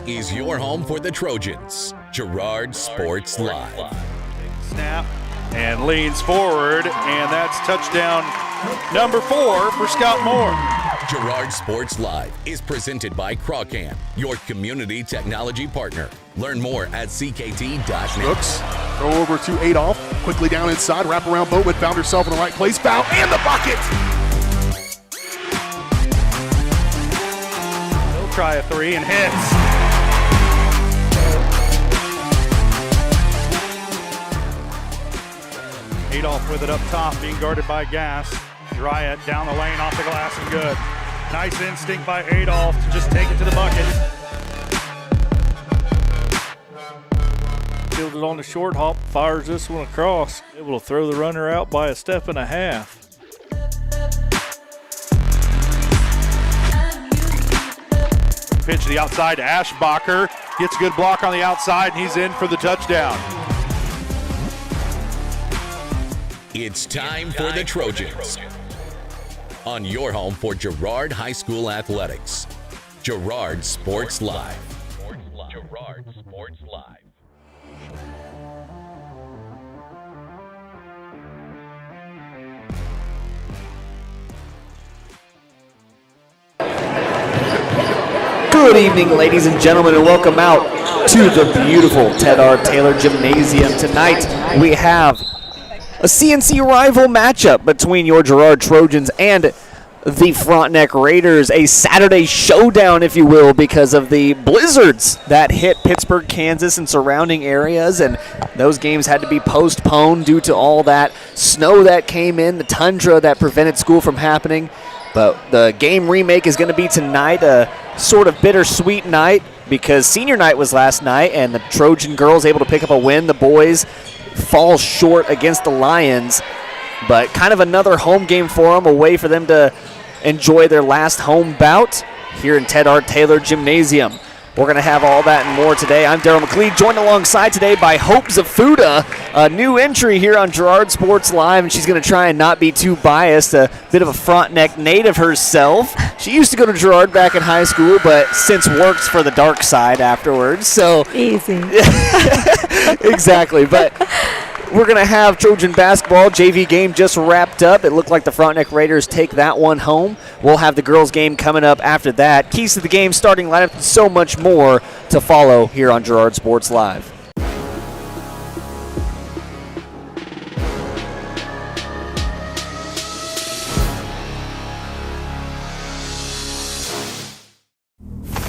is your home for the Trojans. Girard Sports Live. Snap and leans forward, and that's touchdown number 4 for Scott Moore. Girard Sports Live is presented by Crawcan, your community technology partner. Learn more at ckt.net. Looks, throw over to Adolph, quickly down inside, wrap around Boatman, found herself in the right place, foul, and the bucket! He'll try a 3 and hits. Adolph with it up top, being guarded by Gass. Girard down the lane, off the glass, and good. Nice instinct by Adolph to just take it to the bucket. Fielded on the short hop, fires this one across. Able to throw the runner out by a step and a half. Pitch to the outside to Ashbacher. Gets a good block on the outside, and he's in for the touchdown. It's time for the Trojans. On your home for Girard High School Athletics. Girard Sports Live. Girard Sports Live. Good evening, ladies and gentlemen, and welcome out to the beautiful Ted R. Taylor Gymnasium. Tonight we have a CNC rival matchup between your Girard Trojans and the Frontenac Raiders, a Saturday showdown, if you will, because of the blizzards that hit Pittsburgh, Kansas, and surrounding areas, and those games had to be postponed due to all that snow that came in, the tundra that prevented school from happening. But the game remake is going to be tonight, a sort of bittersweet night because senior night was last night, and the Trojan girls able to pick up a win. The boys fall short against the Lions, but kind of another home game for them, a way for them to enjoy their last home bout here in Ted R. Taylor Gymnasium. We're going to have all that and more today. I'm Daryl McLeod, joined alongside today by Hope Zafuda, a new entry here on Girard Sports Live, and she's going to try and not be too biased, a bit of a Frontenac native herself. She used to go to Girard back in high school, but since works for the dark side afterwards. So easy. Exactly, but we're going to have Trojan basketball. JV game just wrapped up. It looked like the Frontenac Raiders take that one home. We'll have the girls game coming up after that. Keys to the game, starting lineup, and so much more to follow here on Girard Sports Live.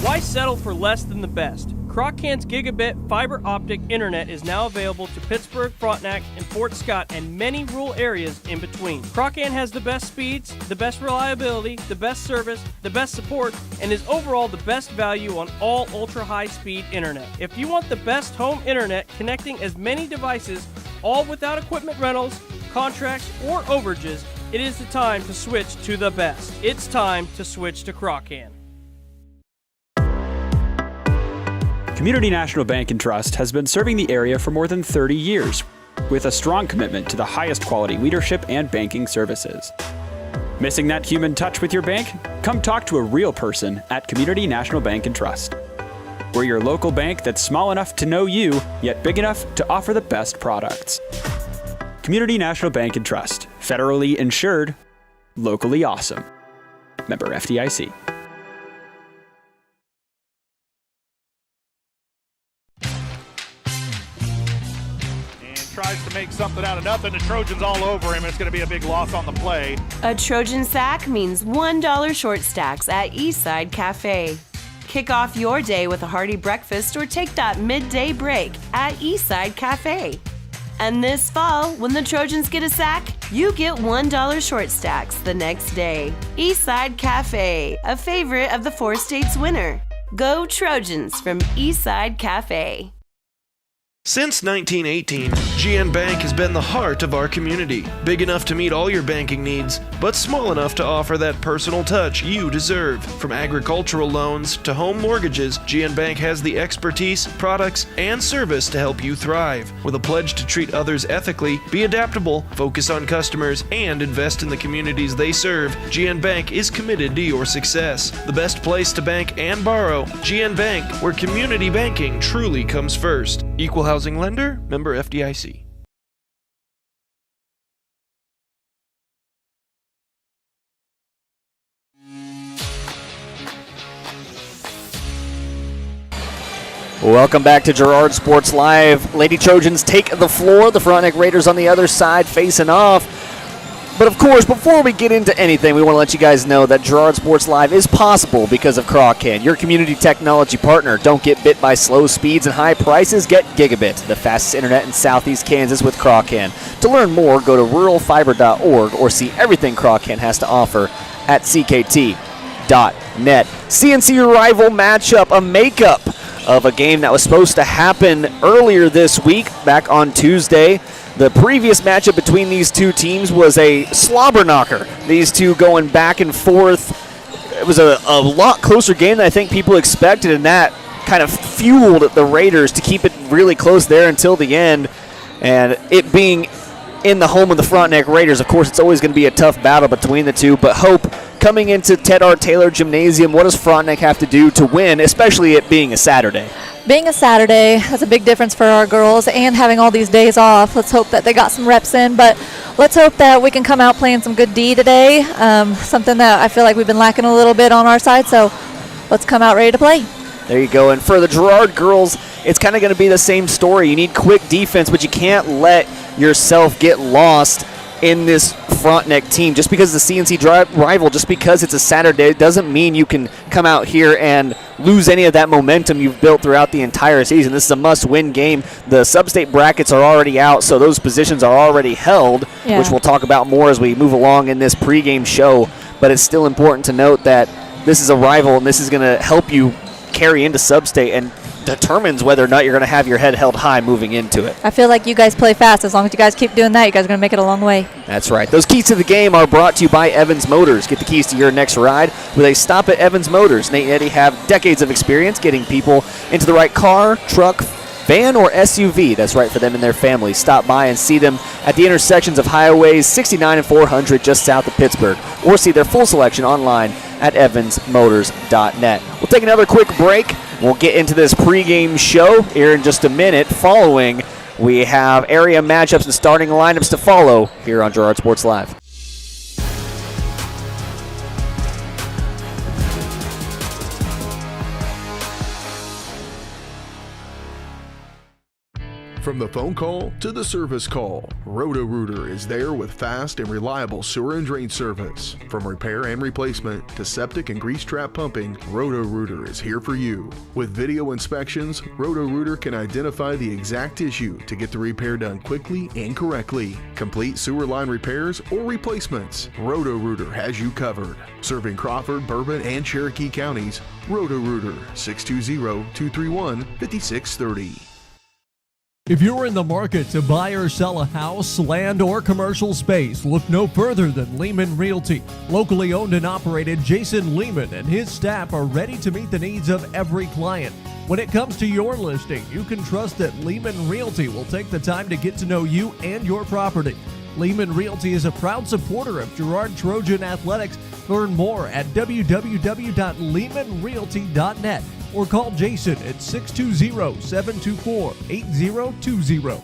Why settle for less than the best? Crawcan's gigabit fiber optic internet is now available to Pittsburgh, Frontenac, and Fort Scott, and many rural areas in between. Crawcan has the best speeds, the best reliability, the best service, the best support, and is overall the best value on all ultra-high-speed internet. If you want the best home internet connecting as many devices, all without equipment rentals, contracts, or overages, it is the time to switch to the best. It's time to switch to Crawcan. Community National Bank and Trust has been serving the area for more than 30 years, with a strong commitment to the highest quality leadership and banking services. Missing that human touch with your bank? Come talk to a real person at Community National Bank and Trust. We're your local bank that's small enough to know you, yet big enough to offer the best products. Community National Bank and Trust, federally insured, locally awesome. Member FDIC. Tries to make something out of nothing. The Trojans all over him. It's going to be a big loss on the play. A Trojan sack means $1 short stacks at Eastside Cafe. Kick off your day with a hearty breakfast or take that midday break at Eastside Cafe. And this fall, when the Trojans get a sack, you get $1 short stacks the next day. Eastside Cafe, a favorite of the 4 states winner. Go Trojans from Eastside Cafe. Since 1918, GN Bank has been the heart of our community. Big enough to meet all your banking needs, but small enough to offer that personal touch you deserve. From agricultural loans to home mortgages, GN Bank has the expertise, products, and service to help you thrive. With a pledge to treat others ethically, be adaptable, focus on customers, and invest in the communities they serve, GN Bank is committed to your success. The best place to bank and borrow, GN Bank, where community banking truly comes first. Equal housing lender, member FDIC. Welcome back to Girard Sports Live. Lady Trojans take the floor. The Frontenac Raiders on the other side facing off. But of course, before we get into anything, we want to let you guys know that Girard Sports Live is possible because of Croccan, your community technology partner. Don't get bit by slow speeds and high prices. Get Gigabit, the fastest internet in Southeast Kansas with Croccan. To learn more, go to ruralfiber.org or see everything Croccan has to offer at ckt.net. CNC rival matchup, a makeup of a game that was supposed to happen earlier this week, back on Tuesday. The previous matchup between these two teams was a slobber knocker. These two going back and forth. It was a lot closer game than I think people expected, and that kind of fueled the Raiders to keep it really close there until the end. And it being in the home of the Frontenac Raiders, of course, it's always going to be a tough battle between the two. But Hope, coming into Ted R. Taylor Gymnasium, what does Frontenac have to do to win, especially it being a Saturday? Being a Saturday, that's a big difference for our girls, and having all these days off. Let's hope that they got some reps in, but let's hope that we can come out playing some good D today, something that I feel like we've been lacking a little bit on our side, so let's come out ready to play. There you go. And for the Girard girls, it's kind of going to be the same story. You need quick defense, but you can't let yourself get lost in this Frontenac team. Just because it's a CNC rival, just because it's a Saturday, doesn't mean you can come out here and lose any of that momentum you've built throughout the entire season. This is a must-win game. The sub-state brackets are already out, so those positions are already held, which we'll talk about more as we move along in this pregame show. But it's still important to note that this is a rival, and this is going to help you carry into sub-state and determines whether or not you're going to have your head held high moving into it. I feel like you guys play fast. As long as you guys keep doing that, you guys are going to make it a long way. That's right. Those keys to the game are brought to you by Evans Motors. Get the keys to your next ride with a stop at Evans Motors. Nate and Eddie have decades of experience getting people into the right car, truck, van, or SUV that's right for them and their family. Stop by and see them at the intersections of highways 69 and 400 just south of Pittsburgh, or see their full selection online at evansmotors.net. We'll take another quick break. We'll get into this pregame show here in just a minute. Following, we have area matchups and starting lineups to follow here on Girard Sports Live. From the phone call to the service call, Roto-Rooter is there with fast and reliable sewer and drain service. From repair and replacement to septic and grease trap pumping, Roto-Rooter is here for you. With video inspections, Roto-Rooter can identify the exact issue to get the repair done quickly and correctly. Complete sewer line repairs or replacements, Roto-Rooter has you covered. Serving Crawford, Bourbon, and Cherokee counties, Roto-Rooter, 620-231-5630. If you're in the market to buy or sell a house, land, or commercial space, look no further than Lehman Realty. Locally owned and operated, Jason Lehman and his staff are ready to meet the needs of every client. When it comes to your listing, you can trust that Lehman Realty will take the time to get to know you and your property. Lehman Realty is a proud supporter of Girard Trojan Athletics. Learn more at www.lehmanrealty.net. or call Jason at 620-724-8020.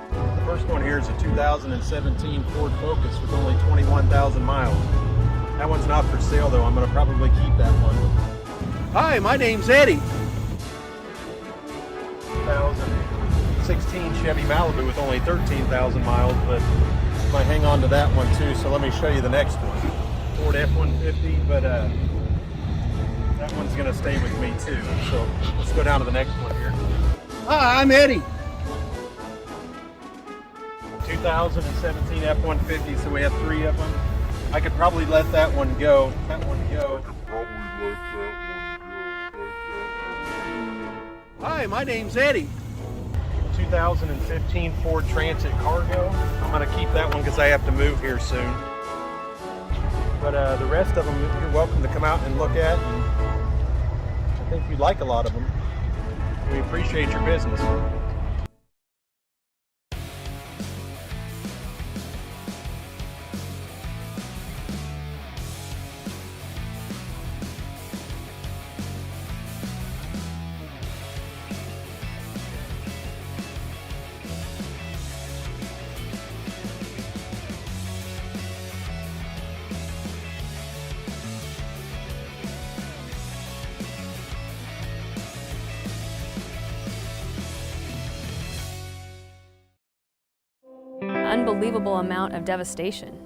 The first one here is a 2017 Ford Focus with only 21,000 miles. That one's not for sale though. I'm going to probably keep that one. Hi, my name's Eddie. 2016 Chevy Malibu with only 13,000 miles, but I might hang on to that one too. So let me show you the next one. Ford F-150, but that one's going to stay with me too. So let's go down to the next one here. Hi, I'm Eddie. 2017 F-150, so we have 3 of them. I could probably let that one go. Hi, my name's Eddie. 2015 Ford Transit Cargo. I'm going to keep that one because I have to move here soon. But the rest of them, you're welcome to come out and look at. And I think you'd like a lot of them. We appreciate your business. Unbelievable amount of devastation.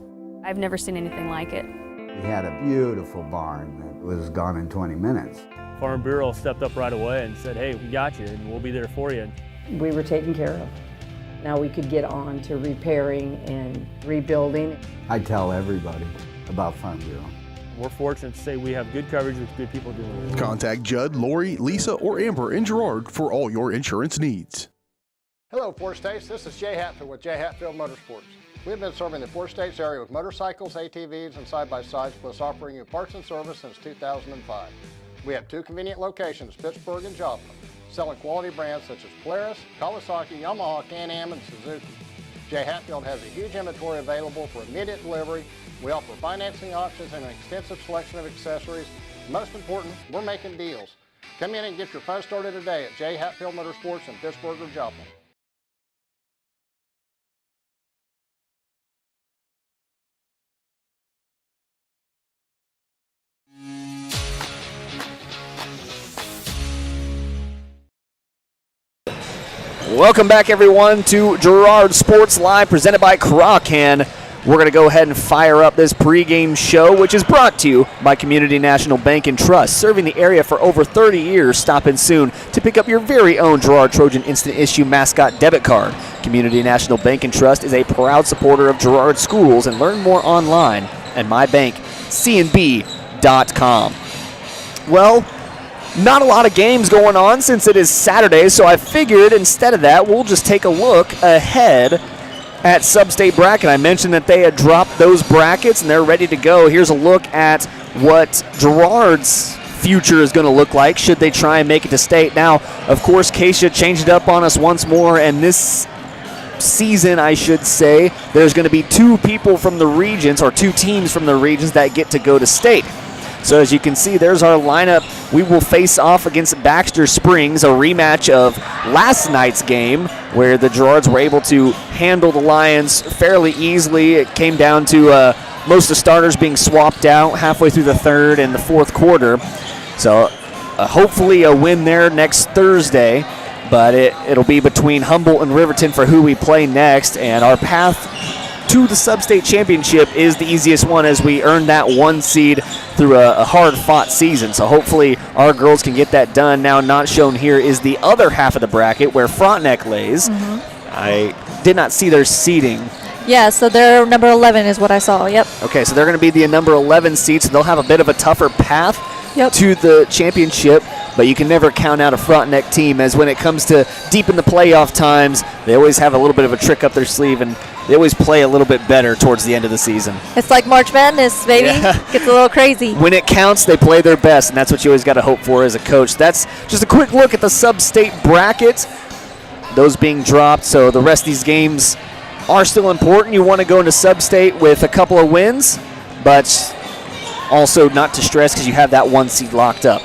I've never seen anything like it. We had a beautiful barn that was gone in 20 minutes. Farm Bureau stepped up right away and said, hey, we got you and we'll be there for you. We were taken care of. Now we could get on to repairing and rebuilding. I tell everybody about Farm Bureau. We're fortunate to say we have good coverage with good people doing it. Contact Judd, Lori, Lisa, or Amber in Girard for all your insurance needs. Hello, Four States. This is Jay Hatfield with Jay Hatfield Motorsports. We've been serving the Four States area with motorcycles, ATVs, and side-by-sides, plus offering you parts and service since 2005. We have 2 convenient locations, Pittsburgh and Joplin, selling quality brands such as Polaris, Kawasaki, Yamaha, Can-Am, and Suzuki. Jay Hatfield has a huge inventory available for immediate delivery. We offer financing options and an extensive selection of accessories. Most important, we're making deals. Come in and get your fun started today at Jay Hatfield Motorsports in Pittsburgh or Joplin. Welcome back, everyone, to Girard Sports Live, presented by Kraken. We're going to go ahead and fire up this pregame show, which is brought to you by Community National Bank and Trust, serving the area for over 30 years. Stop in soon to pick up your very own Girard Trojan Instant Issue mascot debit card. Community National Bank and Trust is a proud supporter of Girard schools, and learn more online at mybankcnb.com. Well, not a lot of games going on since it is Saturday, so I figured instead of that, we'll just take a look ahead at Sub-State Bracket. I mentioned that they had dropped those brackets and they're ready to go. Here's a look at what Girard's future is going to look like should they try and make it to state. Now, of course, Keisha changed it up on us once more, and this season, I should say, there's going to be 2 people from the regions, or 2 teams from the regions that get to go to state. So as you can see, there's our lineup. We will face off against Baxter Springs, a rematch of last night's game where the Girards were able to handle the Lions fairly easily. It came down to most of the starters being swapped out halfway through the third and the fourth quarter. So hopefully a win there next Thursday, but it'll be between Humboldt and Riverton for who we play next, and our path to the Sub-State Championship is the easiest one, as we earned that 1 seed through a hard-fought season. So hopefully our girls can get that done. Now, not shown here is the other half of the bracket where Frontenac lays. I did not see their seeding. Yeah, so they're number 11 is what I saw, yep. Okay, so they're going to be the number 11 seed, so they'll have a bit of a tougher path to the championship, but you can never count out a Frontenac team, as when it comes to deep in the playoff times, they always have a little bit of a trick up their sleeve, and they always play a little bit better towards the end of the season. It's like March Madness, baby. Yeah. Gets a little crazy. When it counts, they play their best, and that's what you always got to hope for as a coach. That's just a quick look at the Sub-State bracket, those being dropped, so the rest of these games are still important. You want to go into Sub-State with a couple of wins, but also not to stress because you have that 1 seed locked up.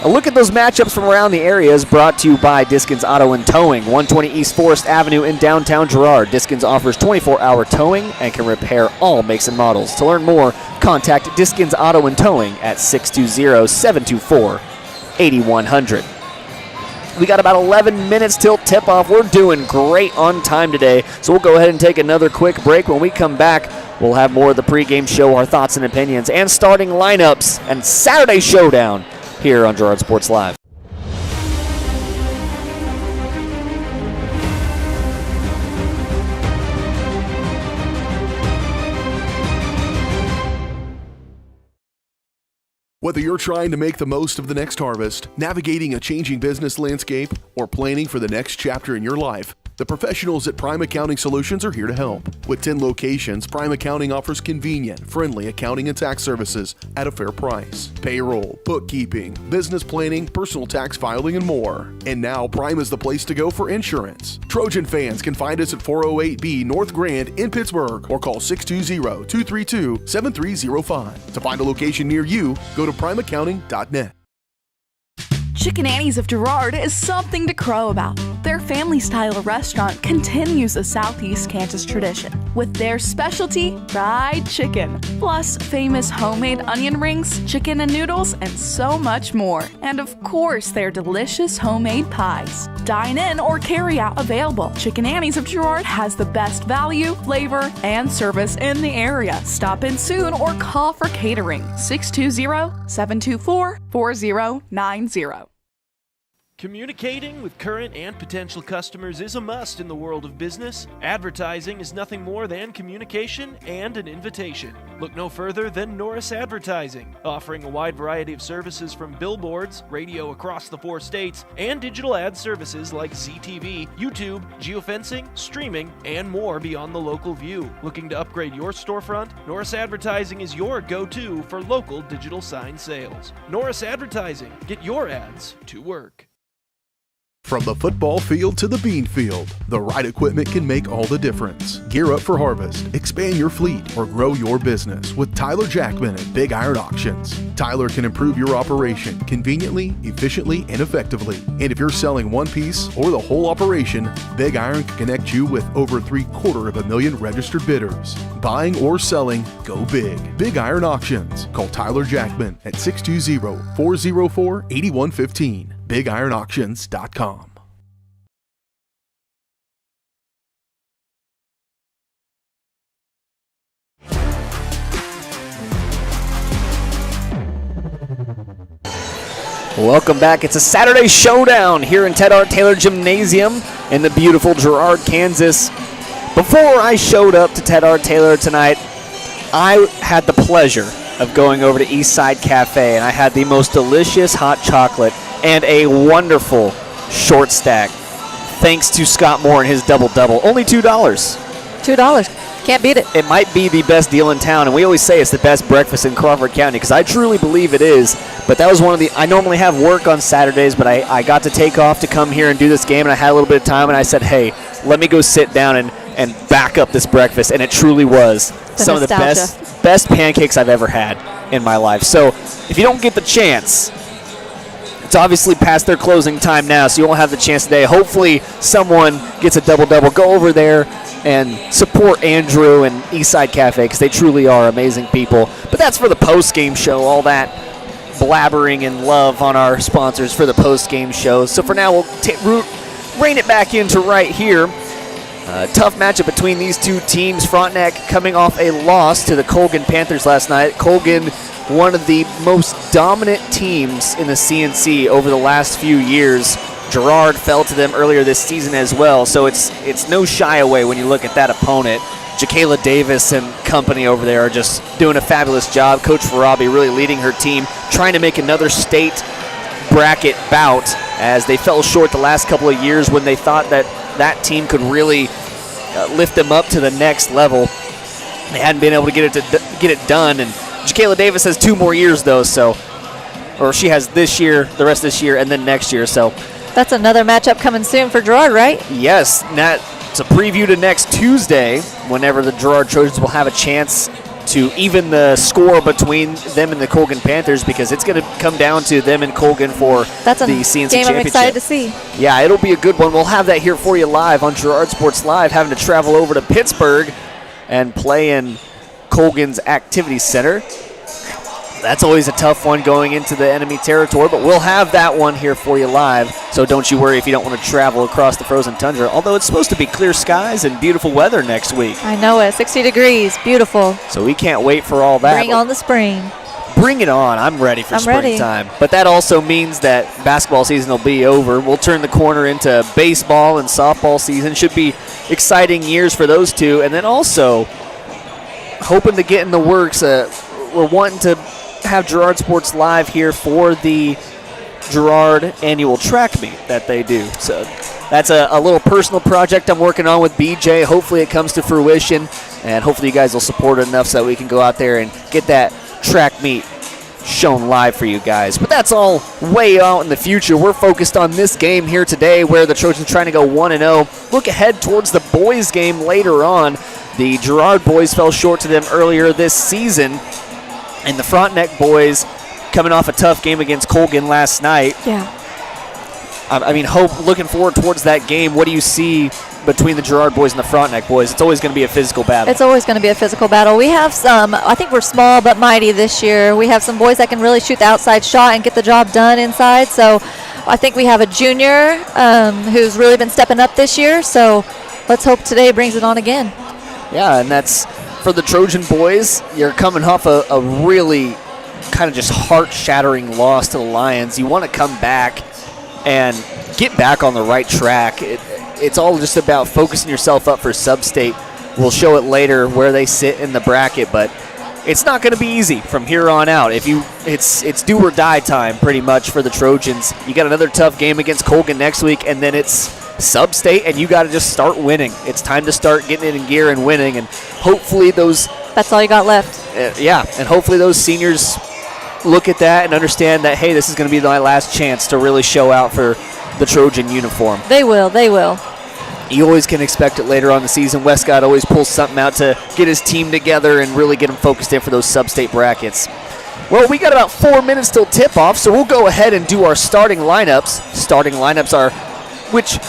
A look at those matchups from around the area is brought to you by Diskins Auto and Towing, 120 East Forest Avenue in downtown Girard. Diskins offers 24-hour towing and can repair all makes and models. To learn more, contact Diskins Auto and Towing at 620-724-8100. We got about 11 minutes till tip-off. We're doing great on time today, so we'll go ahead and take another quick break. When we come back, we'll have more of the pregame show, our thoughts and opinions, and starting lineups, and Saturday showdown here on Girard Sports Live. Whether you're trying to make the most of the next harvest, navigating a changing business landscape, or planning for the next chapter in your life, the professionals at Prime Accounting Solutions are here to help. With 10 locations, Prime Accounting offers convenient, friendly accounting and tax services at a fair price. Payroll, bookkeeping, business planning, personal tax filing, and more. And now Prime is the place to go for insurance. Trojan fans can find us at 408B North Grand in Pittsburgh or call 620-232-7305. To find a location near you, go to primeaccounting.net. Chicken Annie's of Girard is something to crow about. Their family-style restaurant continues a Southeast Kansas tradition with their specialty, fried chicken, plus famous homemade onion rings, chicken and noodles, and so much more. And of course, their delicious homemade pies. Dine in or carry out available. Chicken Annie's of Girard has the best value, flavor, and service in the area. Stop in soon or call for catering. 620-724-4090. Communicating with current and potential customers is a must in the world of business. Advertising is nothing more than communication and an invitation. Look no further than Norris Advertising, offering a wide variety of services from billboards, radio across the 4 states, and digital ad services like ZTV, YouTube, geofencing, streaming, and more beyond the local view. Looking to upgrade your storefront? Norris Advertising is your go-to for local digital sign sales. Norris Advertising. Get your ads to work. From the football field to the bean field, the right equipment can make all the difference. Gear up for harvest, expand your fleet, or grow your business with Tyler Jackman at Big Iron Auctions. Tyler can improve your operation conveniently, efficiently, and effectively. And if you're selling one piece or the whole operation, Big Iron can connect you with over 750,000 registered bidders. Buying or selling, go big. Big Iron Auctions. Call Tyler Jackman at 620-404-8115. BigIronAuctions.com. Welcome back. It's a Saturday showdown here in Ted R. Taylor Gymnasium in the beautiful Girard, Kansas. Before I showed up to Ted R. Taylor tonight, I had the pleasure of going over to Eastside Cafe, and I had the most delicious hot chocolate and a wonderful short stack. Thanks to Scott Moore and his double-double. Only $2. $2. Can't beat it. It might be the best deal in town, and we always say it's the best breakfast in Crawford County because I truly believe it is. But that was one of the – I normally have work on Saturdays, but I got to take off to come here and do this game, and I had a little bit of time, and I said, hey, let me go sit down and back up this breakfast, and it truly was some of the best pancakes I've ever had in my life. So if you don't get the chance – it's obviously past their closing time now, so you won't have the chance today. Hopefully someone gets a double-double. Go over there and support Andrew and Eastside Cafe because they truly are amazing people. But that's for the post-game show, all that blabbering and love on our sponsors for the post-game show. So for now, we'll rein it back into right here. Tough matchup between these two teams. Frontenac coming off a loss to the Colgan Panthers last night. Colgan, one of the most dominant teams in the CNC over the last few years. Girard fell to them earlier this season as well, so it's no shy away when you look at that opponent. Jaquela Davis and company over there are just doing a fabulous job. Coach Farabi really leading her team, trying to make another state bracket bout as they fell short the last couple of years when they thought that team could really lift them up to the next level. They hadn't been able to get it done, and Jaquela Davis has 2 more years though, or she has this year, the rest of this year, and then next year. So that's another matchup coming soon for Girard, right? Yes, that's a preview to next Tuesday, whenever the Girard Trojans will have a chance to even the score between them and the Colgan Panthers, because it's going to come down to them and Colgan for the CNC game Championship. I'm excited to see. Yeah, it'll be a good one. We'll have that here for you live on Girard Sports Live, having to travel over to Pittsburgh and play in Colgan's Activity Center. That's always a tough one going into the enemy territory, but we'll have that one here for you live, so don't you worry if you don't want to travel across the frozen tundra, although it's supposed to be clear skies and beautiful weather next week. I know it. 60 degrees. Beautiful. So we can't wait for all that. Bring on the spring. Bring it on. I'm ready for springtime. But that also means that basketball season will be over. We'll turn the corner into baseball and softball season. Should be exciting years for those two. And then also hoping to get in the works. We're wanting to have Girard Sports Live here for the Girard annual track meet that they do. So that's a little personal project I'm working on with BJ. Hopefully it comes to fruition, and hopefully you guys will support it enough so that we can go out there and get that track meet shown live for you guys. But that's all way out in the future. We're focused on this game here today where the Trojans are trying to go 1-0. Look ahead towards the boys game later on. The Girard boys fell short to them earlier this season, and the Frontenac boys coming off a tough game against Colgan last night. Yeah. I mean, looking forward towards that game. What do you see between the Girard boys and the Frontenac boys? It's always going to be a physical battle. It's always going to be a physical battle. We have some, I think we're small but mighty this year. We have some boys that can really shoot the outside shot and get the job done inside. So I think we have a junior who's really been stepping up this year. So let's hope today brings it on again. Yeah, and that's for the Trojan boys. You're coming off a really kind of just heart-shattering loss to the Lions. You want to come back and get back on the right track. It's all just about focusing yourself up for sub-state. We'll show it later where they sit in the bracket, but it's not going to be easy from here on out. It's do or die time pretty much for the Trojans. You got another tough game against Colgan next week, and then it's sub-state, and you got to just start winning. It's time to start getting it in gear and winning, and hopefully those... That's all you got left. Yeah, and hopefully those seniors look at that and understand that, hey, this is going to be my last chance to really show out for the Trojan uniform. They will. You always can expect it later on in the season. Westcott always pulls something out to get his team together and really get them focused in for those sub-state brackets. Well, we got about 4 minutes till tip-off, so we'll go ahead and do our starting lineups. Starting lineups are, which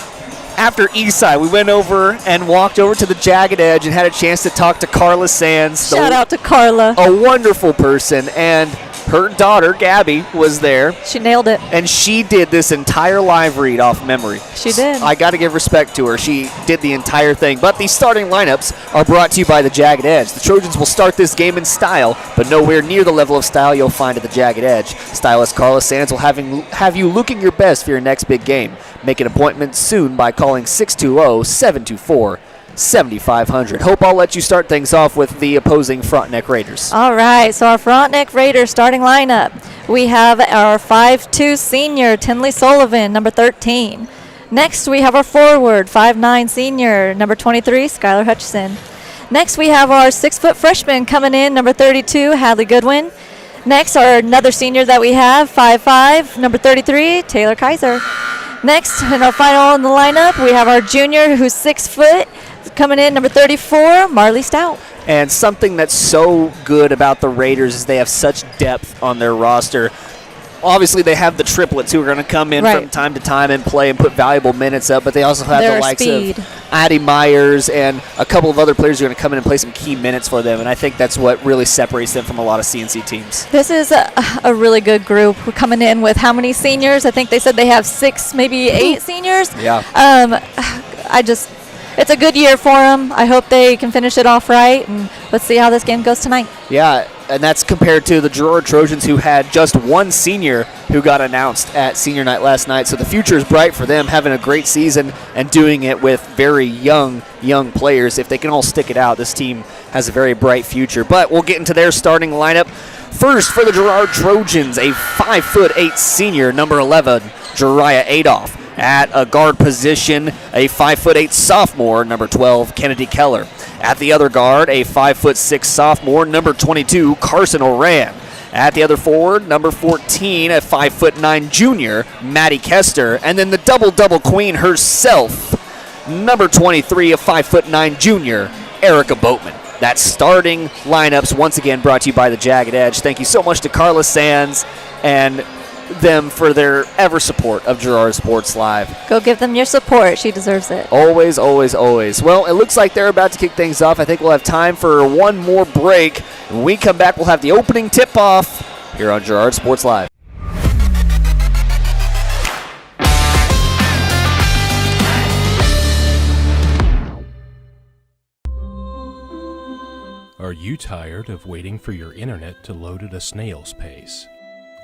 after Eastside, we went over and walked over to the Jagged Edge and had a chance to talk to Carla Sands. Shout out to Carla. A wonderful person, and her daughter, Gabby, was there. She nailed it. And she did this entire live read off memory. She did. I got to give respect to her. She did the entire thing. But these starting lineups are brought to you by the Jagged Edge. The Trojans will start this game in style, but nowhere near the level of style you'll find at the Jagged Edge. Stylist Carla Sands will have you looking your best for your next big game. Make an appointment soon by calling 620-724-7500. Hope I'll let you start things off with the opposing Frontenac Raiders. All right, so our Frontenac Raiders starting lineup. We have our 5'2" senior, Tinley Sullivan, number 13. Next, we have our forward, 5'9" senior, number 23, Skylar Hutchison. Next, we have our 6-foot freshman coming in, number 32, Hadley Goodwin. Next, another senior that we have, 5'5", number 33, Taylor Kaiser. Next, in our final in the lineup, we have our junior who's 6 foot, coming in, number 34, Marley Stout. And something that's so good about the Raiders is they have such depth on their roster. Obviously, they have the triplets who are going to come in from time to time and play and put valuable minutes up, but they also have the likes of Addie Myers and a couple of other players who are going to come in and play some key minutes for them, and I think that's what really separates them from a lot of CNC teams. This is a really good group. We're coming in with how many seniors? I think they said they have 6, maybe 8 seniors. Yeah. It's a good year for them. I hope they can finish it off right, and let's see how this game goes tonight. Yeah, and that's compared to the Girard Trojans, who had just one senior who got announced at senior night last night. So the future is bright for them, having a great season and doing it with very young players. If they can all stick it out, this team has a very bright future. But we'll get into their starting lineup. First, for the Girard Trojans, a 5'8" senior, number 11, Jariah Adolph. At a guard position, a 5'8" sophomore, number 12, Kennedy Keller. At the other guard, a 5'6" sophomore, number 22, Carson Oran. At the other forward, number 14, a 5'9" junior, Maddie Kester. And then the double-double queen herself, number 23, a 5'9" junior, Erica Boatman. That starting lineups, once again, brought to you by the Jagged Edge. Thank you so much to Carla Sands and them for their ever support of Girard Sports Live. Go give them your support. She deserves it. Always, always, always. Well, it looks like they're about to kick things off. I think we'll have time for one more break. When we come back, we'll have the opening tip-off here on Girard Sports Live. Are you tired of waiting for your internet to load at a snail's pace?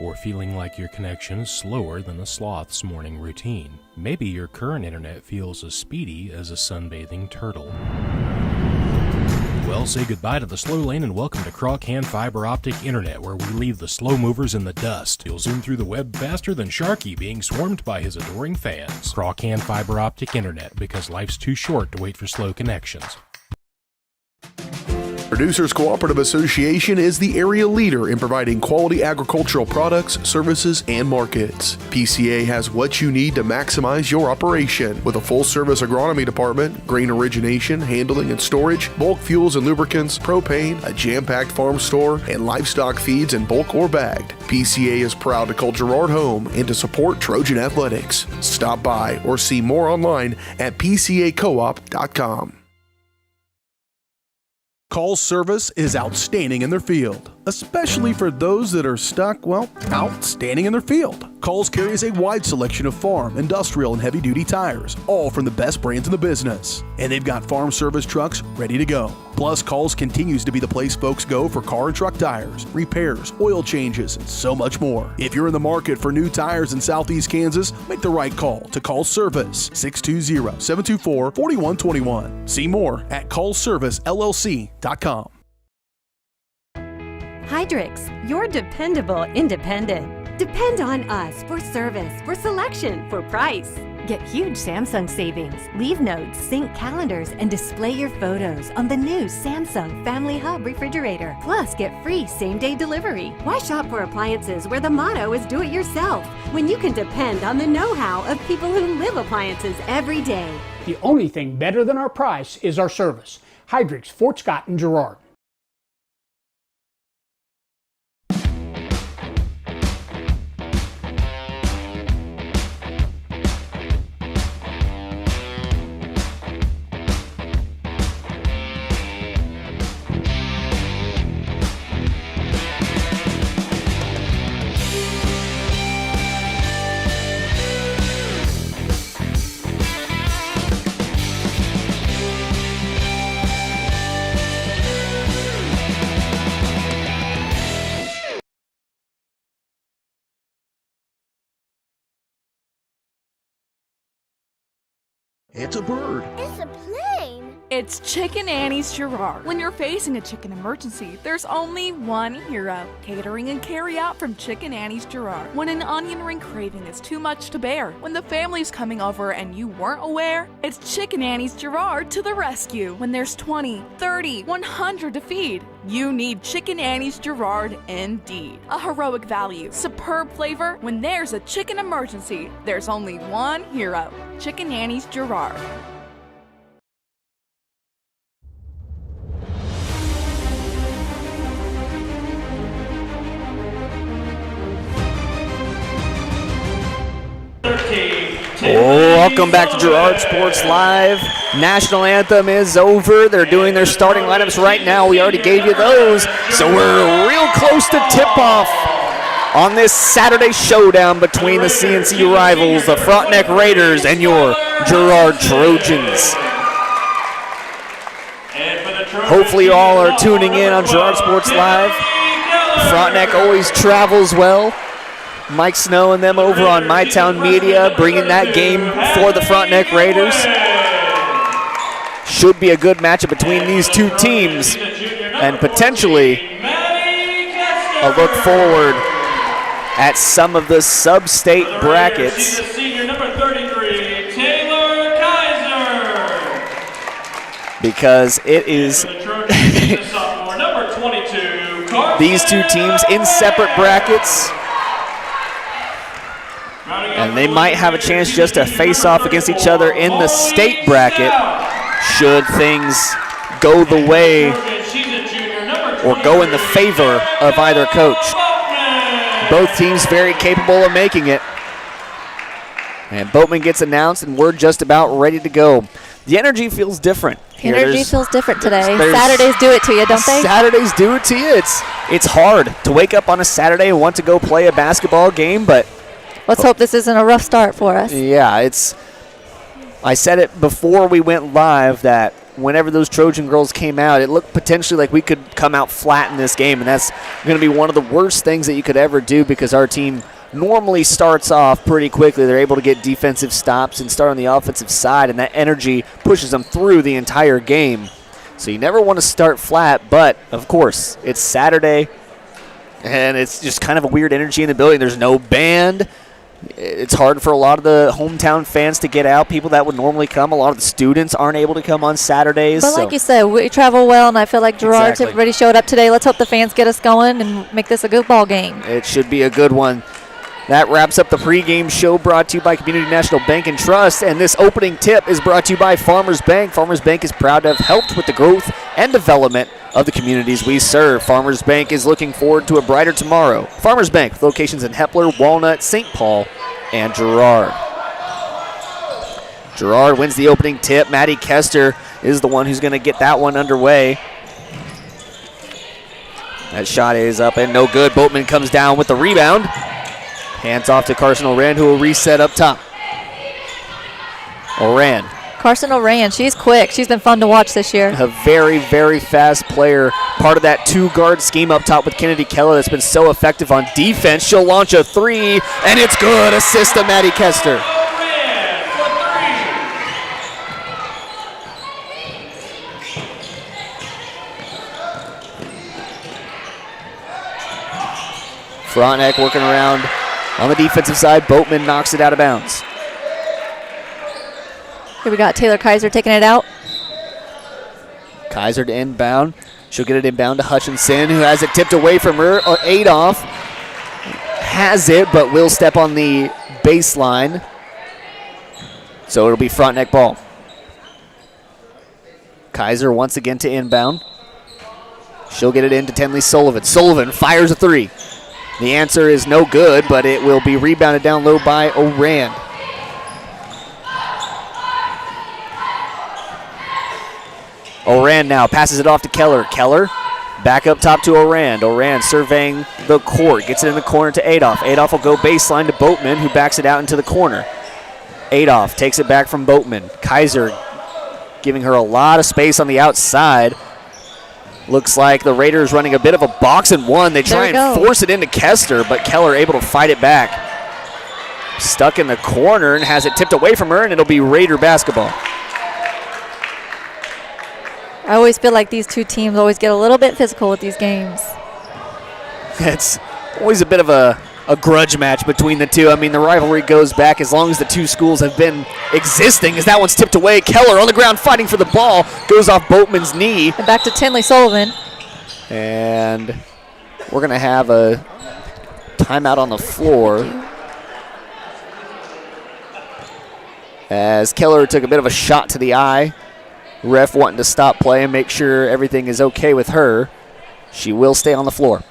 Or feeling like your connection is slower than a sloth's morning routine? Maybe your current internet feels as speedy as a sunbathing turtle. Well, Now say goodbye to the slow lane and welcome to Crawcan Fiber Optic Internet, where we leave the slow movers in the dust. You'll zoom through the web faster than Sharky being swarmed by his adoring fans. Crawcan Fiber Optic Internet, because life's too short to wait for slow connections. Producers Cooperative Association is the area leader in providing quality agricultural products, services, and markets. PCA has what you need to maximize your operation with a full-service agronomy department, grain origination, handling and storage, bulk fuels and lubricants, propane, a jam-packed farm store, and livestock feeds in bulk or bagged. PCA is proud to call Girard home and to support Trojan athletics. Stop by or see more online at pcacoop.com. Call's service is outstanding in their field, especially for those that are stuck, well, outstanding in their field. Call's carries a wide selection of farm, industrial, and heavy-duty tires, all from the best brands in the business. And they've got farm service trucks ready to go. Plus, Call's continues to be the place folks go for car and truck tires, repairs, oil changes, and so much more. If you're in the market for new tires in Southeast Kansas, make the right call to Call's Service, 620-724-4121. See more at callservicellc.com. Hydrix, your dependable independent. Depend on us for service, for selection, for price. Get huge Samsung savings. Leave notes, sync calendars, and display your photos on the new Samsung Family Hub refrigerator. Plus, get free same-day delivery. Why shop for appliances where the motto is do it yourself when you can depend on the know-how of people who live appliances every day? The only thing better than our price is our service. Hydrix, Fort Scott, and Girard. It's a bird. It's a plane. It's Chicken Annie's Girard. When you're facing a chicken emergency, there's only one hero. Catering and carry out from Chicken Annie's Girard. When an onion ring craving is too much to bear, when the family's coming over and you weren't aware, it's Chicken Annie's Girard to the rescue. When there's 20, 30, 100 to feed, you need Chicken Annie's Girard indeed. A heroic value, superb flavor. When there's a chicken emergency, there's only one hero. Chicken Annie's Girard. Welcome back to Girard Sports Live. National Anthem is over. They're doing their starting lineups right now. We already gave you those, so we're real close to tip-off on this Saturday showdown between the CNC rivals, the Frontenac Raiders, and your Girard Trojans. Hopefully you all are tuning in on Girard Sports Live. Frontenac always travels well. Mike Snow and them over on MyTown Media bringing that game for the Frontenac Raiders. Should be a good matchup between these two teams and potentially a look forward at some of the sub-state brackets. Because it is these two teams in separate brackets. And they might have a chance just to face off against each other in the state bracket should things go the way or go in the favor of either coach. Both teams very capable of making it. And Boatman gets announced and we're just about ready to go. The energy feels different. Energy feels different today. Saturdays do it to you, don't they? Saturdays do it to you. It's hard to wake up on a Saturday and want to go play a basketball game, but let's hope this isn't a rough start for us. Yeah, I said it before we went live that whenever those Trojan girls came out, it looked potentially like we could come out flat in this game, and that's going to be one of the worst things that you could ever do because our team normally starts off pretty quickly. They're able to get defensive stops and start on the offensive side, and that energy pushes them through the entire game. So you never want to start flat, but, of course, it's Saturday, and it's just kind of a weird energy in the building. There's no band. It's hard for a lot of the hometown fans to get out, people that would normally come. A lot of the students aren't able to come on Saturdays. But like you said, we travel well, and I feel like Girard, Exactly. everybody showed up today. Let's hope the fans get us going and make this a good ball game. It should be a good one. That wraps up the pregame show brought to you by Community National Bank and Trust. And this opening tip is brought to you by Farmers Bank. Farmers Bank is proud to have helped with the growth and development of the communities we serve. Farmers Bank is looking forward to a brighter tomorrow. Farmers Bank, with locations in Hepler, Walnut, St. Paul, and Girard. Girard wins the opening tip. Maddie Kester is the one who's going to get that one underway. That shot is up and no good. Boatman comes down with the rebound. Hands off to Carson Oran, who will reset up top. Oran. Carson Oran, she's quick. She's been fun to watch this year. A very, very fast player. Part of that two-guard scheme up top with Kennedy Keller that's been so effective on defense. She'll launch a three, and it's good. Assist to Maddie Kester. Frontenac working around on the defensive side. Boatman knocks it out of bounds. Here we got Taylor Kaiser taking it out. Kaiser to inbound. She'll get it inbound to Hutchinson, who has it tipped away from her. Adolph has it, but will step on the baseline. So it'll be Frontenac ball. Kaiser once again to inbound. She'll get it into Tenley Sullivan. Sullivan fires a three. The answer is no good, but it will be rebounded down low by Oran. Oran now passes it off to Keller. Keller back up top to Oran. Oran surveying the court. Gets it in the corner to Adolph. Adolph will go baseline to Boatman, who backs it out into the corner. Adolph takes it back from Boatman. Kaiser giving her a lot of space on the outside. Looks like the Raiders running a bit of a box and one. They try and force it into Kester, but Keller able to fight it back. Stuck in the corner and has it tipped away from her, and it'll be Raider basketball. I always feel like these two teams always get a little bit physical with these games. It's always a bit of a grudge match between the two. I mean, the rivalry goes back as long as the two schools have been existing, as that one's tipped away. Keller on the ground fighting for the ball. Goes off Boatman's knee. And back to Tenley Sullivan. And we're going to have a timeout on the floor, as Keller took a bit of a shot to the eye. Ref wanting to stop play and make sure everything is okay with her. She will stay on the floor.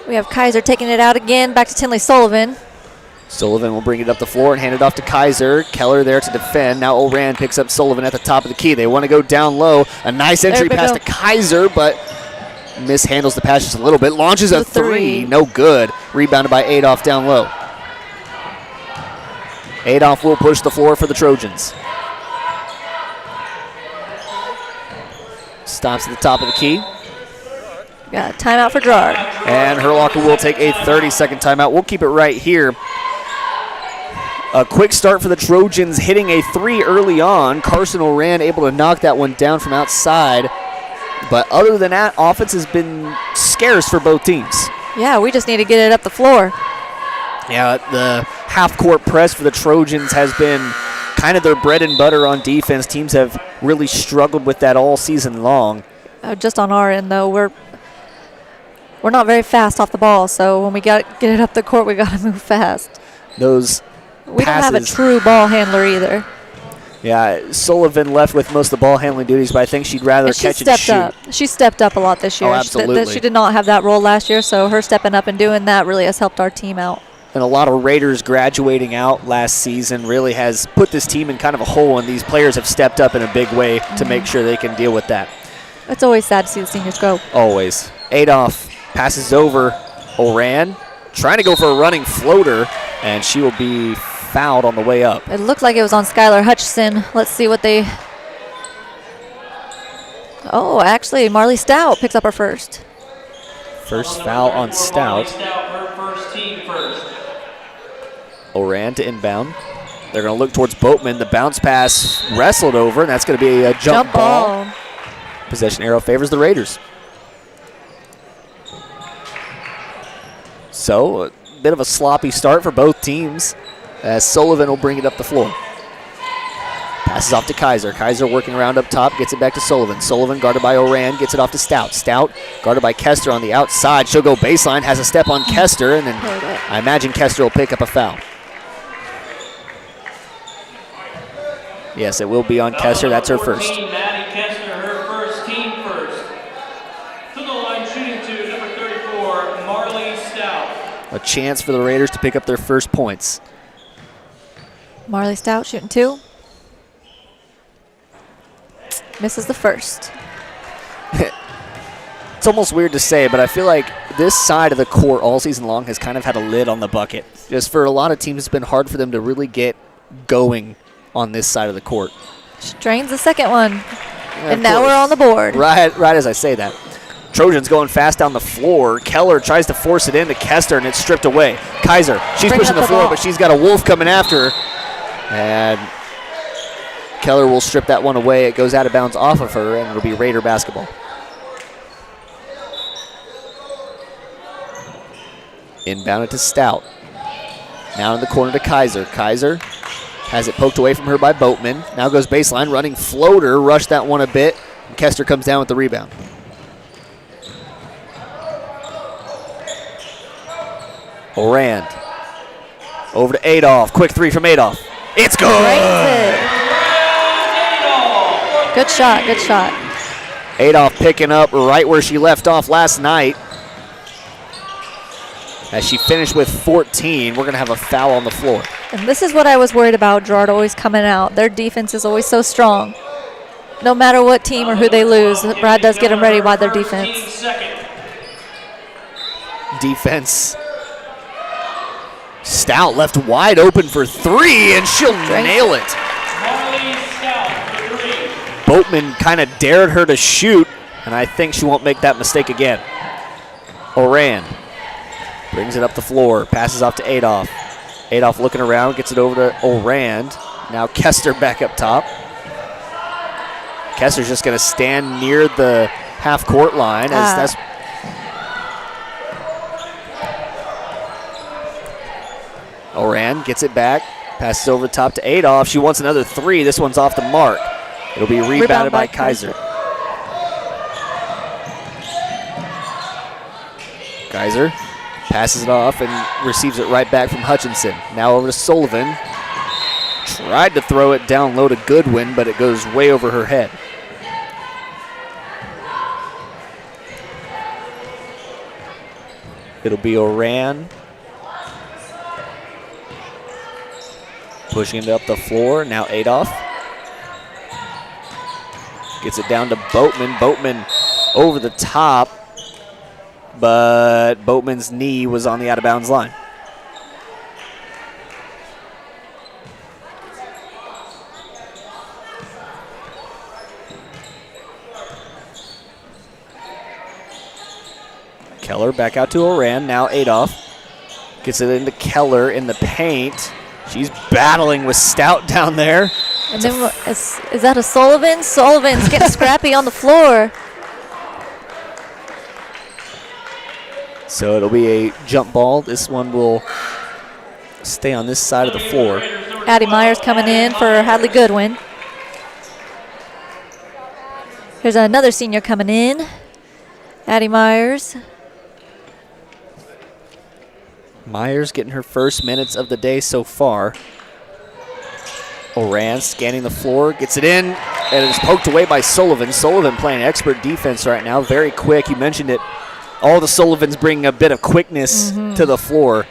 We have Kaiser taking it out again, back to Tenley Sullivan. Sullivan will bring it up the floor and hand it off to Kaiser. Keller there to defend. Now Oran picks up Sullivan at the top of the key. They want to go down low. A nice entry pass to Kaiser, but mishandles the pass just a little bit. Launches a three. No good. Rebounded by Adolph down low. Adolph will push the floor for the Trojans. Stops at the top of the key. Got a timeout for Girard. And Herlocker will take a 30-second timeout. We'll keep it right here. A quick start for the Trojans, hitting a three early on. Carson Oran able to knock that one down from outside. But other than that, offense has been scarce for both teams. Yeah, we just need to get it up the floor. Yeah, the half-court press for the Trojans has been kind of their bread and butter on defense. Teams have really struggled with that all season long. Just on our end, though, we're not very fast off the ball, so when we get it up the court, we got to move fast. Those we passes, don't have a true ball handler either. Yeah, Sullivan left with most of the ball handling duties, but I think she'd rather catch and shoot. She stepped up a lot this year. Oh, absolutely. She did not have that role last year, so her stepping up and doing that really has helped our team out. And a lot of Raiders graduating out last season really has put this team in kind of a hole, and these players have stepped up in a big way to make sure they can deal with that. It's always sad to see the seniors go. Always. Adolph passes over Oran, trying to go for a running floater, and she will be fouled on the way up. It looked like it was on Skylar Hutchison. Let's see what they... Oh, actually, Marley Stout picks up her first. First foul on Stout. Oran to inbound. They're going to look towards Boatman. The bounce pass wrestled over, and that's going to be a jump ball. Possession arrow favors the Raiders. So, a bit of a sloppy start for both teams as Sullivan will bring it up the floor. Passes off to Kaiser. Kaiser working around up top, gets it back to Sullivan. Sullivan guarded by Oran, gets it off to Stout. Stout guarded by Kester on the outside. She'll go baseline, has a step on Kester, and then I imagine Kester will pick up a foul. Yes, it will be on Kester. That's her first. Maddie Kester, her first, team first. To the line shooting to number 34, Marley Stout. A chance for the Raiders to pick up their first points. Marley Stout shooting 2. Misses the first. It's almost weird to say, but I feel like this side of the court all season long has kind of had a lid on the bucket. Just for a lot of teams, it's been hard for them to really get going on this side of the court. Strains the second one. And now we're on the board. Right as I say that. Trojans going fast down the floor. Keller tries to force it into Kester, and it's stripped away. Kaiser, she's pushing the floor, but she's got a Wolf coming after her. And Keller will strip that one away. It goes out of bounds off of her, and it'll be Raider basketball. Inbound it to Stout. Now in the corner to Kaiser. Kaiser has it poked away from her by Boatman. Now goes baseline, running floater. Rushed that one a bit. And Kester comes down with the rebound. Orand. Over to Adolph. Quick three from Adolph. It's good! Good shot, good shot. Adolph picking up right where she left off last night. As she finished with 14, we're going to have a foul on the floor. And this is what I was worried about, Girard always coming out. Their defense is always so strong. No matter what team or who they lose, Brad does get them ready by their defense. Defense. Stout left wide open for 3, and she'll nail it. Boatman kind of dared her to shoot, and I think she won't make that mistake again. Oran brings it up the floor, passes off to Adolph. Adolph looking around, gets it over to Orand. Now Kester back up top. Kester's just going to stand near the half-court line. As that's Oran gets it back, passes over the top to Adolph. She wants another 3. This one's off the mark. It'll be rebounded by Kaiser. Kaiser passes it off and receives it right back from Hutchinson. Now over to Sullivan. Tried to throw it down low to Goodwin, but it goes way over her head. It'll be Oran. Pushing it up the floor. Now Adolph. Gets it down to Boatman. Boatman over the top, but Boatman's knee was on the out-of-bounds line. Keller back out to Oran. Now Adolph gets it into Keller in the paint. She's battling with Stout down there. And then is that a Sullivan? Sullivan's getting scrappy on the floor. So it'll be a jump ball. This one will stay on this side of the floor. Addie Myers coming in for Hadley Goodwin. Here's another senior coming in. Addie Myers. Myers getting her first minutes of the day so far. Oran scanning the floor, gets it in, and it's poked away by Sullivan. Sullivan playing expert defense right now, very quick. You mentioned it. All the Sullivans bringing a bit of quickness to the floor.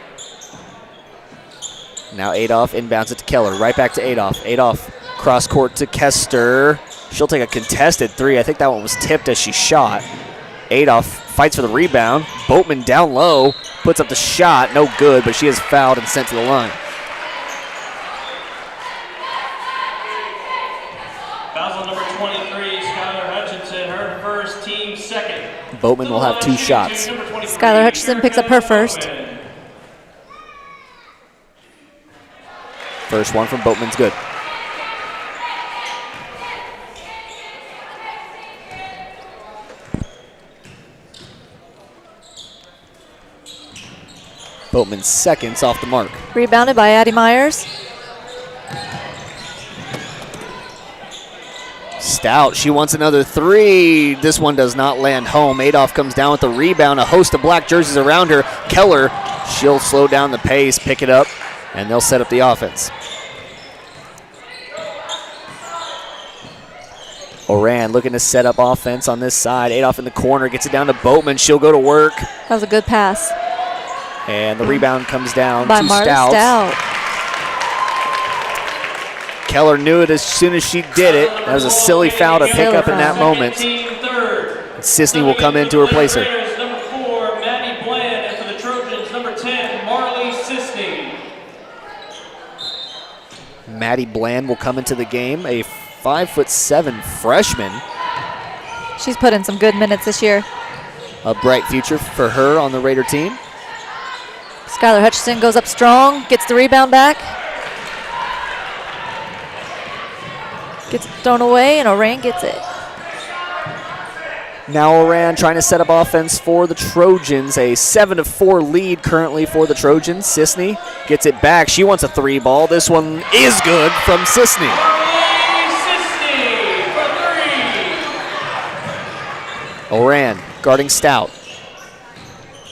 Now Adolph inbounds it to Keller, right back to Adolph. Adolph cross court to Kester. She'll take a contested 3. I think that one was tipped as she shot. Adolph fights for the rebound. Boatman down low, puts up the shot, no good, but she is fouled and sent to the line. Foul number 23, Skylar Hutchinson, her first, team second. Boatman will have 2 shots. Skylar Hutchinson picks up her first. First one from Boatman's good. Boatman seconds off the mark. Rebounded by Addie Myers. Stout, she wants another three. This one does not land home. Adolph comes down with the rebound. A host of black jerseys around her. Keller, she'll slow down the pace, pick it up, and they'll set up the offense. Oran looking to set up offense on this side. Adolph in the corner, gets it down to Boatman. She'll go to work. That was a good pass. And the rebound comes down by to Marley Stout. Keller knew it as soon as she did it. That was a silly foul to pick up in that moment. Sisney will come in to replace her. Number 4, Maddie Bland, and for the Trojans, number 10, Marley Sisney. Maddie Bland will come into the game, a 5'7" freshman. She's put in some good minutes this year. A bright future for her on the Raider team. Skylar Hutchison goes up strong, gets the rebound back. Gets it thrown away, and Oran gets it. Now Oran trying to set up offense for the Trojans. A 7-4 lead currently for the Trojans. Sisney gets it back. She wants a three ball. This one is good from Sisney. Oran guarding Stout.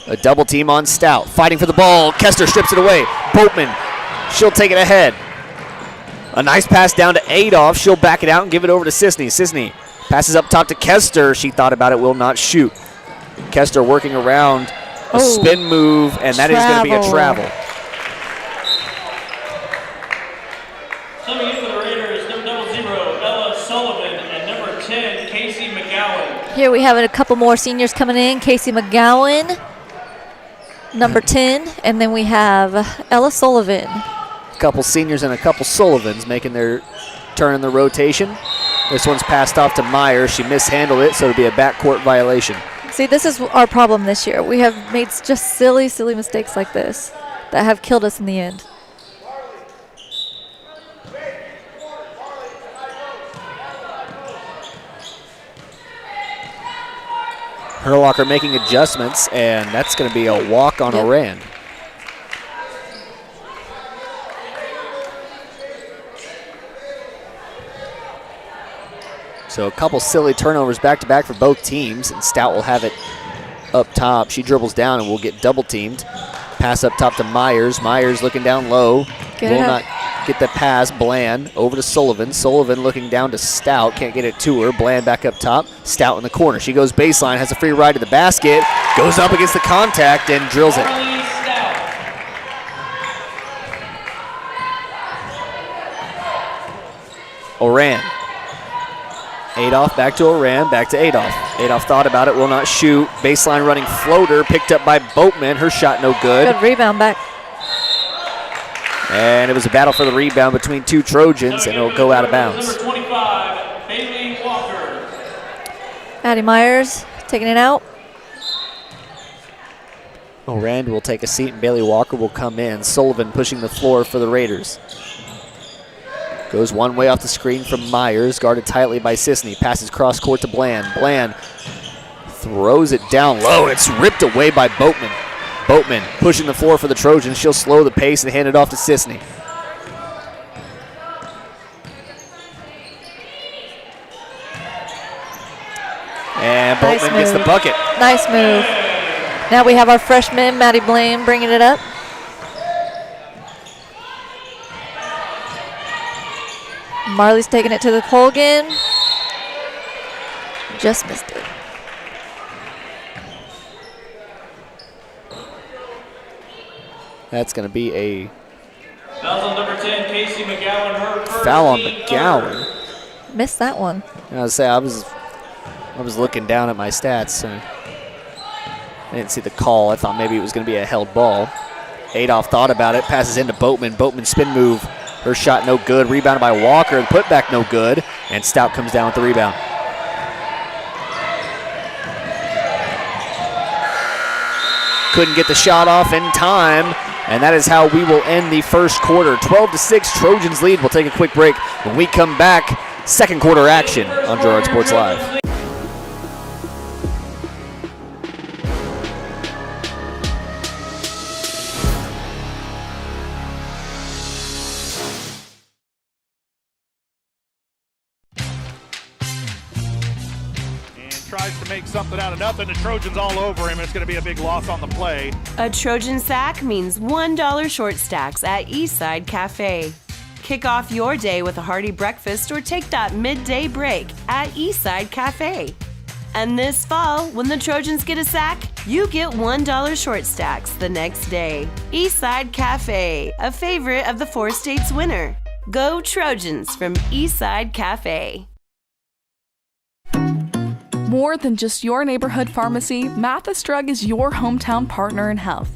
A double team on Stout. Fighting for the ball. Kester strips it away. Boatman, she'll take it ahead. A nice pass down to Adolph. She'll back it out and give it over to Sisney. Sisney passes up top to Kester. She thought about it, will not shoot. Kester working around a spin move, and that is going to be a travel. Coming in for the Raiders, number 00, Ella Sullivan, and number 10, Casey McGowan. Here we have a couple more seniors coming in. Casey McGowan, number 10, and then we have Ella Sullivan. Couple seniors and a couple Sullivans making their turn in the rotation. This one's passed off to Myers. She mishandled it, so it'll be a backcourt violation. See, this is our problem this year. We have made just silly, silly mistakes like this that have killed us in the end. Herlocker making adjustments, and that's going to be a walk on Oran. So a couple silly turnovers back-to-back for both teams, and Stout will have it up top. She dribbles down and will get double-teamed. Pass up top to Myers. Myers looking down low. Will not get the pass. Bland over to Sullivan. Sullivan looking down to Stout. Can't get it to her. Bland back up top. Stout in the corner. She goes baseline, has a free ride to the basket. Goes up against the contact and drills it. Oran. Adolph back to Oran, back to Adolph. Adolph thought about it, will not shoot. Baseline running floater, picked up by Boatman. Her shot no good. Good rebound back. And it was a battle for the rebound between two Trojans, and it'll go out of bounds. Number 25, Bailey Walker. Addie Myers taking it out. Oran will take a seat, and Bailey Walker will come in. Sullivan pushing the floor for the Raiders. Goes one way off the screen from Myers, guarded tightly by Sisney. Passes cross court to Bland. Bland throws it down low. It's ripped away by Boatman. Boatman pushing the floor for the Trojans. She'll slow the pace and hand it off to Sisney. And Boatman gets the bucket. Nice move. Now we have our freshman, Maddie Bland, bringing it up. Marley's taking it to the pole again. Just missed it. That's going to be a Foul on number 10, Casey McGowan. Her first foul on team McGowan. Missed that one. I was looking down at my stats. So I didn't see the call. I thought maybe it was going to be a held ball. Adolph thought about it. Passes into Boatman. Boatman spin move. Her shot no good. Rebounded by Walker. The putback no good. And Stout comes down with the rebound. Couldn't get the shot off in time. And that is how we will end the first quarter. 12-6, Trojans lead. We'll take a quick break. When we come back, second quarter action on Girard Sports Live. make something out of nothing. The Trojans all over him, and it's going to be a big loss on the play. A Trojan sack means $1 short stacks at Eastside Cafe. Kick off your day with a hearty breakfast or take that midday break at Eastside Cafe. And this fall, when the Trojans get a sack, you get $1 short stacks the next day. Eastside Cafe, a favorite of the 4 states winner. Go Trojans from Eastside Cafe. More than just your neighborhood pharmacy, Mathis Drug is your hometown partner in health.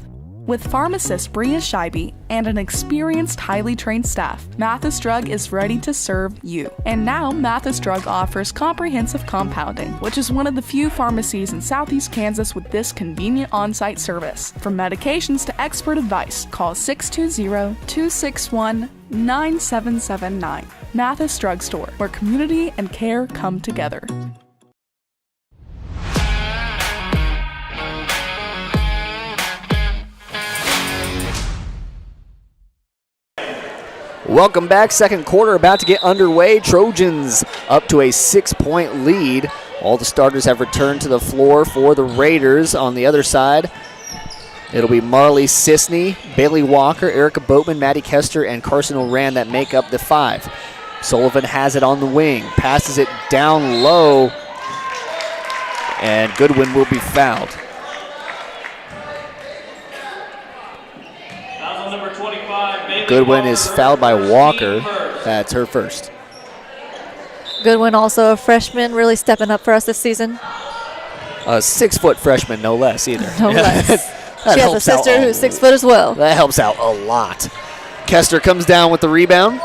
With pharmacist Bria Scheibe and an experienced, highly trained staff, Mathis Drug is ready to serve you. And now, Mathis Drug offers comprehensive compounding, which is one of the few pharmacies in Southeast Kansas with this convenient on-site service. From medications to expert advice, call 620-261-9779. Mathis Drug Store, where community and care come together. Welcome back. Second quarter about to get underway. Trojans up to a 6-point lead. All the starters have returned to the floor for the Raiders. On the other side, it'll be Marley Sisney, Bailey Walker, Erica Boatman, Maddie Kester, and Carson Oran that make up the 5. Sullivan has it on the wing, passes it down low, and Goodwin will be fouled. Goodwin is fouled by Walker. That's her first. Goodwin, also a freshman, really stepping up for us this season. A 6-foot freshman, no less either. No less. She has a sister who's 6 foot as well. That helps out a lot. Kester comes down with the rebound.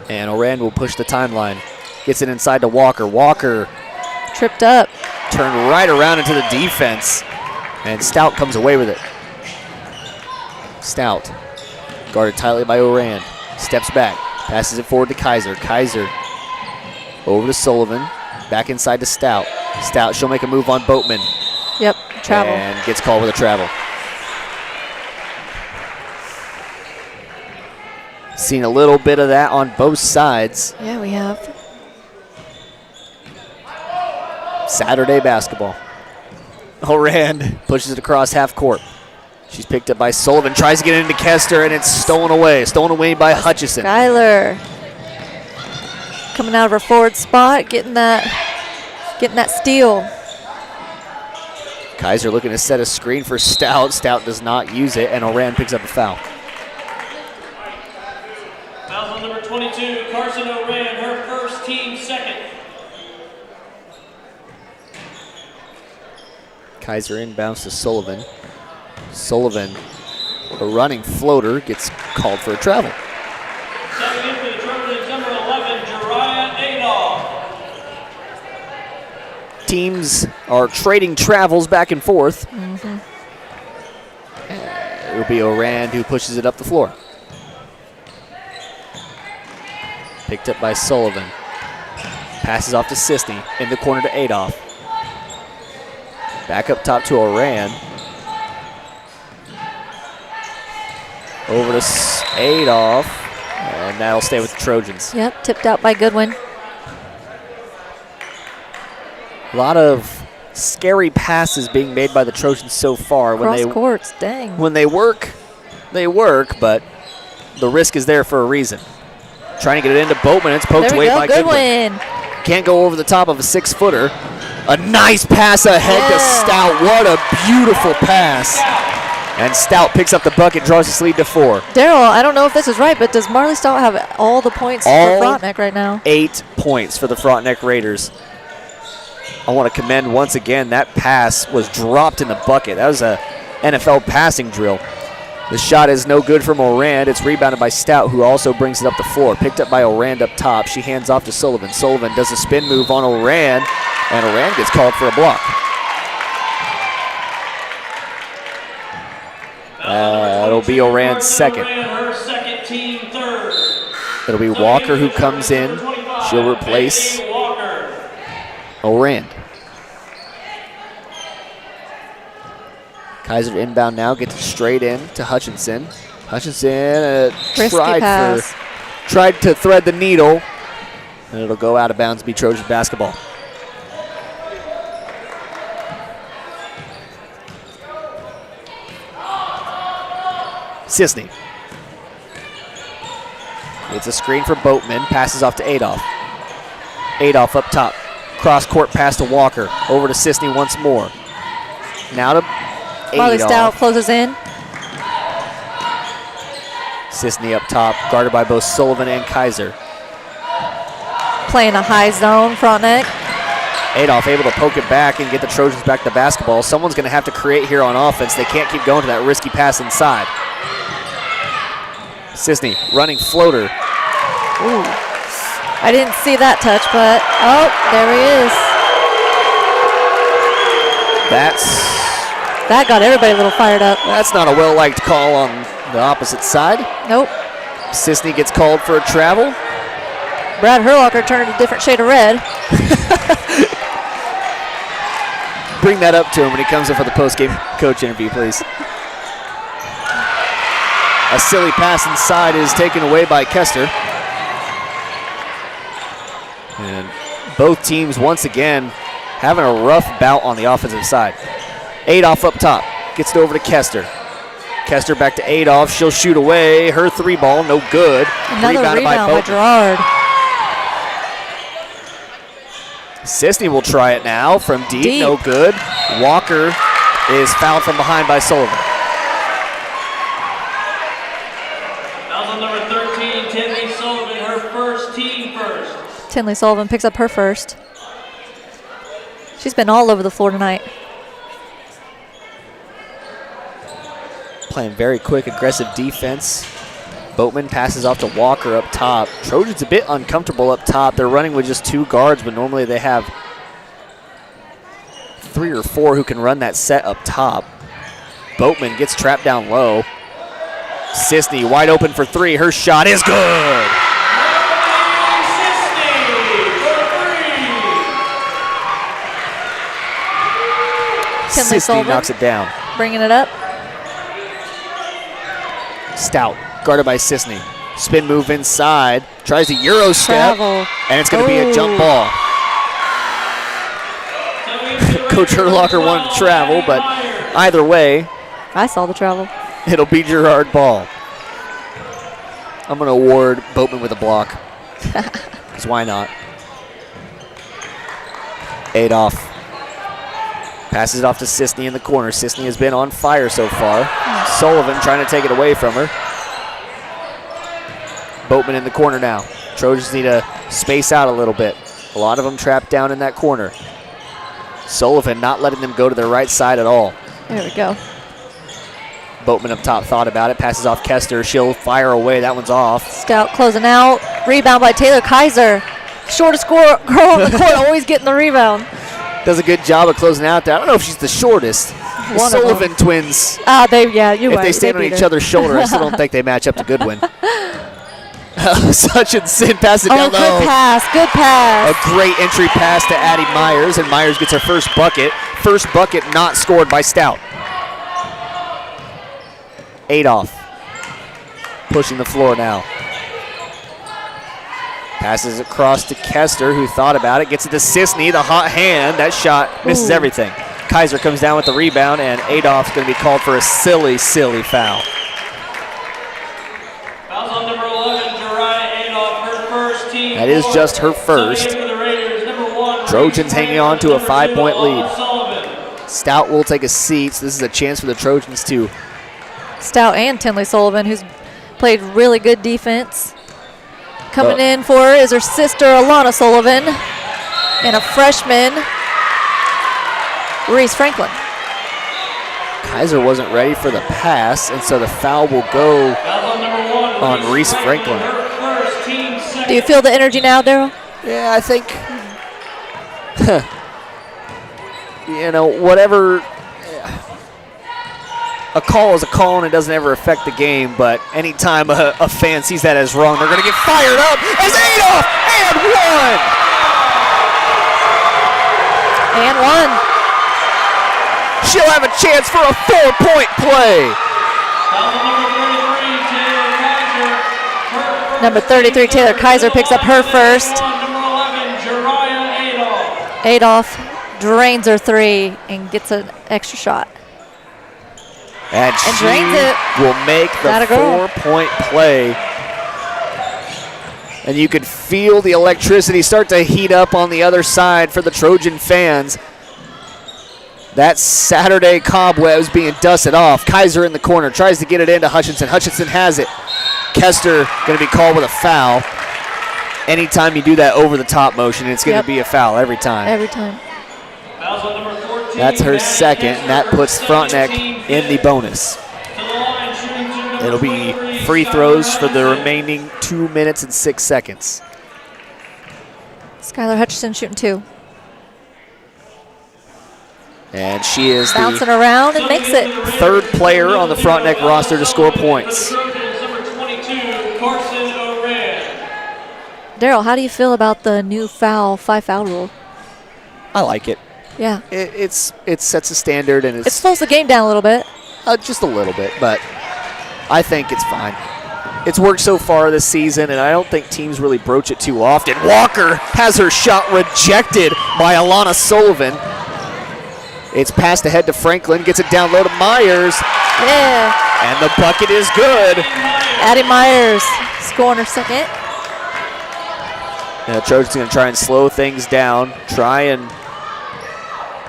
And Oran will push the timeline. Gets it inside to Walker. Walker tripped up. Turned right around into the defense. And Stout comes away with it. Stout, guarded tightly by Oran, steps back, passes it forward to Kaiser. Kaiser over to Sullivan, back inside to Stout. Stout, she'll make a move on Boatman. Yep, travel. And gets called with a travel. Seen a little bit of that on both sides. Yeah, we have. Saturday basketball. Oran pushes it across half court. She's picked up by Sullivan, tries to get into Kester, and it's stolen away by Hutchison. Skyler coming out of her forward spot, getting that steal. Kaiser looking to set a screen for Stout. Stout does not use it, and Oran picks up a foul. Foul on number 22, Carson Oran, her first, team second. Kaiser inbounds to Sullivan. Sullivan, a running floater, gets called for a travel. Stepping in for the Trojans, number 11, Girard Adolph. Teams are trading travels back and forth. It will be Oran who pushes it up the floor. Picked up by Sullivan. Passes off to Sisney, in the corner to Adolph. Back up top to Oran. Over to Adolph, and that'll stay with the Trojans. Yep, tipped out by Goodwin. A lot of scary passes being made by the Trojans so far. Cross courts, dang. When they work, but the risk is there for a reason. Trying to get it into Boatman, it's poked away by Goodwin. Can't go over the top of a 6-footer. A nice pass ahead to Stout. What a beautiful pass. And Stout picks up the bucket, draws his lead to 4. Daryl, I don't know if this is right, but does Marley Stout have all the points for Frontenac right now? 8 points for the Frontenac Raiders. I want to commend once again, that pass was dropped in the bucket. That was a NFL passing drill. The shot is no good from Oran. It's rebounded by Stout, who also brings it up the floor. Picked up by Oran up top. She hands off to Sullivan. Sullivan does a spin move on Oran, and Oran gets called for a block. It'll be Oran's second. It'll be Walker who comes in. She'll replace Oran. Kaiser inbound now, gets it straight in to Hutchinson. Hutchinson tried to thread the needle. And it'll go out of bounds, be Trojan basketball. Sisney. It's a screen for Boatman, passes off to Adolph. Adolph up top. Cross court pass to Walker. Over to Sisney once more. Now to Marley Stout Adolph. closes in. Sisney up top, guarded by both Sullivan and Kaiser. Playing a high zone, Frontenac. Adolph able to poke it back and get the Trojans back to basketball. Someone's going to have to create here on offense. They can't keep going to that risky pass inside. Sisney running floater. Ooh. I didn't see that touch, but oh, there he is. That got everybody a little fired up. That's not a well-liked call on the opposite side. Nope. Sisney gets called for a travel. Brad Herlocker turned a different shade of red. Bring that up to him when he comes in for the post-game coach interview, please. A silly pass inside is taken away by Kester. And both teams, once again, having a rough bout on the offensive side. Adolph up top, gets it over to Kester. Kester back to Adolph, she'll shoot away. Her three ball, no good. Another rebound by Girard. Sisney will try it now from deep, no good. Walker is fouled from behind by Sullivan. Fouls on number 13, Tinley Sullivan, her first, team first. Tinley Sullivan picks up her first. She's been all over the floor tonight. Playing very quick, aggressive defense. Boatman passes off to Walker up top. Trojans a bit uncomfortable up top. They're running with just two guards, but normally they have 3 or 4 who can run that set up top. Boatman gets trapped down low. Sisney wide open for 3. Her shot is good. Tinley Sisney Sullivan knocks it down. bringing it up. Stout, guarded by Sisney. Spin move inside, tries a Euro step, Travel. and it's going to be a jump ball. Coach Herlocker wanted to travel, but either way, I saw the travel. it'll be Girard ball. I'm going to award Boatman with a block, because why not? Adolph passes it off to Sisney in the corner. Sisney has been on fire so far. Sullivan trying to take it away from her. Boatman in the corner now. Trojans need to space out a little bit. A lot of them trapped down in that corner. Sullivan not letting them go to their right side at all. There we go. Boatman up top thought about it. Passes off Kester. She'll fire away. That one's off. Stout closing out. Rebound by Taylor Kaiser. Shortest girl on the court, always getting the rebound. Does a good job of closing out there. I don't know if she's the shortest. The One of Sullivan them. twins, You're if right. they stand on beat each her. other's shoulder, I still don't think they match up to Goodwin. Hutchinson passes it down low. Good pass. Good pass. A great entry pass to Addie Myers, and Myers gets her first bucket. First bucket not scored by Stout. Adolph pushing the floor now. Passes across to Kester, who thought about it. Gets it to Sisney, the hot hand. That shot misses everything. Kaiser comes down with the rebound, and Adolph's going to be called for a silly, silly foul. Fouls on number 11, Girard Adolph, her first, team That is fourth. just her first. Subbing in for the Raiders, number 1, Trojans hanging on to a number 2, 5-point lead. Olive Sullivan. Stout will take a seat, so this is a chance for the Trojans to Stout and Tinley Sullivan, who's played really good defense. Coming in for her is her sister, Alana Sullivan, and a freshman, Reese Franklin. Kaiser wasn't ready for the pass, and so the foul will go on Reese Franklin. Do you feel the energy now, Daryl? Yeah, I think, whatever, a call is a call and it doesn't ever affect the game, but anytime a fan sees that as wrong, they're going to get fired up as Adolph and one. And one. She'll have a chance for a 4-point play. Number 33, Taylor Kaiser picks up her first. Adolph drains her three and gets an extra shot. And she drains it. will make the Atta girl. 4-point play. And you can feel the electricity start to heat up on the other side for the Trojan fans. That Saturday cobwebs being dusted off. Kaiser in the corner, tries to get it into Hutchinson. Hutchinson has it. Kester going to be called with a foul. Anytime you do that over-the-top motion, it's going to be a foul every time. Every time. That's her second, and that puts Frontenac in the bonus. It'll be free throws for the remaining 2 minutes and 6 seconds. Skylar Hutchinson shooting 2. And she is bouncing the around and makes it. third player on the Frontenac roster to score points. Daryl, how do you feel about the new 5-foul rule? I like it. Yeah. It sets a standard, and It slows the game down a little bit. Just a little bit, but I think it's fine. It's worked so far this season, and I don't think teams really broach it too often. Walker has her shot rejected by Alana Sullivan. It's passed ahead to Franklin, gets it down low to Myers. Yeah. And the bucket is good. Addie Myers scoring her second. Now Trojans going to try and slow things down, try and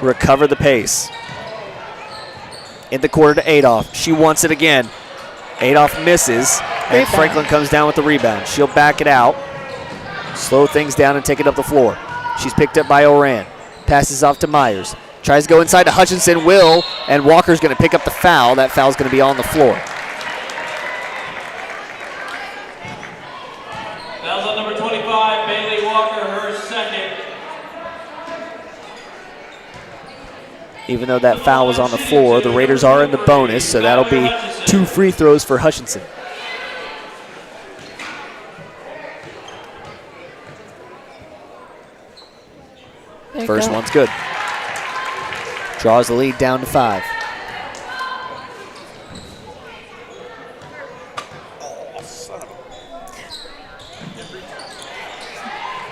recover the pace. In the quarter to Adolph. She wants it again. Adolph misses, and Rebound. Franklin comes down with the rebound. She'll back it out, slow things down, and take it up the floor. She's picked up by Oran. Passes off to Myers. Tries to go inside to Hutchinson, and Walker's going to pick up the foul. That foul's going to be on the floor. Foul's on number 25, Bailey Walker, her second. Even though that foul was on the floor, the Raiders are in the bonus, so that'll be 2 free throws for Hutchinson. First one's good. Draws the lead down to 5.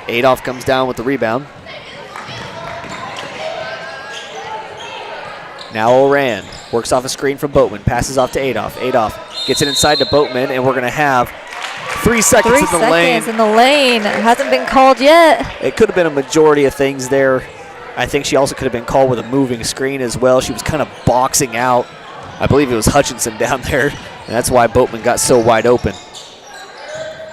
Adolph comes down with the rebound. Now Oran works off a screen from Boatman, passes off to Adolph. Adolph gets it inside to Boatman, and we're going to have 3 seconds in the lane. 3 seconds in the lane. It hasn't been called yet. It could have been a majority of things there. I think she also could have been called with a moving screen as well. She was kind of boxing out. I believe it was Hutchinson down there, and that's why Boatman got so wide open.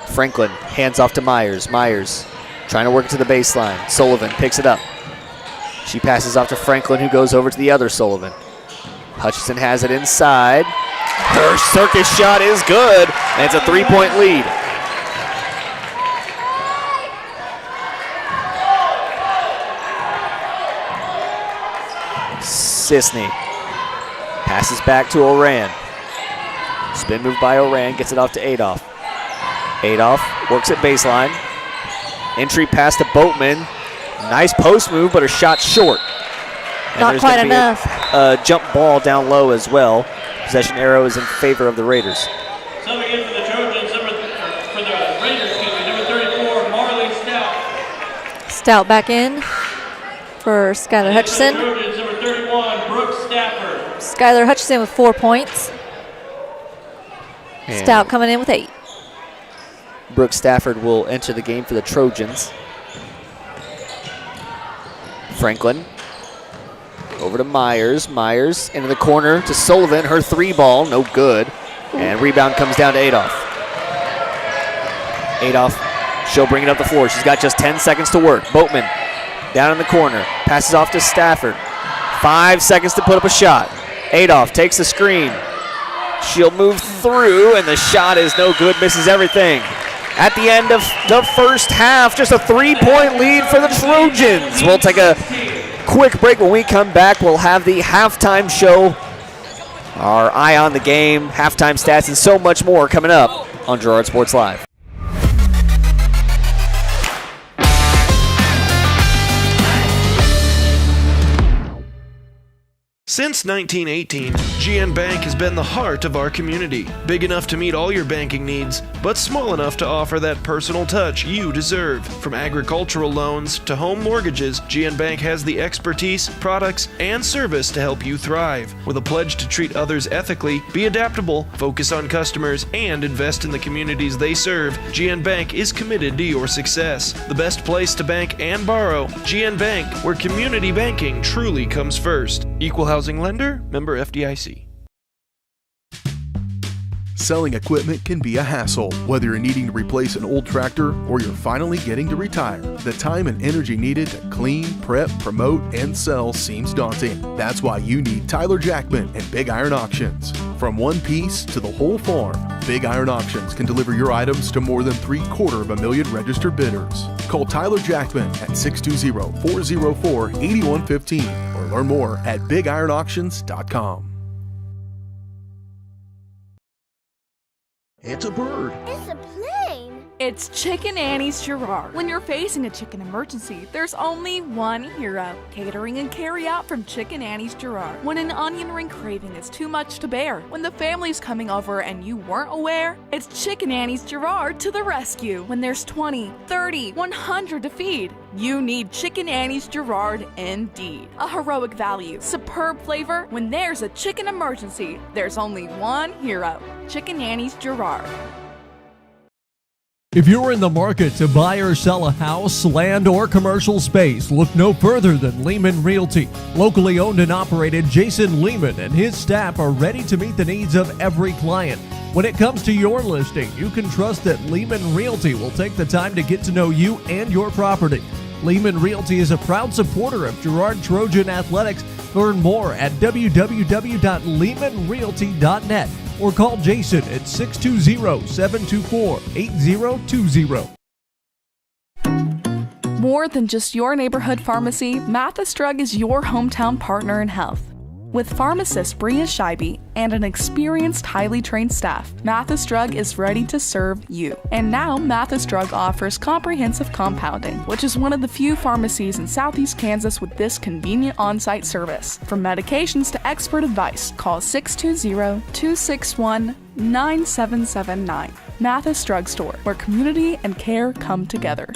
Franklin hands off to Myers. Myers trying to work it to the baseline. Sullivan picks it up. She passes off to Franklin, who goes over to the other Sullivan. Hutchinson has it inside. Her circus shot is good, and it's a 3-point lead. Sisney passes back to Oran. Spin move by Oran, gets it off to Adolph. Adolph works at baseline. Entry pass to Boatman. Nice post move, but her shot's short. And Not there's quite gonna be enough. A jump ball down low as well. Possession arrow is in favor of the Raiders. Subbing in for the Trojans, for the Raiders, number 34, Marley Stout. Stout back in for Skylar Hutchinson. Trojans, number 31, Brooke Stafford. Skylar Hutchinson with 4 points. And Stout coming in with 8. Brooke Stafford will enter the game for the Trojans. Franklin over to Myers. Myers into the corner to Sullivan. Her 3 ball, no good. And rebound comes down to Adolph. Adolph, she'll bring it up the floor. She's got just 10 seconds to work. Boatman down in the corner. Passes off to Stafford. 5 seconds to put up a shot. Adolph takes the screen. She'll move through, and the shot is no good. Misses everything. At the end of the first half, just a 3-point lead for the Trojans. We'll take a quick break. When we come back, we'll have the halftime show, our eye on the game, halftime stats, and so much more coming up on Girard Sports Live. Since 1918, GN Bank has been the heart of our community. Big enough to meet all your banking needs, but small enough to offer that personal touch you deserve. From agricultural loans to home mortgages, GN Bank has the expertise, products, and service to help you thrive. With a pledge to treat others ethically, be adaptable, focus on customers, and invest in the communities they serve, GN Bank is committed to your success. The best place to bank and borrow, GN Bank, where community banking truly comes first. Equal housing lender, member FDIC. Selling equipment can be a hassle. Whether you're needing to replace an old tractor or you're finally getting to retire, the time and energy needed to clean, prep, promote, and sell seems daunting. That's why you need Tyler Jackman and Big Iron Auctions. From one piece to the whole farm, Big Iron Auctions can deliver your items to more than 750,000 registered bidders. Call Tyler Jackman at 620-404-8115 or learn more at BigIronAuctions.com. It's a bird. It's a plane. It's Chicken Annie's Girard. When you're facing a chicken emergency, there's only one hero. Catering and carry out from Chicken Annie's Girard. When an onion ring craving is too much to bear, when the family's coming over and you weren't aware, it's Chicken Annie's Girard to the rescue. When there's 20, 30, 100 to feed, you need Chicken Annie's Girard indeed. A heroic value, superb flavor. When there's a chicken emergency, there's only one hero. Chicken Annie's Girard. If you're in the market to buy or sell a house, land, or commercial space, look no further than Lehman Realty. Locally owned and operated, Jason Lehman and his staff are ready to meet the needs of every client. When it comes to your listing, you can trust that Lehman Realty will take the time to get to know you and your property. Lehman Realty is a proud supporter of Girard Trojan Athletics. Learn more at www.lehmanrealty.net or call Jason at 620-724-8020. More than just your neighborhood pharmacy, Mathis Drug is your hometown partner in health. With pharmacist Bria Scheibe and an experienced, highly trained staff, Mathis Drug is ready to serve you. And now, Mathis Drug offers comprehensive compounding, which is one of the few pharmacies in Southeast Kansas with this convenient on-site service. From medications to expert advice, call 620-261-9779. Mathis Drug Store, where community and care come together.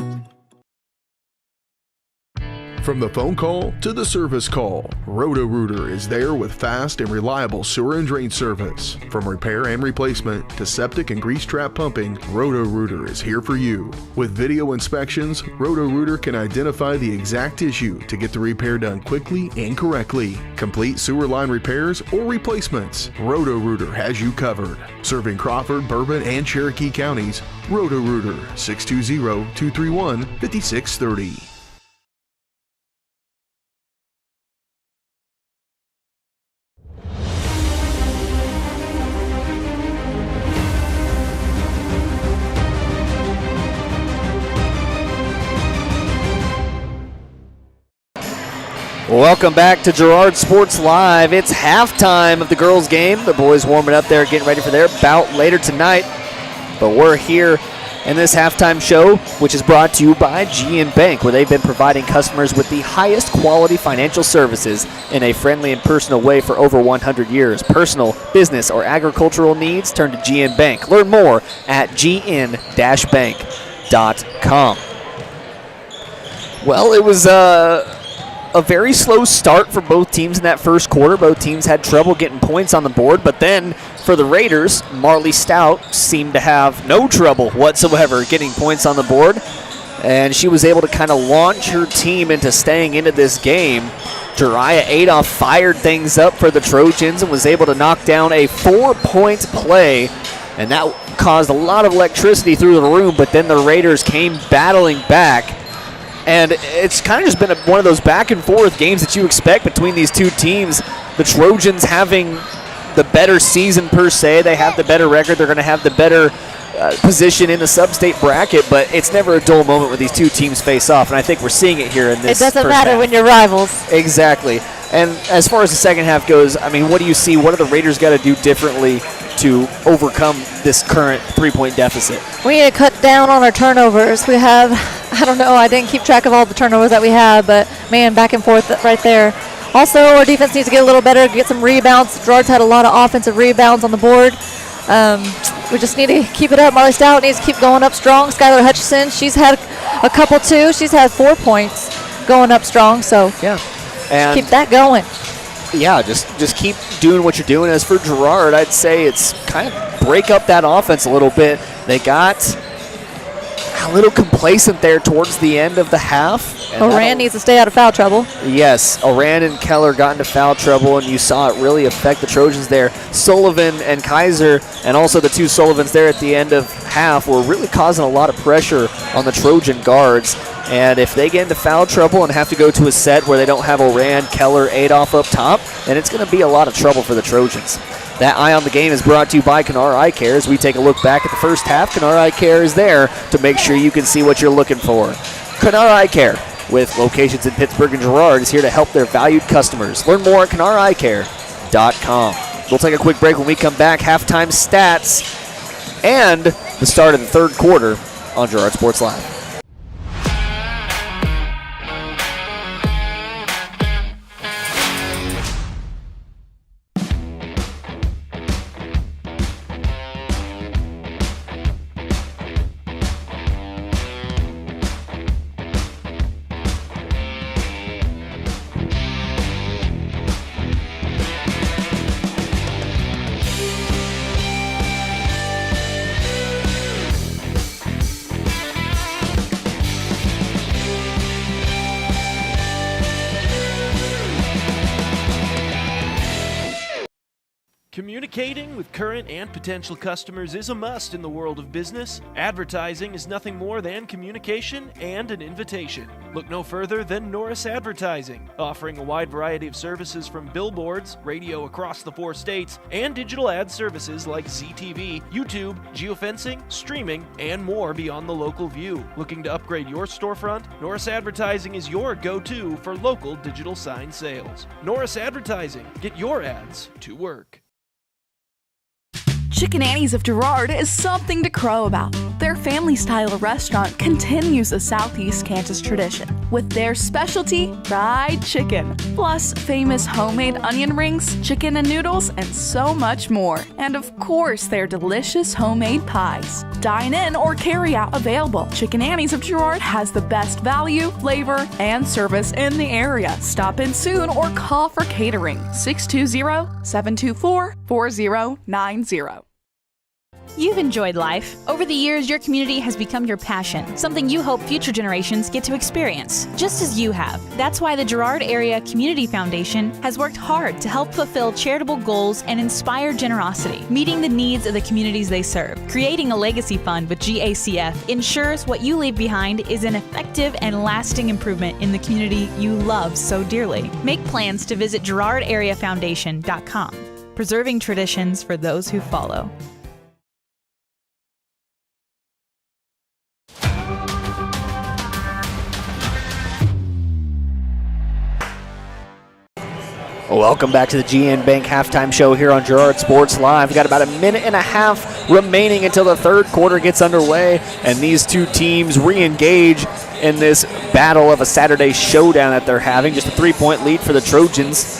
From the phone call to the service call, Roto-Rooter is there with fast and reliable sewer and drain service. From repair and replacement to septic and grease trap pumping, Roto-Rooter is here for you. With video inspections, Roto-Rooter can identify the exact issue to get the repair done quickly and correctly. Complete sewer line repairs or replacements, Roto-Rooter has you covered. Serving Crawford, Bourbon, and Cherokee counties, Roto-Rooter, 620-231-5630. Welcome back to Girard Sports Live. It's halftime of the girls' game. The boys warming up there, getting ready for their bout later tonight. But we're here in this halftime show, which is brought to you by GN Bank, where they've been providing customers with the highest quality financial services in a friendly and personal way for over 100 years. Personal, business, or agricultural needs, turn to GN Bank. Learn more at gn-bank.com. Well, it was a very slow start for both teams in that first quarter. Both teams had trouble getting points on the board, but then for the Raiders, Marley Stout seemed to have no trouble whatsoever getting points on the board, and she was able to kind of launch her team into staying into this game. Jariah Adolph fired things up for the Trojans and was able to knock down a 4-point play, and that caused a lot of electricity through the room, but then the Raiders came battling back. And it's kind of just been one of those back and forth games that you expect between these two teams. The Trojans having the better season per se. They have the better record. They're going to have the better position in the sub-state bracket, but it's never a dull moment when these two teams face off, and I think we're seeing it here in this It doesn't first matter half. when you're rivals. Exactly. And as far as the second half goes, I mean, what do you see? What do the Raiders got to do differently to overcome this current 3-point deficit? We need to cut down on our turnovers. We have, I don't know, I didn't keep track of all the turnovers that we have, but man, back and forth right there. Also, our defense needs to get a little better, get some rebounds. Girard's had a lot of offensive rebounds on the board. We just need to keep it up. Marley Stout needs to keep going up strong. Skylar Hutchison, she's had a couple too. She's had 4 points going up strong, so yeah, and keep that going. Yeah, just keep doing what you're doing. As for Girard, I'd say it's kind of break up that offense a little bit. They got a little complacent there towards the end of the half. Oran needs to stay out of foul trouble. Yes, Oran and Keller got into foul trouble, and you saw it really affect the Trojans there. Sullivan and Kaiser, and also the two Sullivans there at the end of half, were really causing a lot of pressure on the Trojan guards. And if they get into foul trouble and have to go to a set where they don't have Oran, Keller, Adolph up top, then it's going to be a lot of trouble for the Trojans. That Eye on the Game is brought to you by Kenara Eye Care. As we take a look back at the first half, Kenara Eye Care is there to make sure you can see what you're looking for. Kenara Eye Care, with locations in Pittsburgh and Girard, is here to help their valued customers. Learn more at KenaraEyeCare.com. We'll take a quick break. When we come back, halftime stats and the start of the third quarter on Girard Sports Live. Communicating with current and potential customers is a must in the world of business. Advertising is nothing more than communication and an invitation. Look no further than Norris Advertising, offering a wide variety of services from billboards, radio across the 4 states, and digital ad services like ZTV, YouTube, geofencing, streaming, and more beyond the local view. Looking to upgrade your storefront? Norris Advertising is your go-to for local digital sign sales. Norris Advertising. Get your ads to work. Chicken Annie's of Girard is something to crow about. Their family-style restaurant continues a Southeast Kansas tradition with their specialty, fried chicken, plus famous homemade onion rings, chicken and noodles, and so much more. And of course, their delicious homemade pies. Dine in or carry out available. Chicken Annie's of Girard has the best value, flavor, and service in the area. Stop in soon or call for catering. 620-724-4090. You've enjoyed life. Over the years, your community has become your passion, something you hope future generations get to experience, just as you have. That's why the Girard Area Community Foundation has worked hard to help fulfill charitable goals and inspire generosity, meeting the needs of the communities they serve. Creating a legacy fund with GACF ensures what you leave behind is an effective and lasting improvement in the community you love so dearly. Make plans to visit GirardAreaFoundation.com, preserving traditions for those who follow. Welcome back to the GN Bank halftime show here on Girard Sports Live. We've got about a minute and a half remaining until the third quarter gets underway, and these two teams re-engage in this battle of a Saturday showdown that they're having. Just a 3-point lead for the Trojans.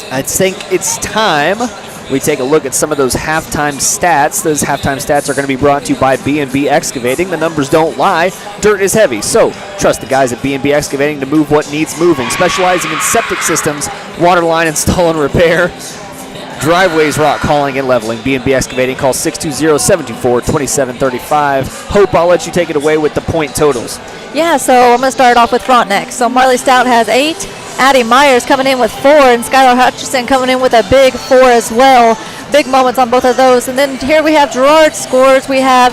I think it's time we take a look at some of those halftime stats. Those halftime stats are going to be brought to you by B&B Excavating. The numbers don't lie. Dirt is heavy, so trust the guys at B&B Excavating to move what needs moving. Specializing in septic systems, water line install and repair, driveways, rock hauling, and leveling. B&B Excavating. Call 620-724-2735. Hope, I'll let you take it away with the point totals. Yeah, so I'm going to start off with Frontenac. So Marley Stout has 8. Addie Myers coming in with 4, and Skylar Hutchison coming in with a big 4 as well. Big moments on both of those. And then here we have Girard scores. We have,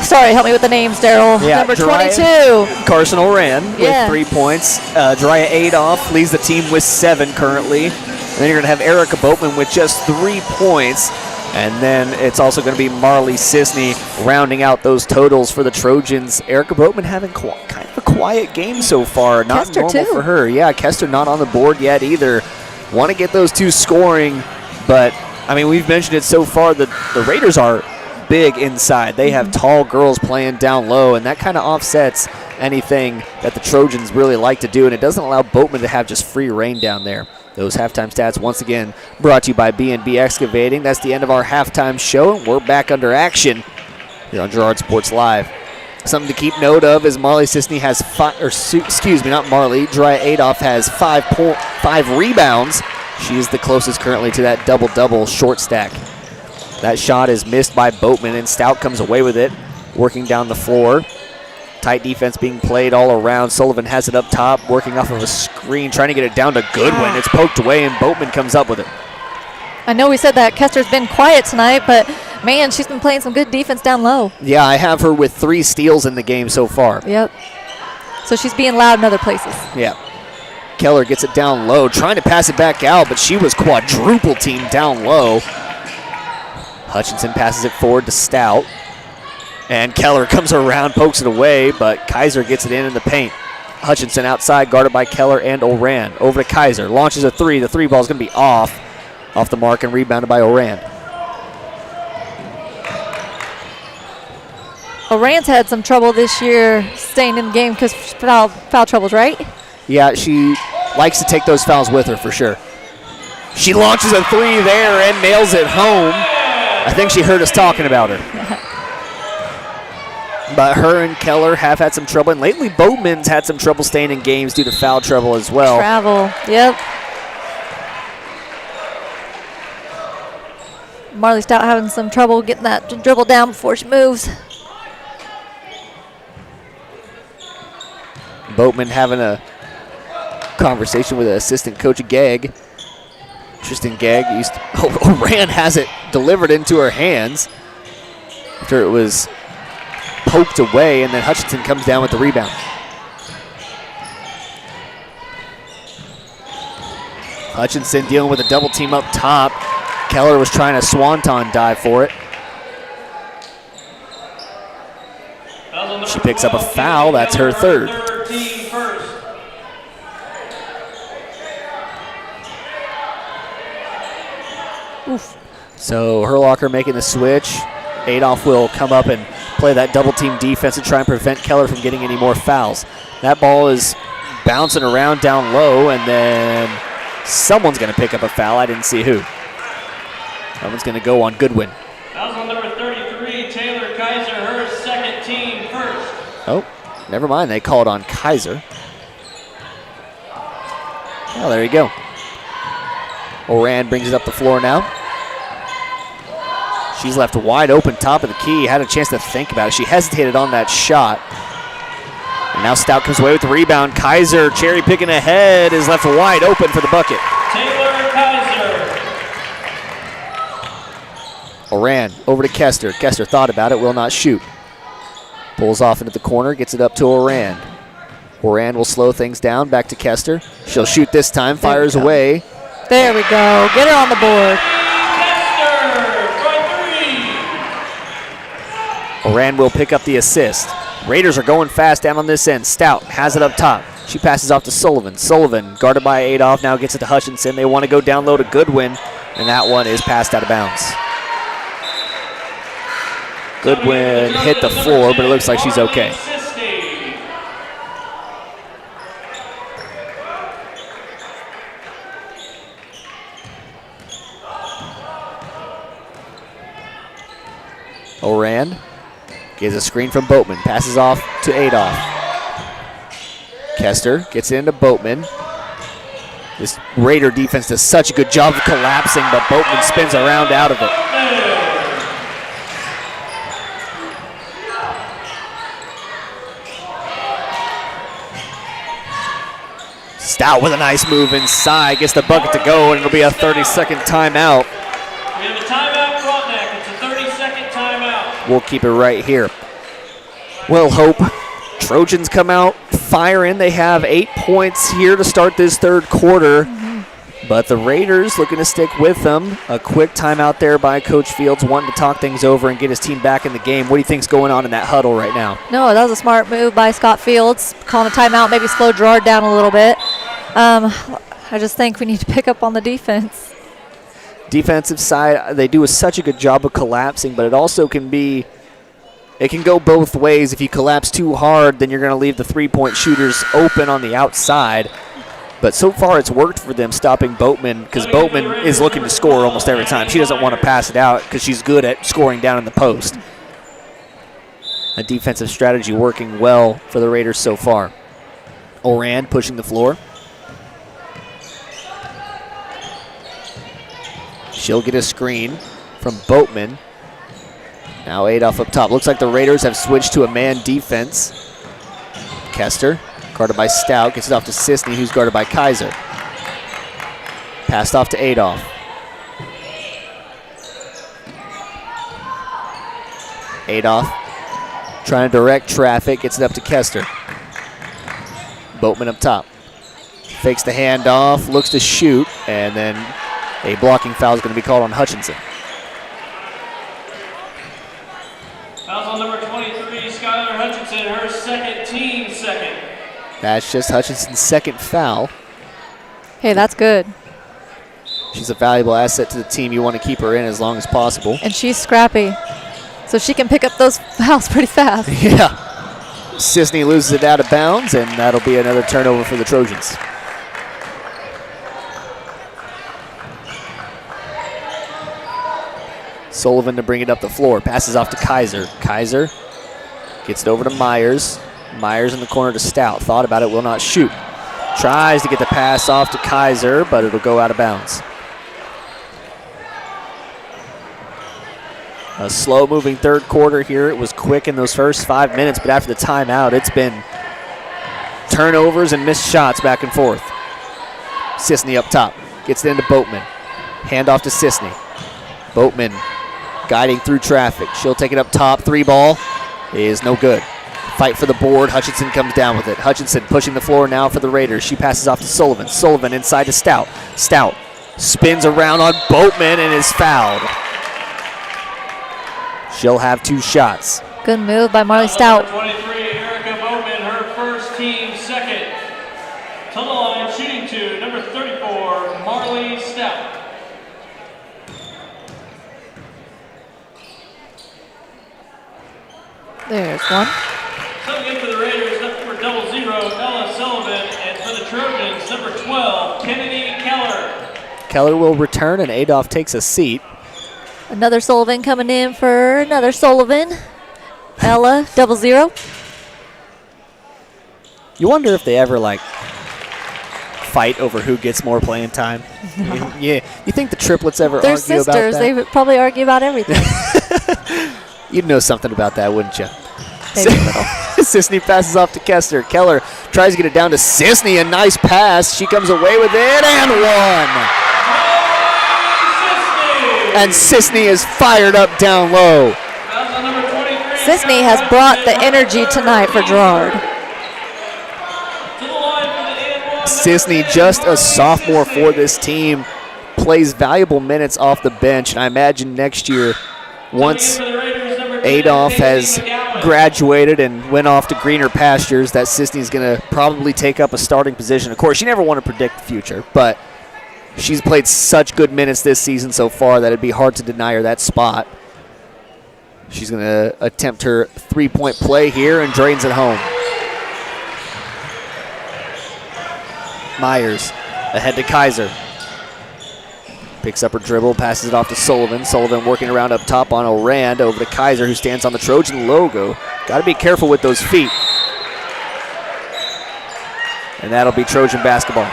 sorry, help me with the names, Daryl. Yeah, number Drya, 22. Carson Oran with 3 points. Drya Adolph leads the team with 7 currently. And then you're going to have Erica Boatman with just 3 points. And then it's also going to be Marley Sisney rounding out those totals for the Trojans. Erica Boatman having kind of a quiet game so far. Not Kester normal too. for her. Yeah, Kester not on the board yet either. Want to get those two scoring, but I mean, we've mentioned it so far that the Raiders are big inside. They have tall girls playing down low, and that kind of offsets anything that the Trojans really like to do, and it doesn't allow Boatman to have just free reign down there. Those halftime stats, once again, brought to you by B&B Excavating. That's the end of our halftime show, and we're back under action here on Girard Sports Live. Something to keep note of is Marley Sisney has Dry Adolph has 5 rebounds. She is the closest currently to that double-double short stack. That shot is missed by Boatman, and Stout comes away with it, working down the floor. Tight defense being played all around. Sullivan has it up top, working off of a screen, trying to get it down to Goodwin. It's poked away, and Boatman comes up with it. I know we said that Kester's been quiet tonight, but man, she's been playing some good defense down low. Yeah, I have her with 3 steals in the game so far. Yep. So she's being loud in other places. Yeah. Keller gets it down low, trying to pass it back out, but she was quadruple teamed down low. Hutchinson passes it forward to Stout. And Keller comes around, pokes it away, but Kaiser gets it in the paint. Hutchinson outside, guarded by Keller and Oran. Over to Kaiser, launches a 3. The 3 ball is going to be off the mark and rebounded by Oran. Oran's had some trouble this year staying in the game because foul troubles, right? Yeah, she likes to take those fouls with her for sure. She launches a 3 there and nails it home. I think she heard us talking about her. But her and Keller have had some trouble, and lately Boatman's had some trouble staying in games due to foul trouble as well. Travel, yep. Marley Stout having some trouble getting that dribble down before she moves. Boatman having a conversation with assistant coach Gegg. Tristan Gegg Oran has it delivered into her hands after it was poked away, and then Hutchinson comes down with the rebound. Hutchinson dealing with a double team up top. Keller was trying a swanton dive for it. She picks up a foul. That's her third. Oof. So Herlocker making the switch. Adolph will come up and play that double team defense and try and prevent Keller from getting any more fouls. That ball is bouncing around down low, and then someone's going to pick up a foul. I didn't see who. That one's going to go on Goodwin. Foul's on number 33, Taylor Kaiser, her second team first. Oh, never mind. They called on Kaiser. Oh, there you go. Oran brings it up the floor now. She's left wide open top of the key. Had a chance to think about it. She hesitated on that shot. And now Stout comes away with the rebound. Kaiser cherry picking ahead is left wide open for the bucket. Taylor Kaiser. Oran over to Kester. Kester thought about it, will not shoot. Pulls off into the corner, gets it up to Oran. Oran will slow things down, back to Kester. She'll shoot this time, fires away. There we go. Get her on the board. Oran will pick up the assist. Raiders are going fast down on this end. Stout has it up top. She passes off to Sullivan. Sullivan, guarded by Adolph, now gets it to Hutchinson. They want to go down low to Goodwin, and that one is passed out of bounds. Goodwin hit the floor, but it looks like she's okay. Oran gives a screen from Boatman, passes off to Adolph. Kester gets it into Boatman. This Raider defense does such a good job of collapsing, but Boatman spins around out of it. Stout with a nice move inside, gets the bucket to go, and it'll be a 30-second timeout. We have a timeout, Frontenac. It's a 30-second timeout. We'll keep it right here. We'll hope Trojans come out firing. They have 8 points here to start this third quarter. But the Raiders looking to stick with them. A quick timeout there by Coach Fields, wanting to talk things over and get his team back in the game. What do you think's going on in that huddle right now? No, that was a smart move by Scott Fields, calling a timeout, maybe slow Girard down a little bit. I just think we need to pick up on the defense. Defensive side, they do such a good job of collapsing, but it also can be, it can go both ways. If you collapse too hard, then you're going to leave the three-point shooters open on the outside. But so far it's worked for them stopping Boatman, because Boatman is looking to score almost every time. She doesn't want to pass it out because she's good at scoring down in the post. A defensive strategy working well for the Raiders so far. Orand pushing the floor. She'll get a screen from Boatman. Now Adolph up top. Looks like the Raiders have switched to a man defense. Kester, guarded by Stout, gets it off to Sisney, who's guarded by Kaiser. Passed off to Adolph. Adolph trying to direct traffic, gets it up to Kester. Boatman up top. Fakes the handoff, looks to shoot, and then a blocking foul is going to be called on Hutchinson. Foul's on number 23, Skylar Hutchinson, her team second. That's just Hutchinson's second foul. Hey, that's good. She's a valuable asset to the team. You want to keep her in as long as possible. And she's scrappy, so she can pick up those fouls pretty fast. Yeah. Sisney loses it out of bounds, and that'll be another turnover for the Trojans. Sullivan to bring it up the floor. Passes off to Kaiser. Kaiser gets it over to Myers. Myers in the corner to Stout. Thought about it, will not shoot. Tries to get the pass off to Kaiser, but it'll go out of bounds. A slow-moving third quarter here. It was quick in those first 5 minutes, but after the timeout, it's been turnovers and missed shots back and forth. Sisney up top. Gets it into Boatman. Hand off to Sisney. Boatman guiding through traffic. She'll take it up top. Three ball is no good. Fight for the board. Hutchinson comes down with it. Hutchinson pushing the floor now for the Raiders. She passes off to Sullivan. Sullivan inside to Stout. Stout spins around on Boatman and is fouled. She'll have two shots. Good move by Marley Stout. 23, Erica Boatman, her team second. To the line, shooting two, number 34, Marley Stout. There's one. Coming in for the Raiders, number 00, Ella Sullivan, and for the Trojans, number 12, Kennedy Keller. Keller will return, and Adolph takes a seat. Another Sullivan coming in for another Sullivan. Ella, 00. You wonder if they ever, like, fight over who gets more playing time? No. You think the triplets ever They're argue sisters. about that? They would probably argue about everything. You'd know something about that, wouldn't you? Maybe a little. Sisney passes off to Kester. Keller tries to get it down to Sisney. A nice pass. She comes away with it and one. And Sisney is fired up down low. Sisney has brought the energy tonight for Girard. Sisney, just a sophomore for this team, plays valuable minutes off the bench. And I imagine next year, once Adolph has graduated and went off to greener pastures, that Sisney's going to probably take up a starting position. Of course, you never want to predict the future, but she's played such good minutes this season so far that it'd be hard to deny her that spot. She's going to attempt her three-point play here and drains it home. Myers ahead to Kaiser. Picks up her dribble, passes it off to Sullivan. Sullivan working around up top on Orand, over to Kaiser, who stands on the Trojan logo. Got to be careful with those feet. And that'll be Trojan basketball.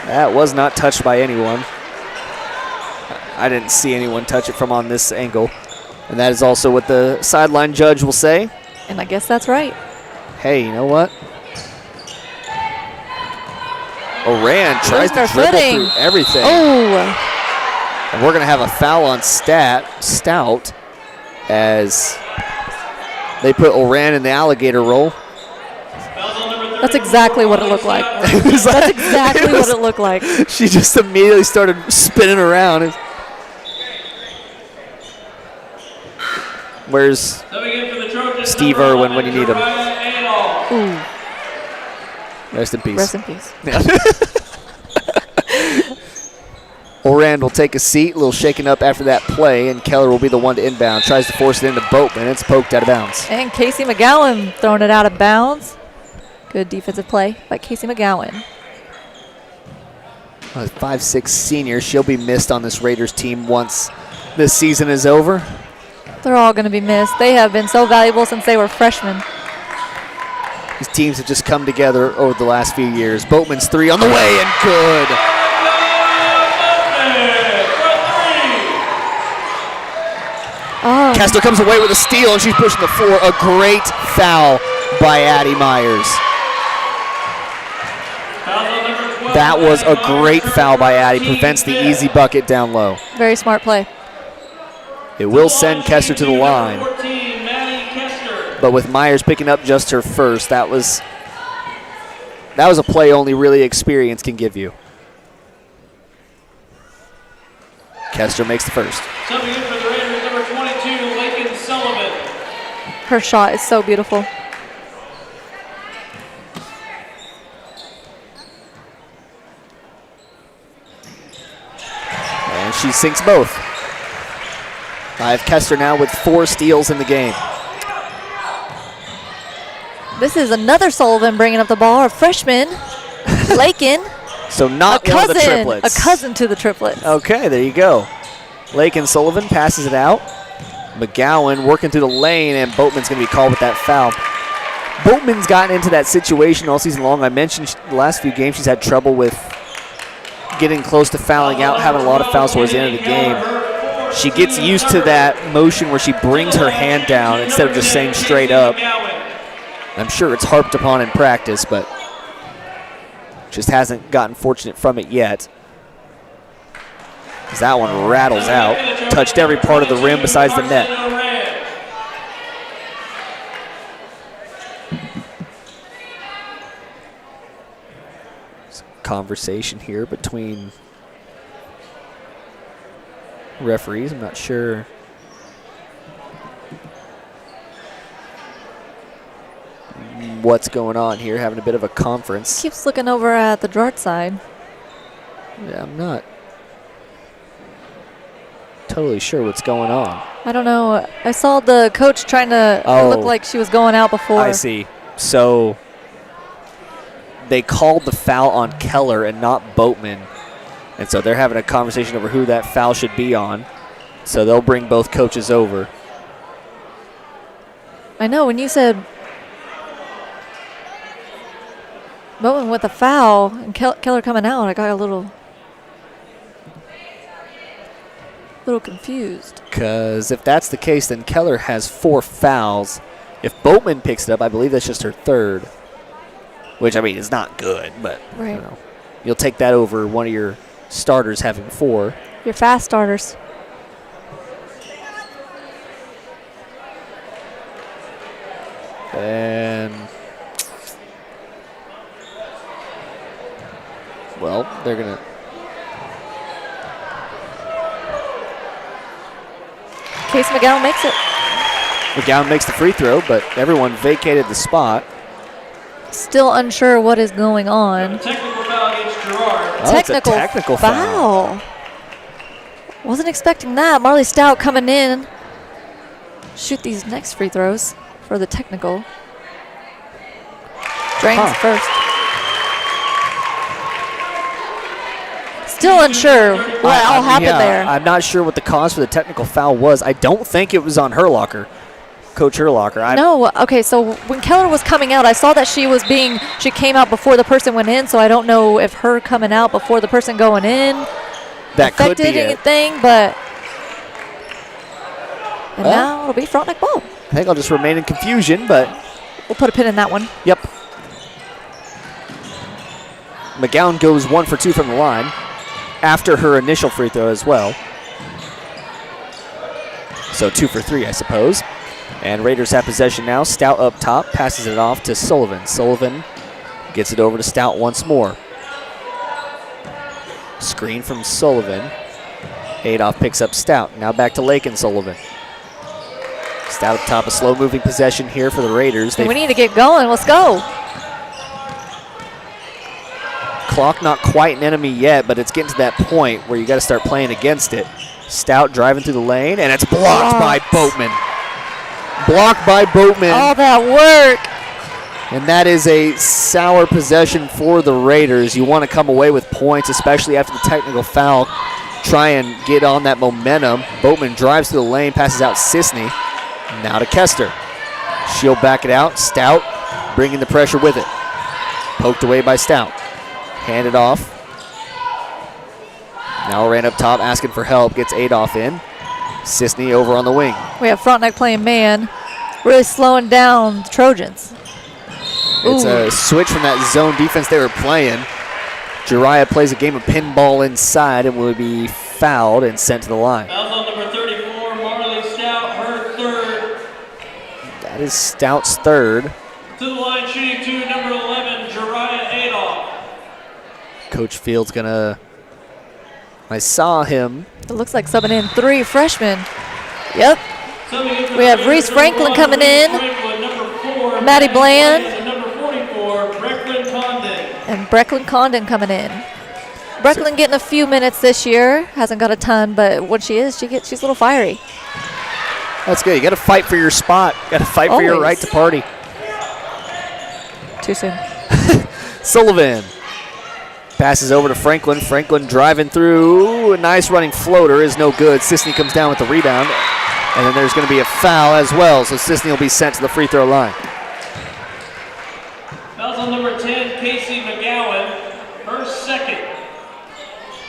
That was not touched by anyone. I didn't see anyone touch it from on this angle. And that is also what the sideline judge will say. And I guess that's right. Hey, you know what? Orand tries to dribble through everything. Oh! And we're going to have a foul on Stout as they put Orand in the alligator roll. That's exactly what it looked like. That's exactly what it looked like. She just immediately started spinning around. Where's Steve Irwin when you need him? Ooh. Rest in peace. Rest in peace. Orand will take a seat, a little shaken up after that play, and Keller will be the one to inbound. Tries to force it into Boatman. It's poked out of bounds. And Casey McGowan throwing it out of bounds. Good defensive play by Casey McGowan. A 5'6" senior. She'll be missed on this Raiders team once this season is over. They're all going to be missed. They have been so valuable since they were freshmen. These teams have just come together over the last few years. Boatman's three on the way and good. Oh. Kessler comes away with a steal and she's pushing the floor. A great foul by Addie Myers. That was a great foul by Addie. Prevents the easy bucket down low. Very smart play. It will send Kessler to the line. But with Myers picking up just her first, that was a play only really experience can give you. Kessler makes the first. Subbing in for the Raiders, number 22, Lakin Sullivan. Her shot is so beautiful. And she sinks both. I have Kessler now with 4 steals in the game. This is another Sullivan bringing up the ball, a freshman, Lakin. So not one of the triplets. A cousin to the triplets. Okay, there you go. Lakin Sullivan passes it out. McGowan working through the lane, and Boatman's going to be called with that foul. Boatman's gotten into that situation all season long. I mentioned the last few games she's had trouble with getting close to fouling out, having a lot of fouls towards the end of the game. She gets used to that motion where she brings her hand down instead of just saying straight up. I'm sure it's harped upon in practice, but just hasn't gotten fortunate from it yet. As that one rattles out. Touched every part of the rim besides the net. Some conversation here between referees. I'm not sure. What's going on here, having a bit of a conference. Keeps looking over at the Girard side. Yeah, I'm not totally sure what's going on. I don't know. I saw the coach trying to look like she was going out before. I see. So they called the foul on Keller and not Boatman. And so they're having a conversation over who that foul should be on. So they'll bring both coaches over. I know, when you said Boatman with a foul and Keller coming out, I got a little confused. Because if that's the case, then Keller has 4 fouls. If Boatman picks it up, I believe that's just her 3rd. Which, I mean, is not good, but right. You know, you'll take that over one of your starters having 4. Your fast starters. And well, they're going to Case McGowan makes it. McGowan makes the free throw, but everyone vacated the spot. Still unsure what is going on. Technical foul against Girard. Oh, it's a technical foul. Wasn't expecting that. Marley Stout coming in. Shoot these next free throws for the technical. Drains first. Still unsure what all happened there. I'm not sure what the cause for the technical foul was. I don't think it was on Herlocker, Coach Herlocker. No, okay, so when Keller was coming out, I saw that she came out before the person went in, so I don't know if her coming out before the person going in affected anything, but now it'll be Frontenac ball. I think I'll just remain in confusion, but we'll put a pin in that one. Yep. McGowan goes 1 for 2 from the line after her initial free throw as well. So 2 for 3, I suppose. And Raiders have possession now. Stout up top, passes it off to Sullivan. Sullivan gets it over to Stout once more. Screen from Sullivan. Adolph picks up Stout. Now back to Lakin Sullivan. Stout up top, a slow-moving possession here for the Raiders. We need to get going. Let's go. Clock not quite an enemy yet, but it's getting to that point where you got to start playing against it. Stout driving through the lane, and it's blocked by Boatman. Blocked by Boatman. All that work. And that is a sour possession for the Raiders. You want to come away with points, especially after the technical foul. Try and get on that momentum. Boatman drives through the lane, passes out Sisney. Now to Kester. She'll back it out. Stout bringing the pressure with it. Poked away by Stout. Handed off. Now ran up top, asking for help. Gets Adolph in. Sisney over on the wing. We have Frontenac playing man, really slowing down the Trojans. It's a switch from that zone defense they were playing. Girard plays a game of pinball inside and will be fouled and sent to the line. Foul's on number 34, Marley Stout, her third. That is Stout's third. To the line, shooting to number 11, Girard Adolph. Coach Field's gonna, I saw him. It looks like subbing in 3 freshmen. Yep. We have Reese Franklin coming in. Maddie Bland. And Brecklin Condon coming in. Brecklin getting a few minutes this year. Hasn't got a ton, but when she is, she's a little fiery. That's good. You got to fight for your spot. You got to fight for your right to party. Too soon. Sullivan passes over to Franklin. Franklin driving through. A nice running floater is no good. Sisney comes down with the rebound. And then there's going to be a foul as well, so Sisney will be sent to the free throw line. Foul's on number 10, Casey McGowan, her second.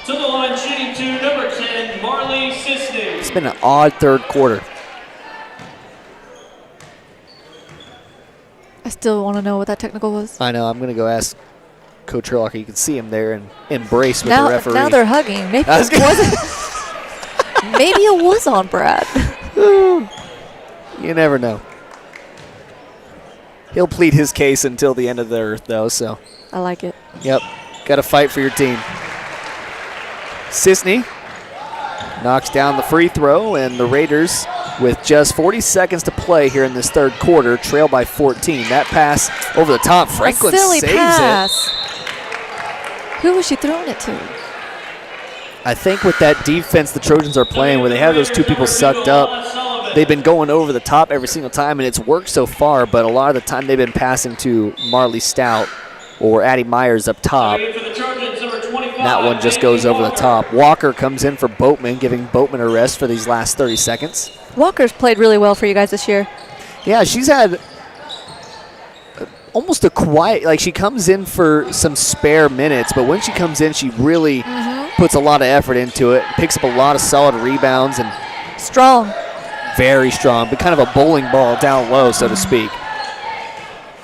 To the line, shooting to number 10, Marley Sisney. It's been an odd third quarter. I still want to know what that technical was. I know. I'm going to go ask Coach Herlocker. You can see him there and embrace with the referee. Now they're hugging. Maybe it wasn't. Maybe it was on Brad. You never know. He'll plead his case until the end of the earth, though, so. I like it. Yep. Got to fight for your team. Sisney knocks down the free throw, and the Raiders, with just 40 seconds to play here in this third quarter, trail by 14. That pass over the top. Franklin silly saves pass. Who was she throwing it to? I think with that defense the Trojans are playing, where they have those two people sucked up, they've been going over the top every single time, and it's worked so far, but a lot of the time they've been passing to Marley Stout or Addie Myers up top. That one just goes over the top. Walker comes in for Boatman, giving Boatman a rest for these last 30 seconds. Walker's played really well for you guys this year. Yeah, she's had almost a quiet, like she comes in for some spare minutes, but when she comes in, she really puts a lot of effort into it, picks up a lot of solid rebounds, and strong. Very strong, but kind of a bowling ball down low, so to speak.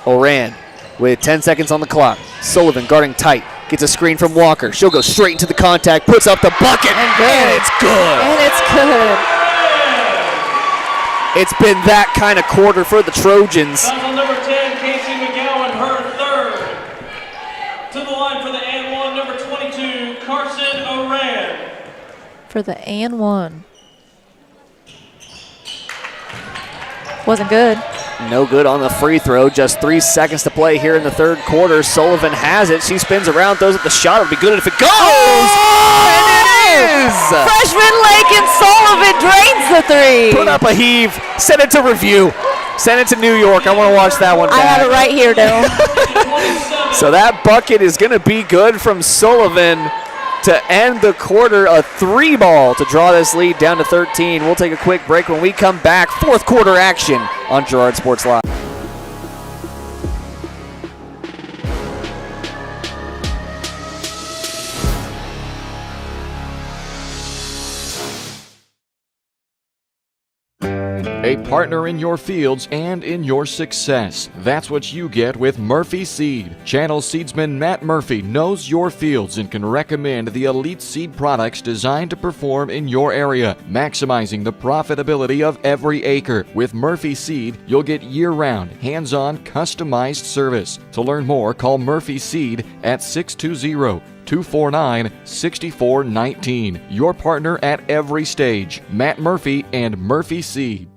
Oran with 10 seconds on the clock. Sullivan guarding tight. Gets a screen from Walker. She'll go straight into the contact, puts up the bucket, and it's good. And it's good. It's been that kind of quarter for the Trojans. Foul number 10, Casey McGowan, her third. To the line for the and one, number 22, Carson Oran. For the and one. Wasn't good. No good on the free throw. Just 3 seconds to play here in the third quarter. Sullivan has it. She spins around, throws at the shot. It'll be good if it goes. And it is. Freshman Lakin Sullivan drains the three. Put up a heave. Send it to review. Send it to New York. I want to watch that one back. I have it right here, though. So that bucket is going to be good from Sullivan to end the quarter. A 3-ball to draw this lead down to 13. We'll take a quick break. When we come back, fourth quarter action on Girard Sports Live. A partner in your fields and in your success. That's what you get with Murphy Seed. Channel seedsman Matt Murphy knows your fields and can recommend the elite seed products designed to perform in your area, maximizing the profitability of every acre. With Murphy Seed, you'll get year-round, hands-on, customized service. To learn more, call Murphy Seed at 620-249-6419. Your partner at every stage. Matt Murphy and Murphy Seed.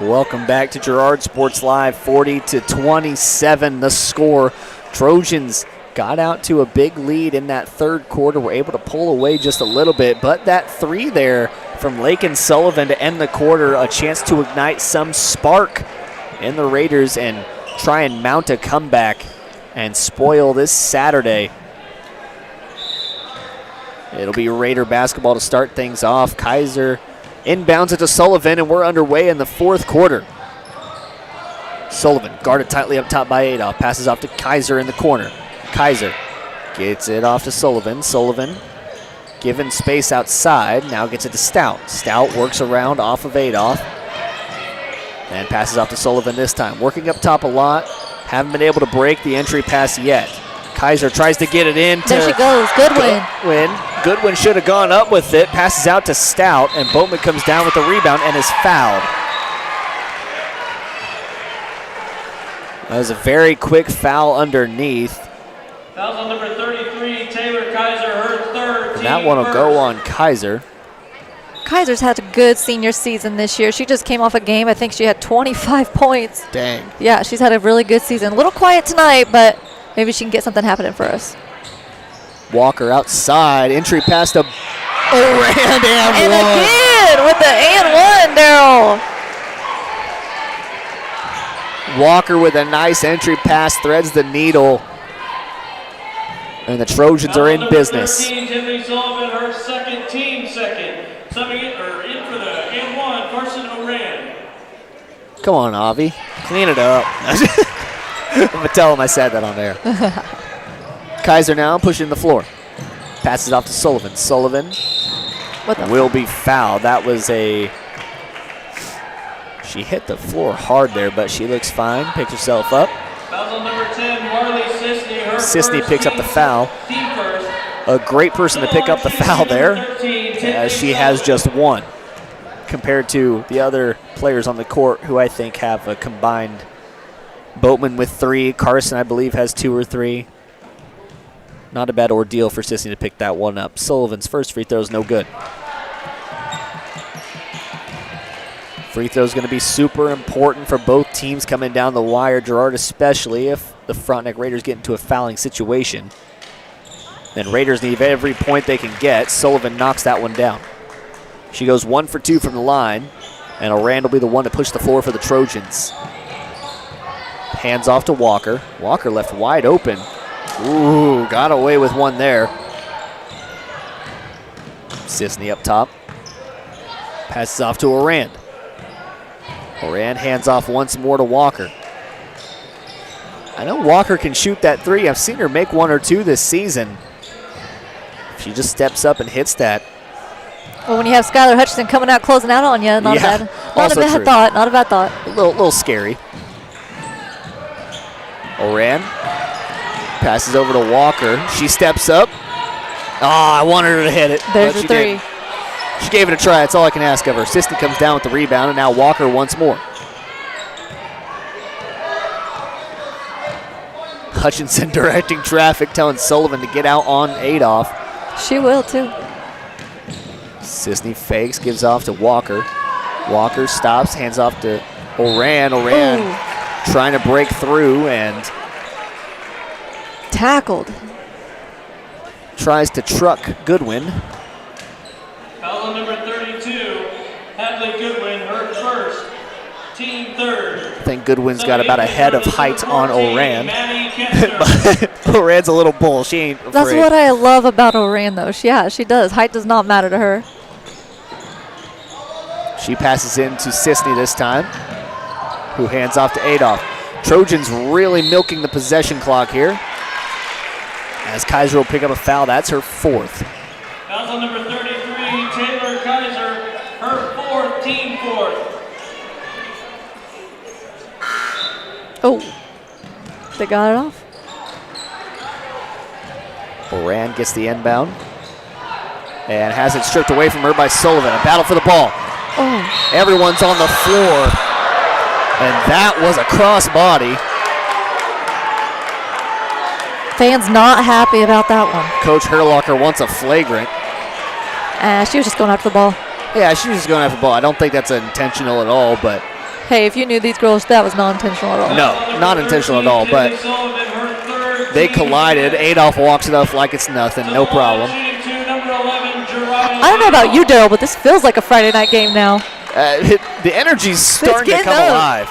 Welcome back to Girard Sports Live. 40-27 the score. Trojans got out to a big lead in that third quarter. Were able to pull away just a little bit, but that three there from Lakin Sullivan to end the quarter, a chance to ignite some spark in the Raiders and try and mount a comeback and spoil this Saturday. It'll be Raider basketball to start things off. Kaiser inbounds it to Sullivan, and we're underway in the fourth quarter. Sullivan guarded tightly up top by Adolph. Passes off to Kaiser in the corner. Kaiser gets it off to Sullivan. Sullivan given space outside. Now gets it to Stout. Stout works around off of Adolph. And passes off to Sullivan this time. Working up top a lot. Haven't been able to break the entry pass yet. Kaiser tries to get it in. There she goes. Goodwin. Goodwin should have gone up with it. Passes out to Stout, and Boatman comes down with the rebound and is fouled. That was a very quick foul underneath. Foul's on number 33, Taylor Kaiser, her third. And that one will go on Kaiser. Kaiser's had a good senior season this year. She just came off a game. I think she had 25 points. Dang. Yeah, she's had a really good season. A little quiet tonight, but maybe she can get something happening for us. Walker outside. Entry pass to Orand and one. Again with the and one, Daryl. Walker with a nice entry pass, threads the needle. And the Trojans are in business. 13, Tiffany Sullivan, her second, team second. Subbing it, or in for the and one, Carson Oran. Come on, Avi. Clean it up. I'm going to tell him I said that on there. Kaiser now pushing the floor. Passes off to Sullivan. Sullivan will be fouled. That was she hit the floor hard there, but she looks fine. Picks herself up. Foul's on number 10, Marley Sisney. Sisney picks up the foul. A great person to pick up the foul there, as she has just one, compared to the other players on the court who I think have a combined. Boatman with 3. Carson, I believe, has 2 or 3. Not a bad ordeal for Sisney to pick that one up. Sullivan's first free throw is no good. Free throw is going to be super important for both teams coming down the wire. Girard especially if the Frontenac Raiders get into a fouling situation. Then Raiders need every point they can get. Sullivan knocks that one down. She goes 1 for 2 from the line, and Orand will be the one to push the floor for the Trojans. Hands off to Walker. Walker left wide open. Ooh, got away with one there. Sisney up top. Passes off to Orand. Orand hands off once more to Walker. I know Walker can shoot that 3. I've seen her make 1 or 2 this season. She just steps up and hits that. Well, when you have Skylar Hutchinson coming out closing out on you, not a bad thought. Not a bad thought. A little scary. Orand passes over to Walker. She steps up. I wanted her to hit it. There's the 3. Didn't. She gave it a try. That's all I can ask of her. Sisney comes down with the rebound, and now Walker once more. Hutchinson directing traffic, telling Sullivan to get out on Adolph. She will, too. Sisney fakes, gives off to Walker. Walker stops, hands off to Orand. Orand trying to break through and tackled. Tries to truck Goodwin. Foul on number 32, Hadley Goodwin, her first, team third. I think Goodwin's got about a head of height on Orand. But Orand's a little bull. She ain't afraid. That's what I love about Orand, though. She does. Height does not matter to her. She passes in to Sisney this time, who hands off to Adolph. Trojans really milking the possession clock here, as Kaiser will pick up a foul. That's her 4th. Foul's on number 33, Taylor Kaiser, her 4th, team 4th. They got it off. Orand gets the inbound and has it stripped away from her by Sullivan. A battle for the ball. Everyone's on the floor, and that was a crossbody. Fans not happy about that one. Coach Herlocker wants a flagrant. She was just going after the ball. Yeah, she was just going after the ball. I don't think that's intentional at all, but hey, if you knew these girls, that was non-intentional at all. No, not intentional at all, but they collided. Adolph walks it off like it's nothing, no problem. I don't know about you, Daryl, but this feels like a Friday night game now. The energy's starting to come alive.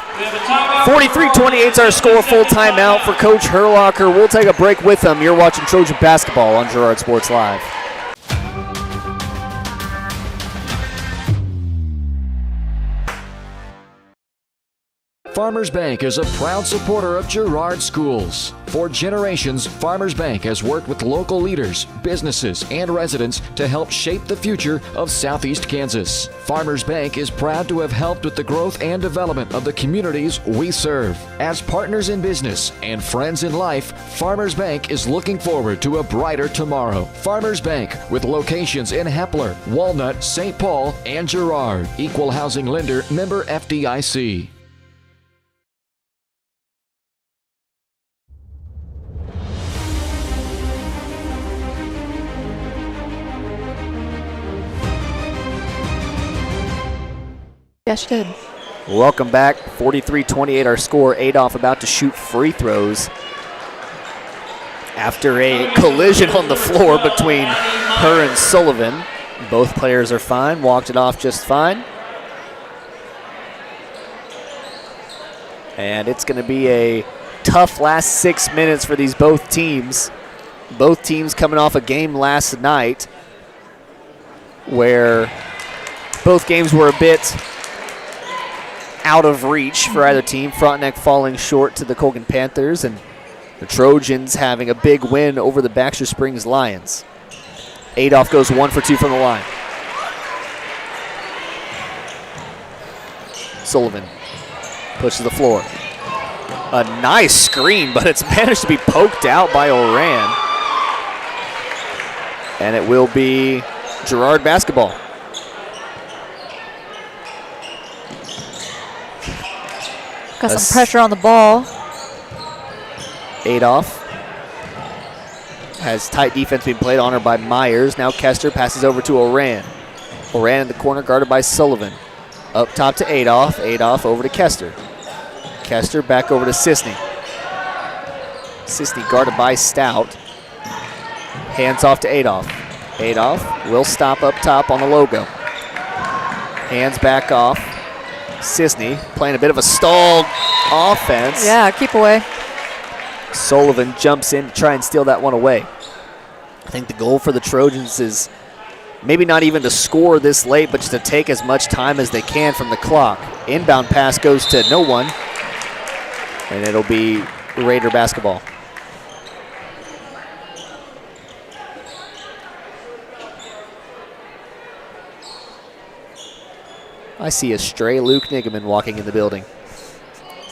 43-28 is our score. Full timeout for Coach Herlocker. We'll take a break with them. You're watching Trojan basketball on Girard Sports Live. Farmers Bank is a proud supporter of Girard schools. For generations, Farmers Bank has worked with local leaders, businesses, and residents to help shape the future of Southeast Kansas. Farmers Bank is proud to have helped with the growth and development of the communities we serve. As partners in business and friends in life, Farmers Bank is looking forward to a brighter tomorrow. Farmers Bank, with locations in Hepler, Walnut, St. Paul, and Girard. Equal housing lender, member FDIC. Yes, you did. Welcome back. 43-28 our score. Adolph about to shoot free throws after a collision on the floor between her and Sullivan. Both players are fine. Walked it off just fine. And it's going to be a tough last 6 minutes for these both teams. Both teams coming off a game last night where both games were a bit out of reach for either team. Frontenac falling short to the Colgan Panthers, and the Trojans having a big win over the Baxter Springs Lions. Adolph goes 1 for 2 from the line. Sullivan pushes the floor. A nice screen, but it's managed to be poked out by Oran. And it will be Girard basketball. Got some pressure on the ball. Adolph has tight defense being played on her by Myers. Now Kester passes over to Oran. Oran in the corner guarded by Sullivan. Up top to Adolph. Adolph over to Kester. Kester back over to Sisney. Sisney guarded by Stout. Hands off to Adolph. Adolph will stop up top on the logo. Hands back off. Sisney playing a bit of a stalled offense. Yeah, keep away. Sullivan jumps in to try and steal that one away. I think the goal for the Trojans is maybe not even to score this late, but just to take as much time as they can from the clock. Inbound pass goes to no one, and it'll be Raider basketball. I see a stray Luke Nigaman walking in the building.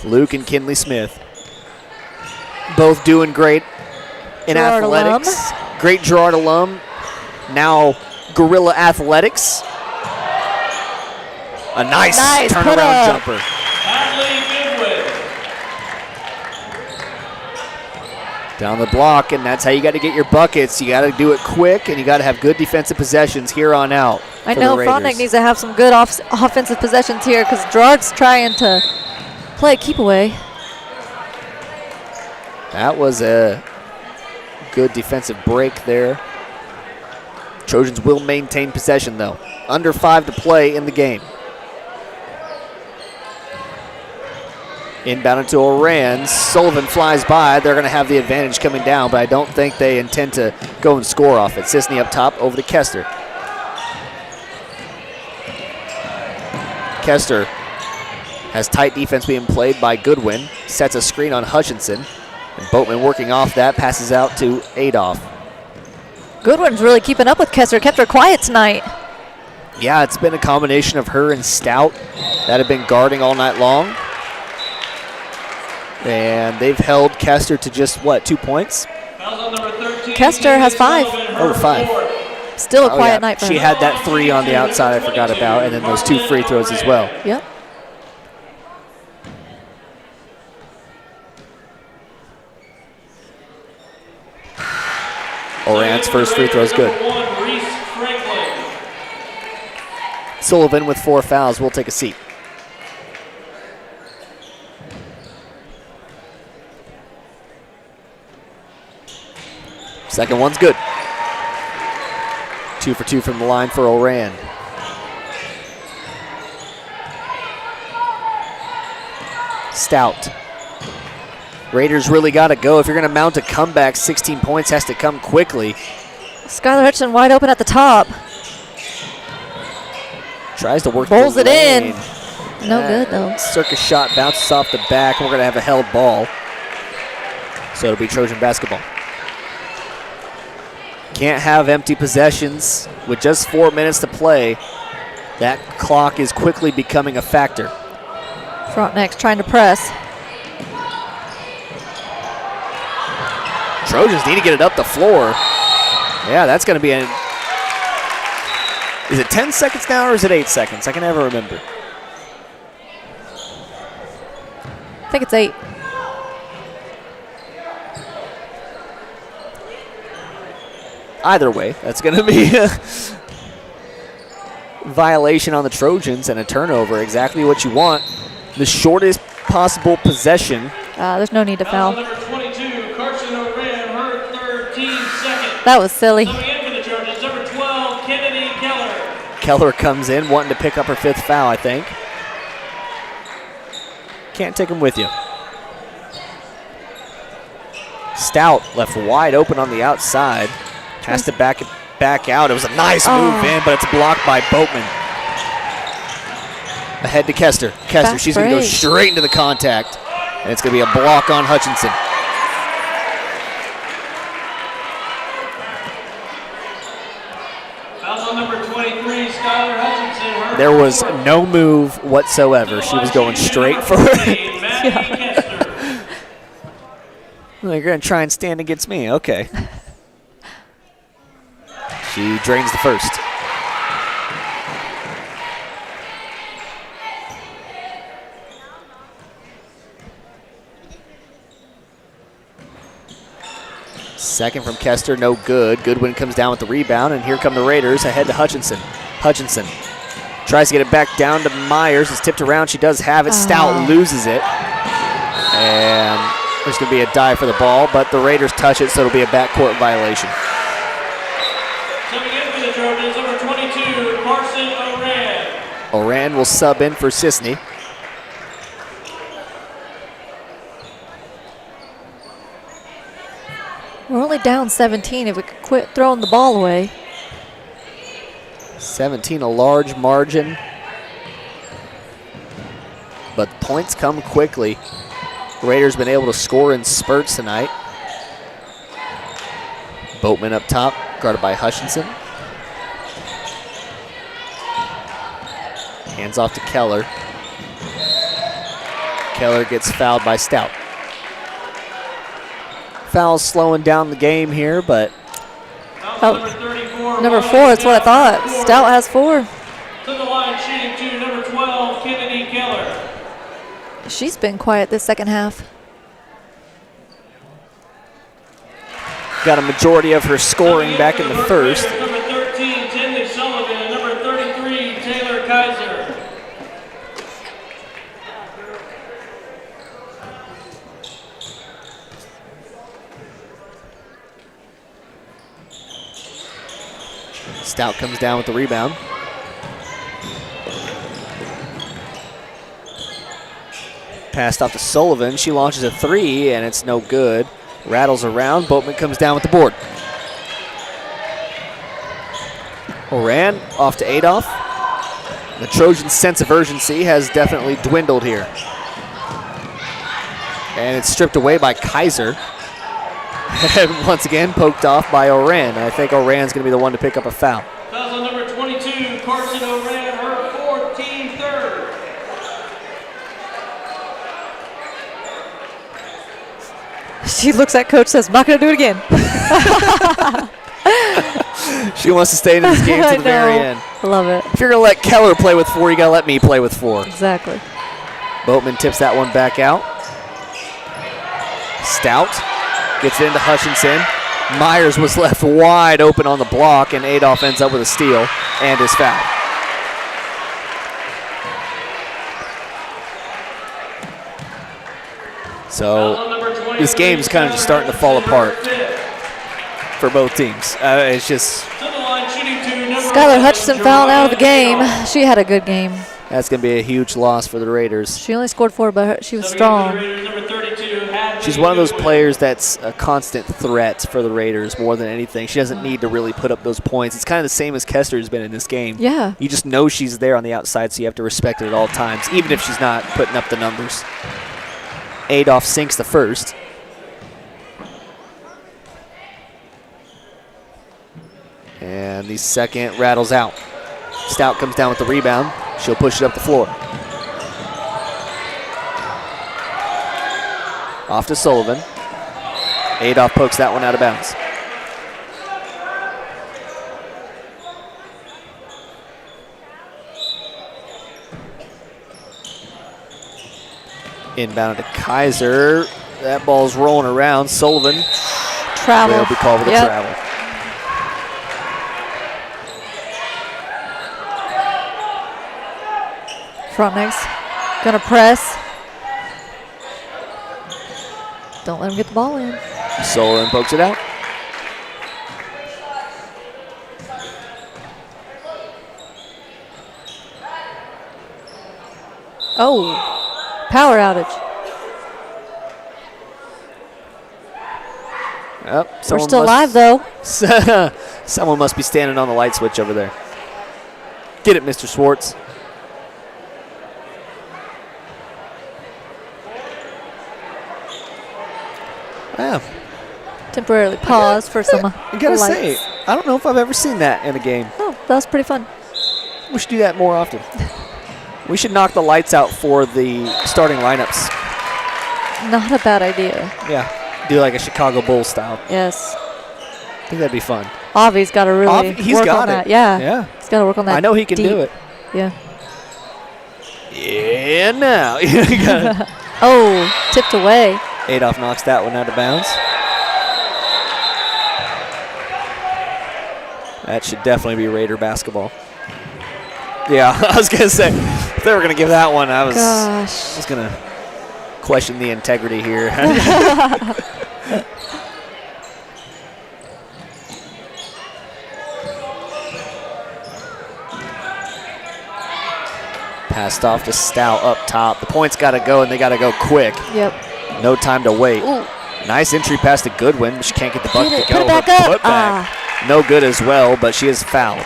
Luke and Kinley Smith. Both doing great in Girard athletics. Great Girard alum. Now Gorilla Athletics. A nice turnaround jumper. Down the block, and that's how you got to get your buckets. You got to do it quick, and you got to have good defensive possessions here on out. I know Frontenac needs to have some good offensive possessions here because Girard's trying to play keep away. That was a good defensive break there. Trojans will maintain possession, though. Under 5 to play in the game. Inbound into Oran. Sullivan flies by. They're going to have the advantage coming down, but I don't think they intend to go and score off it. Sisney up top over to Kester. Kester has tight defense being played by Goodwin. Sets a screen on Hutchinson. And Boatman working off that, passes out to Adolph. Goodwin's really keeping up with Kester. Kept her quiet tonight. Yeah, it's been a combination of her and Stout that have been guarding all night long. And they've held Kester to just, 2 points? Kester has 5. Oh, 5. Still a quiet night for her. She had that 3 on the outside I forgot about, and then those 2 free throws as well. Yep. Oran's first free throw is good. Sullivan with 4 fouls will take a seat. Second one's good. 2 for 2 from the line for Oran. Stout. Raiders really got to go. If you're going to mount a comeback, 16 points has to come quickly. Skylar Hutchinson wide open at the top. Tries to work Bowls the it in. lane. No good, though. Circus shot bounces off the back. We're going to have a held ball. So it'll be Trojan basketball. Can't have empty possessions. With just 4 minutes to play, that clock is quickly becoming a factor. Frontenac's trying to press. Trojans need to get it up the floor. Yeah, that's going to be is it 10 seconds now or is it 8 seconds? I can never remember. I think it's 8. Either way, that's going to be a violation on the Trojans and a turnover. Exactly what you want. The shortest possible possession. There's no need to foul. Number 22, Carson Oran, her 13 seconds. That was silly. Coming in for the Trojans, number 12, Kennedy Keller. Keller comes in wanting to pick up her 5th foul, I think. Can't take him with you. Stout left wide open on the outside. Has to back it back out. It was a nice move in, but it's blocked by Boatman. Ahead to Kester. Kester, she's going to go straight into the contact. And it's going to be a block on Hutchinson. Foul on number 23, Skylar Hutchinson. There was no move whatsoever. She was going straight for it. Well, you're going to try and stand against me. Okay. She drains the first. Second from Kester, no good. Goodwin comes down with the rebound, and here come the Raiders ahead to Hutchinson. Hutchinson tries to get it back down to Myers. It's tipped around. She does have it. Stout loses it. And there's going to be a dive for the ball, but the Raiders touch it, so it'll be a backcourt violation. Coming in for the Trojans, number 22, Carson Oran. Oran will sub in for Sisney. We're only down 17 if we could quit throwing the ball away. 17, a large margin. But points come quickly. Raiders been able to score in spurts tonight. Boatman up top, guarded by Hutchinson. Hands off to Keller. Keller gets fouled by Stout. Foul's slowing down the game here, but... Number 4, that's what I thought. Stout has 4. To the line, shooting 2, number 12, Kennedy Keller. She's been quiet this second half. Got a majority of her scoring back in the first. Number 13, Tinley Sullivan, and number 33, Taylor Kaiser. Stout comes down with the rebound. Passed off to Sullivan. She launches a 3, and it's no good. Rattles around. Boatman comes down with the board. Oran off to Adolph. The Trojans' sense of urgency has definitely dwindled here. And it's stripped away by Kaiser. And once again, poked off by Oran. And I think Oran's going to be the one to pick up a foul. Foul's on number 22, Carson Oran, her 14th third. She looks at coach, says, not going to do it again. She wants to stay in this game to the very end. I love it. If you're going to let Keller play with 4, you got to let me play with 4. Exactly. Boatman tips that one back out. Stout gets it into Hutchinson. Myers was left wide open on the block, and Adolph ends up with a steal and is fouled. So this game's kind of just starting to fall apart. for both teams. It's just Skylar Hutchinson fouling out of the game. She had a good game. that's going to be a huge loss for the Raiders. She only scored 4, but she was strong. She's one of those players that's a constant threat for the Raiders more than anything. She doesn't need to really put up those points. It's kind of the same as Kester's been in this game. Yeah. You just know she's there on the outside, so you have to respect it at all times, even if she's not putting up the numbers. Adolph sinks the first. And the second rattles out. Stout comes down with the rebound. She'll push it up the floor. Off to Sullivan. Adolph pokes that one out of bounds. Inbound to Kaiser. That ball's rolling around. Sullivan. Travel. Will be called with a travel. Frontenac's gonna press. Don't let him get the ball in. Sullivan pokes it out. Oh, power outage. Yep, We're still live though. Someone must be standing on the light switch over there. Get it, Mr. Schwartz. Yeah. Temporarily paused for some I gotta say, I don't know if I've ever seen that in a game. Oh, that was pretty fun. We should do that more often. We should knock the lights out for the starting lineups. Not a bad idea. Yeah. Do like a Chicago Bulls style. Yes. I think that'd be fun. Avi's got to really He's work got on it. that. Yeah. Yeah. He's got to work on that. I know he can deep. do it. Yeah. Yeah, now. You got it. Oh, tipped away. Adolph knocks that one out of bounds. That should definitely be Raider basketball. Yeah, I was going to say, if they were going to give that one, I was going to question the integrity here. Passed off to Stout up top. The point's got to go, and they got to go quick. Yep. No time to wait. Ooh. Nice entry pass to Goodwin, but she can't get the bucket to go. Put it back Her up. putback, no good as well, but she is fouled.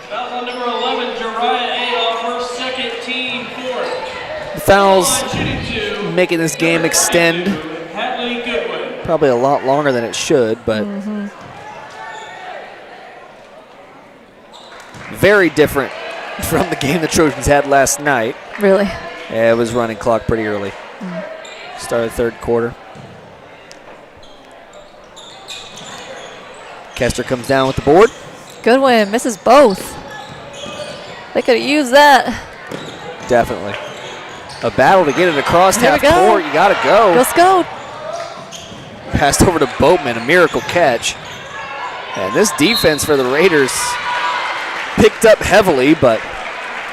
Foul on number 11, Girard Adolph, her second, team fourth. The fouls making this game extend Hadley Goodwin. probably a lot longer than it should, but very different from the game the Trojans had last night. Really? Yeah, it was running clock pretty early. Started third quarter. Kester comes down with the board. Goodwin misses both. They could have used that. Definitely. A battle to get it across Here half we go. court. You got to go. Let's go. Passed over to Boatman, a miracle catch. And this defense for the Raiders picked up heavily, but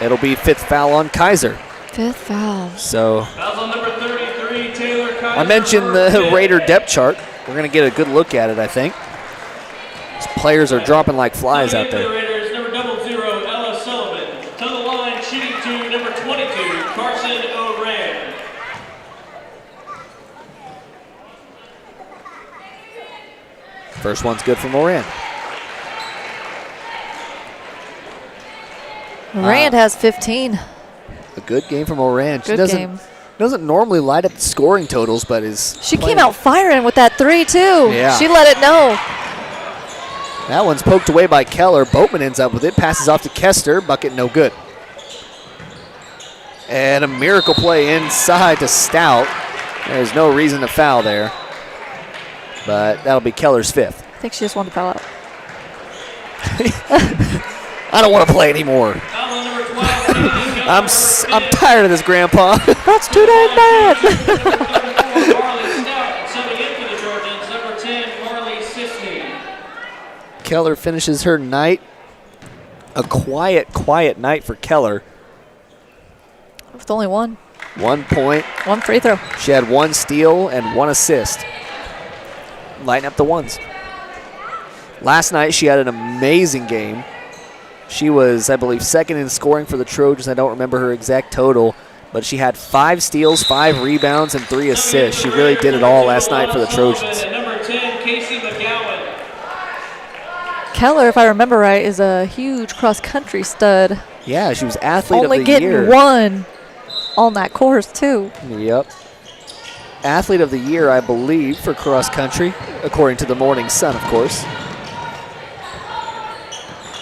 it'll be fifth foul on Kaiser. Fifth foul. So Foul on number 33, Taylor Kaiser. I mentioned the Raider depth chart. We're going to get a good look at it, I think. These players are dropping like flies out For the there. Raiders, number 00, Ella Sullivan. To the line, shooting to number 22, Carson Oran. First one's good for Moran. Rand has 15. A good game from Moran. She Good game. doesn't normally light up the scoring totals, but is She came out firing with that 3 too. Yeah. She let it know. That one's poked away by Keller. Boatman ends up with it. Passes off to Kester. Bucket no good. And a miracle play inside to Stout. There's no reason to foul there. But that'll be Keller's fifth. I think she just wanted to foul out. I don't want to play anymore. I'm tired of this, Grandpa. That's too dang bad. Subbing in for the Trojans, number 10, Marley Sisney. Keller finishes her night. A quiet night for Keller. With only one. 1 point. One free throw. She had one steal and one assist. lighting up the ones. Last night she had an amazing game. She was, I believe, second in scoring for the Trojans. I don't remember her exact total, but she had 5 steals, 5 rebounds, and 3 assists. She really did it all last night for the Trojans. Number 10, Casey McGowan. Keller, if I remember right, is a huge cross-country stud. Yeah, she was athlete of the Only getting year. 1 on that course, too. Yep. Athlete of the year, I believe, for cross-country, according to the Morning Sun, of course.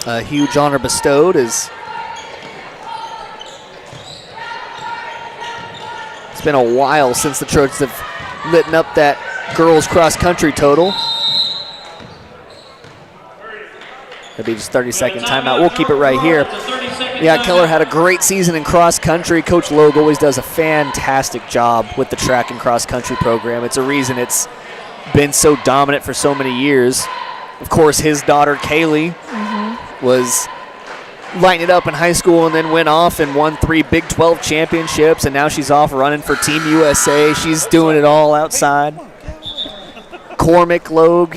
A huge honor bestowed as it's been a while since the Trojans have lit up that girls cross-country total. It'll be just 30-second timeout. We'll keep it right here. Yeah, Keller had a great season in cross-country. Coach Logue always does a fantastic job with the track and cross-country program. It's a reason it's been so dominant for so many years. Of course, his daughter, Kaylee, was lighting it up in high school and then went off and won 3 Big 12 championships, and now she's off running for Team USA. She's doing it all outside. Cormac Logue,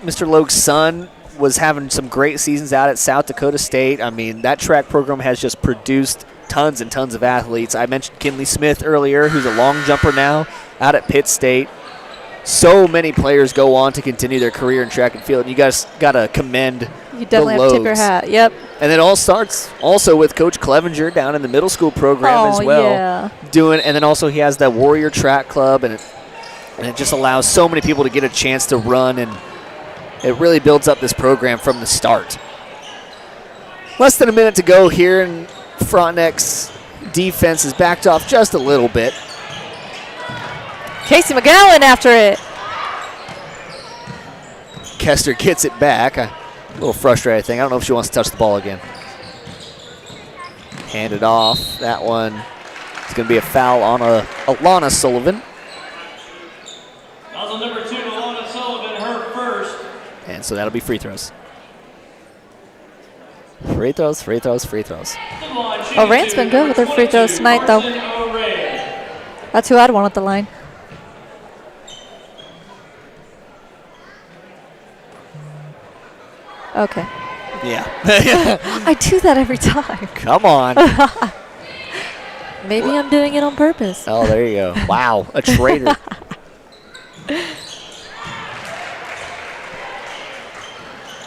Mr. Logue's son, was having some great seasons out at South Dakota State. I mean, that track program has just produced tons and tons of athletes. I mentioned Kinley Smith earlier, who's a long jumper now out at Pitt State. So many players go on to continue their career in track and field, and you guys got to commend You definitely have to tip your hat. Yep. And it all starts also with Coach Clevenger down in the middle school program as well. Yeah. And then also he has that Warrior Track Club, and it just allows so many people to get a chance to run, and it really builds up this program from the start. Less than a minute to go here, and Frontenac's defense is backed off just a little bit. Casey McGowan after it. Kester gets it back. A little frustrated, I think. I don't know if she wants to touch the ball again. Hand it off. That one is going to be a foul on Alana Sullivan. Foul on number 2, Alana Sullivan, her first. And so that'll be free throws. Free throws, free throws, free throws. Oh, Rand's been good with her free throws tonight, though. That's who I'd want at the line. Okay. Yeah. I do that every time. Come on. Maybe I'm doing it on purpose. Oh, there you go. Wow, a traitor.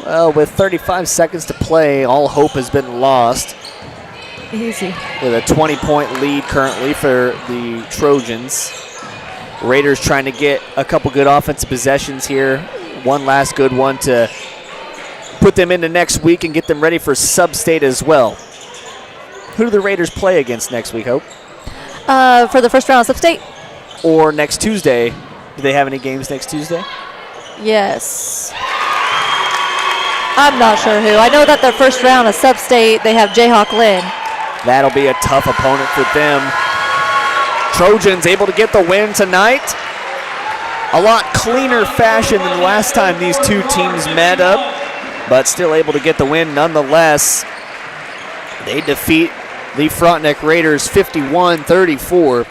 Well, with 35 seconds to play, all hope has been lost. Easy. With a 20-point lead currently for the Trojans. Raiders trying to get a couple good offensive possessions here. One last good one to put them into next week and get them ready for sub-state as well. Who do the Raiders play against next week, Hope? For the first round of sub-state? Or next Tuesday. Do they have any games next Tuesday? Yes. I'm not sure who. I know that their first round of sub-state, they have Jayhawk Lynn. That'll be a tough opponent for them. Trojans able to get the win tonight. A lot cleaner fashion than the last time these two teams met up, but still able to get the win nonetheless. They defeat the Frontenac Raiders 51-34.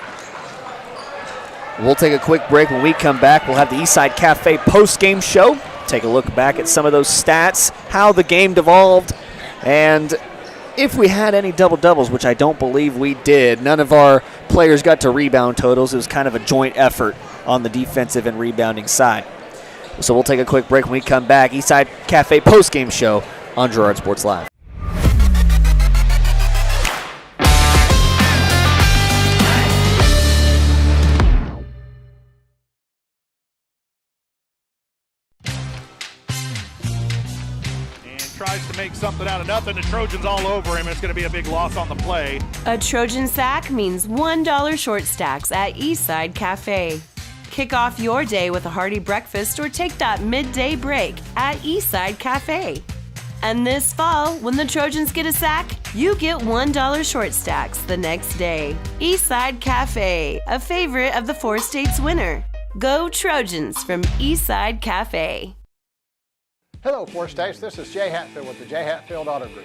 We'll take a quick break. When we come back, we'll have the Eastside Cafe post-game show. Take a look back at some of those stats, how the game devolved, and if we had any double-doubles, which I don't believe we did. None of our players got to rebound totals. It was kind of a joint effort on the defensive and rebounding side. So we'll take a quick break. When we come back, Eastside Cafe post-game show on Girard Sports Live. Tries to make something out of nothing. The Trojans all over him. It's going to be a big loss on the play. A Trojan sack means $1 short stacks at Eastside Cafe. Kick off your day with a hearty breakfast or take that midday break at Eastside Cafe. And this fall, when the Trojans get a sack, you get $1 short stacks the next day. Eastside Cafe, a favorite of the 4 states winner. Go Trojans from Eastside Cafe. Hello, 4 States. This is Jay Hatfield with the Jay Hatfield Auto Group.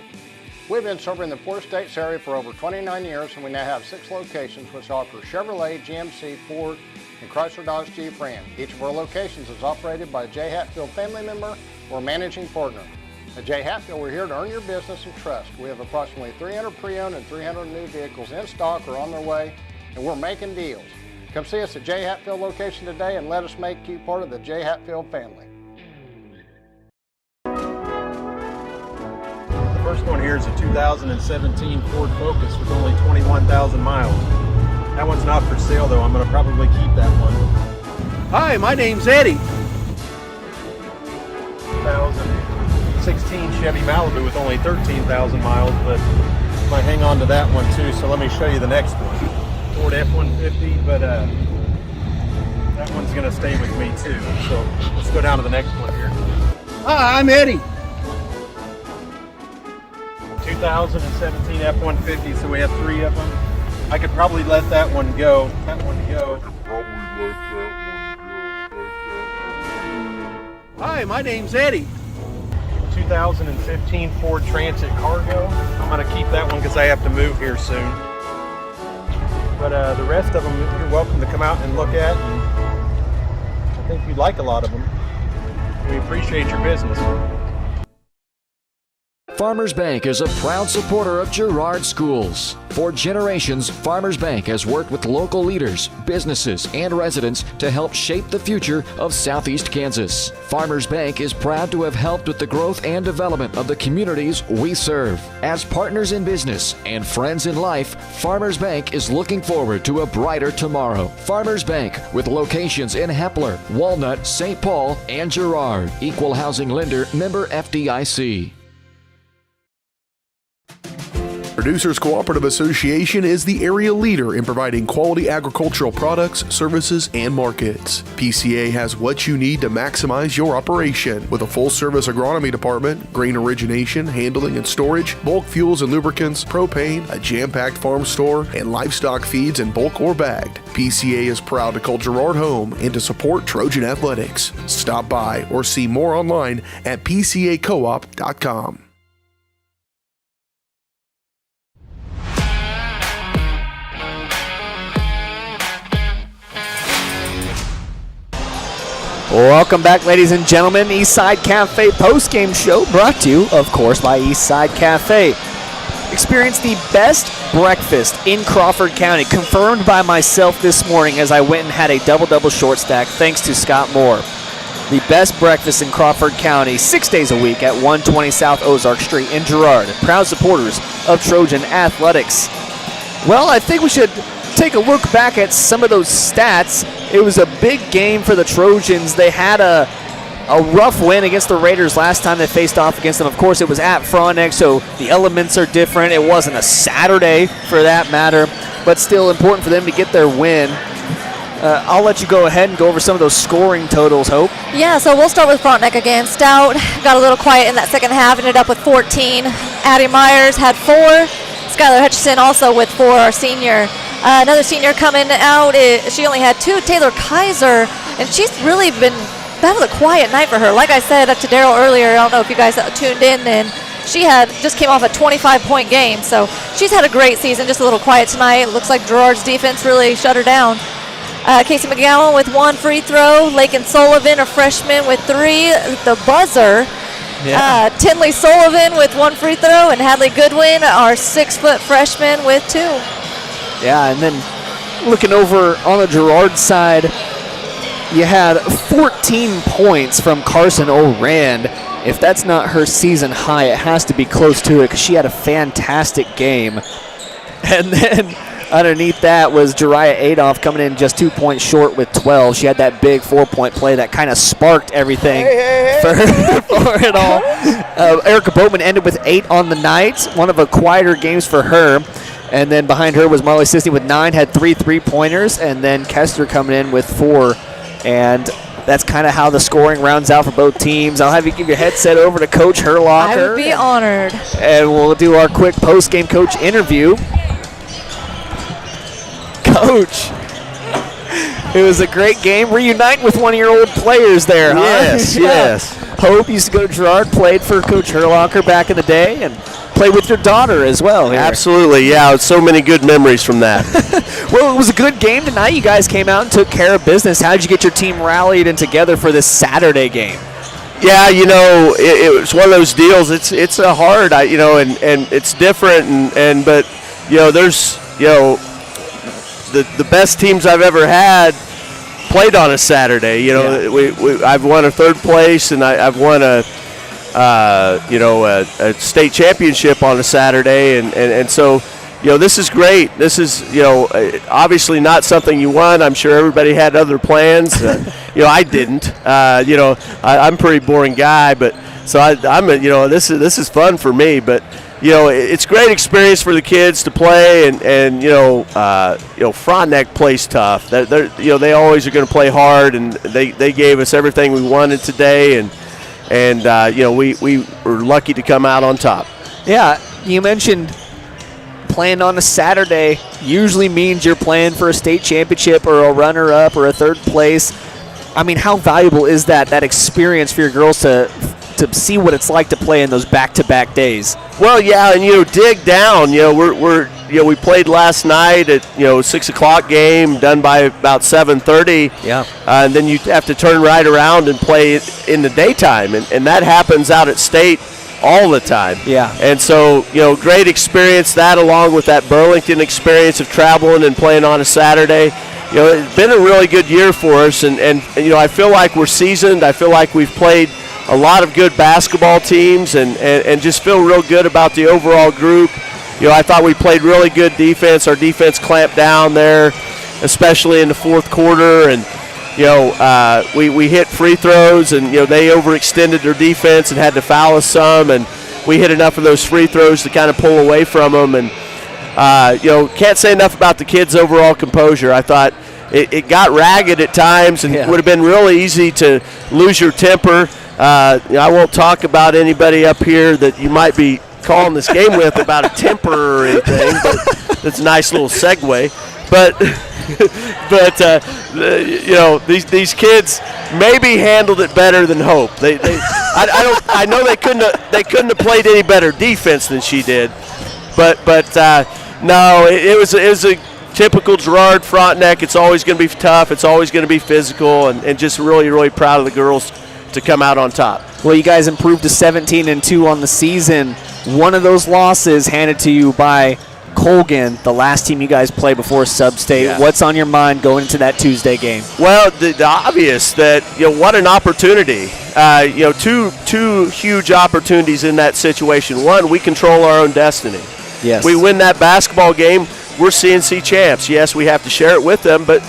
We've been serving the 4 States area for over 29 years, and we now have 6 locations which offer Chevrolet, GMC, Ford, and Chrysler Dodge Jeep Ram. Each of our locations is operated by a J. Hatfield family member or managing partner. At J. Hatfield, we're here to earn your business and trust. We have approximately 300 pre-owned and 300 new vehicles in stock or on their way, and we're making deals. Come see us at J. Hatfield location today and let us make you part of the J. Hatfield family. The first one here is a 2017 Ford Focus with only 21,000 miles. That one's not for sale though. I'm going to probably keep that one. Hi, my name's Eddie. 2016 Chevy Malibu with only 13,000 miles, but I might hang on to that one too. So let me show you the next one. Ford F-150, but that one's going to stay with me too. So let's go down to the next one here. Hi, I'm Eddie. 2017 F-150, so we have 3 of them. I could probably let that one go. Hi, my name's Eddie. 2015 Ford Transit Cargo. I'm going to keep that one because I have to move here soon. But the rest of them, you're welcome to come out and look at. And I think you'd like a lot of them. We appreciate your business. Farmers Bank is a proud supporter of Girard schools. For generations, Farmers Bank has worked with local leaders, businesses, and residents to help shape the future of Southeast Kansas. Farmers Bank is proud to have helped with the growth and development of the communities we serve. As partners in business and friends in life, Farmers Bank is looking forward to a brighter tomorrow. Farmers Bank, with locations in Hepler, Walnut, St. Paul, and Girard. Equal housing lender, member FDIC. Producers Cooperative Association is the area leader in providing quality agricultural products, services, and markets. PCA has what you need to maximize your operation with a full-service agronomy department, grain origination, handling and storage, bulk fuels and lubricants, propane, a jam-packed farm store, and livestock feeds in bulk or bagged. PCA is proud to call Girard home and to support Trojan athletics. Stop by or see more online at pcacoop.com. Welcome back, ladies and gentlemen. Eastside Cafe post-game show brought to you, of course, by Eastside Cafe. Experience the best breakfast in Crawford County, confirmed by myself this morning as I went and had a double-double short stack thanks to Scott Moore. The best breakfast in Crawford County, 6 days a week at 120 South Ozark Street in Girard. Proud supporters of Trojan Athletics. Well, I think we should take a look back at some of those stats. It was a big game for the Trojans. They had a rough win against the Raiders last time they faced off against them. Of course, it was at Frontenac, so the elements are different. It wasn't a Saturday for that matter, but still important for them to get their win. I'll let you go ahead and go over some of those scoring totals, Hope. Yeah, so we'll start with Frontenac again. Stout got a little quiet in that second half, ended up with 14. Addie Myers had 4. Skylar Hutchison also with 4, our senior. Another senior coming out, she only had 2, Taylor Kaiser, and she's really been, that was a quiet night for her. Like I said to Daryl earlier, I don't know if you guys tuned in then, she just came off a 25-point game, so she's had a great season, just a little quiet tonight. It looks like Girard's defense really shut her down. Casey McGowan with 1 free throw, Lakin Sullivan, a freshman, with 3, the buzzer. Yeah. Tinley Sullivan with 1 free throw, and Hadley Goodwin, our 6-foot freshman, with 2. Yeah, and then looking over on the Girard side, you had 14 points from Carson O'Rand. If that's not her season high, it has to be close to it because she had a fantastic game. And then underneath that was Jariah Adolph coming in just 2 points short with 12. She had that big 4-point play that kind of sparked everything for it all. Erica Boatman ended with 8 on the night, one of a quieter games for her. And then behind her was Marley Sisney with 9, had 3 3-pointers, and then Kester coming in with 4. And that's kind of how the scoring rounds out for both teams. I'll have you give your headset over to Coach Herlocker. I would be honored. And we'll do our quick post-game coach interview. Coach, it was a great game. Reunite with one of your old players there, huh? Yes, yes. Hope used to go to Girard, played for Coach Herlocker back in the day, and play with your daughter as well here. Absolutely, yeah. So many good memories from that. Well, it was a good game tonight. You guys came out and took care of business. How did you get your team rallied and together for this Saturday game? Yeah, it was one of those deals. It's a hard, and it's different, but there's the best teams I've ever had played on a Saturday. I've won a third place, and I've won a state championship on a Saturday, and so this is great. This is obviously not something you want. I'm sure everybody had other plans. I didn't. I'm a pretty boring guy, but so this is fun for me. But it's great experience for the kids to play, and Frontenac plays tough. They always are going to play hard, and they gave us everything we wanted today, and we were lucky to come out on top. Yeah, you mentioned playing on a Saturday usually means you're playing for a state championship or a runner-up or a third place. I mean, how valuable is that experience for your girls to see what it's like to play in those back-to-back days? Well, yeah, and dig down. We played last night at 6 o'clock game, done by about 7:30. Yeah, and then you have to turn right around and play in the daytime, and that happens out at state all the time. Yeah. And so, great experience, that along with that Burlington experience of traveling and playing on a Saturday. It's been a really good year for us, and I feel like we're seasoned. I feel like we've played a lot of good basketball teams and just feel real good about the overall group. I thought we played really good defense. Our defense clamped down there, especially in the fourth quarter, and we hit free throws, and they overextended their defense and had to foul us some, and we hit enough of those free throws to kind of pull away from them. And can't say enough about the kids' overall composure. I thought it got ragged at times, and it would have been really easy to lose your temper. I won't talk about anybody up here that you might be calling this game with about a temper or anything, but that's a nice little segue. But these kids maybe handled it better than Hope. I know they couldn't have played any better defense than she did, but no, it was a typical Girard Frontenac. It's always going to be tough. It's always going to be physical, and just really, really proud of the girls to come out on top. Well, you guys improved to 17-2 on the season. One of those losses handed to you by Colgan, the last team you guys played before Sub-State. Yeah. What's on your mind going into that Tuesday game? Well, the obvious that what an opportunity. Two huge opportunities in that situation. One, we control our own destiny. Yes. We win that basketball game, we're CNC champs. Yes, we have to share it with them, but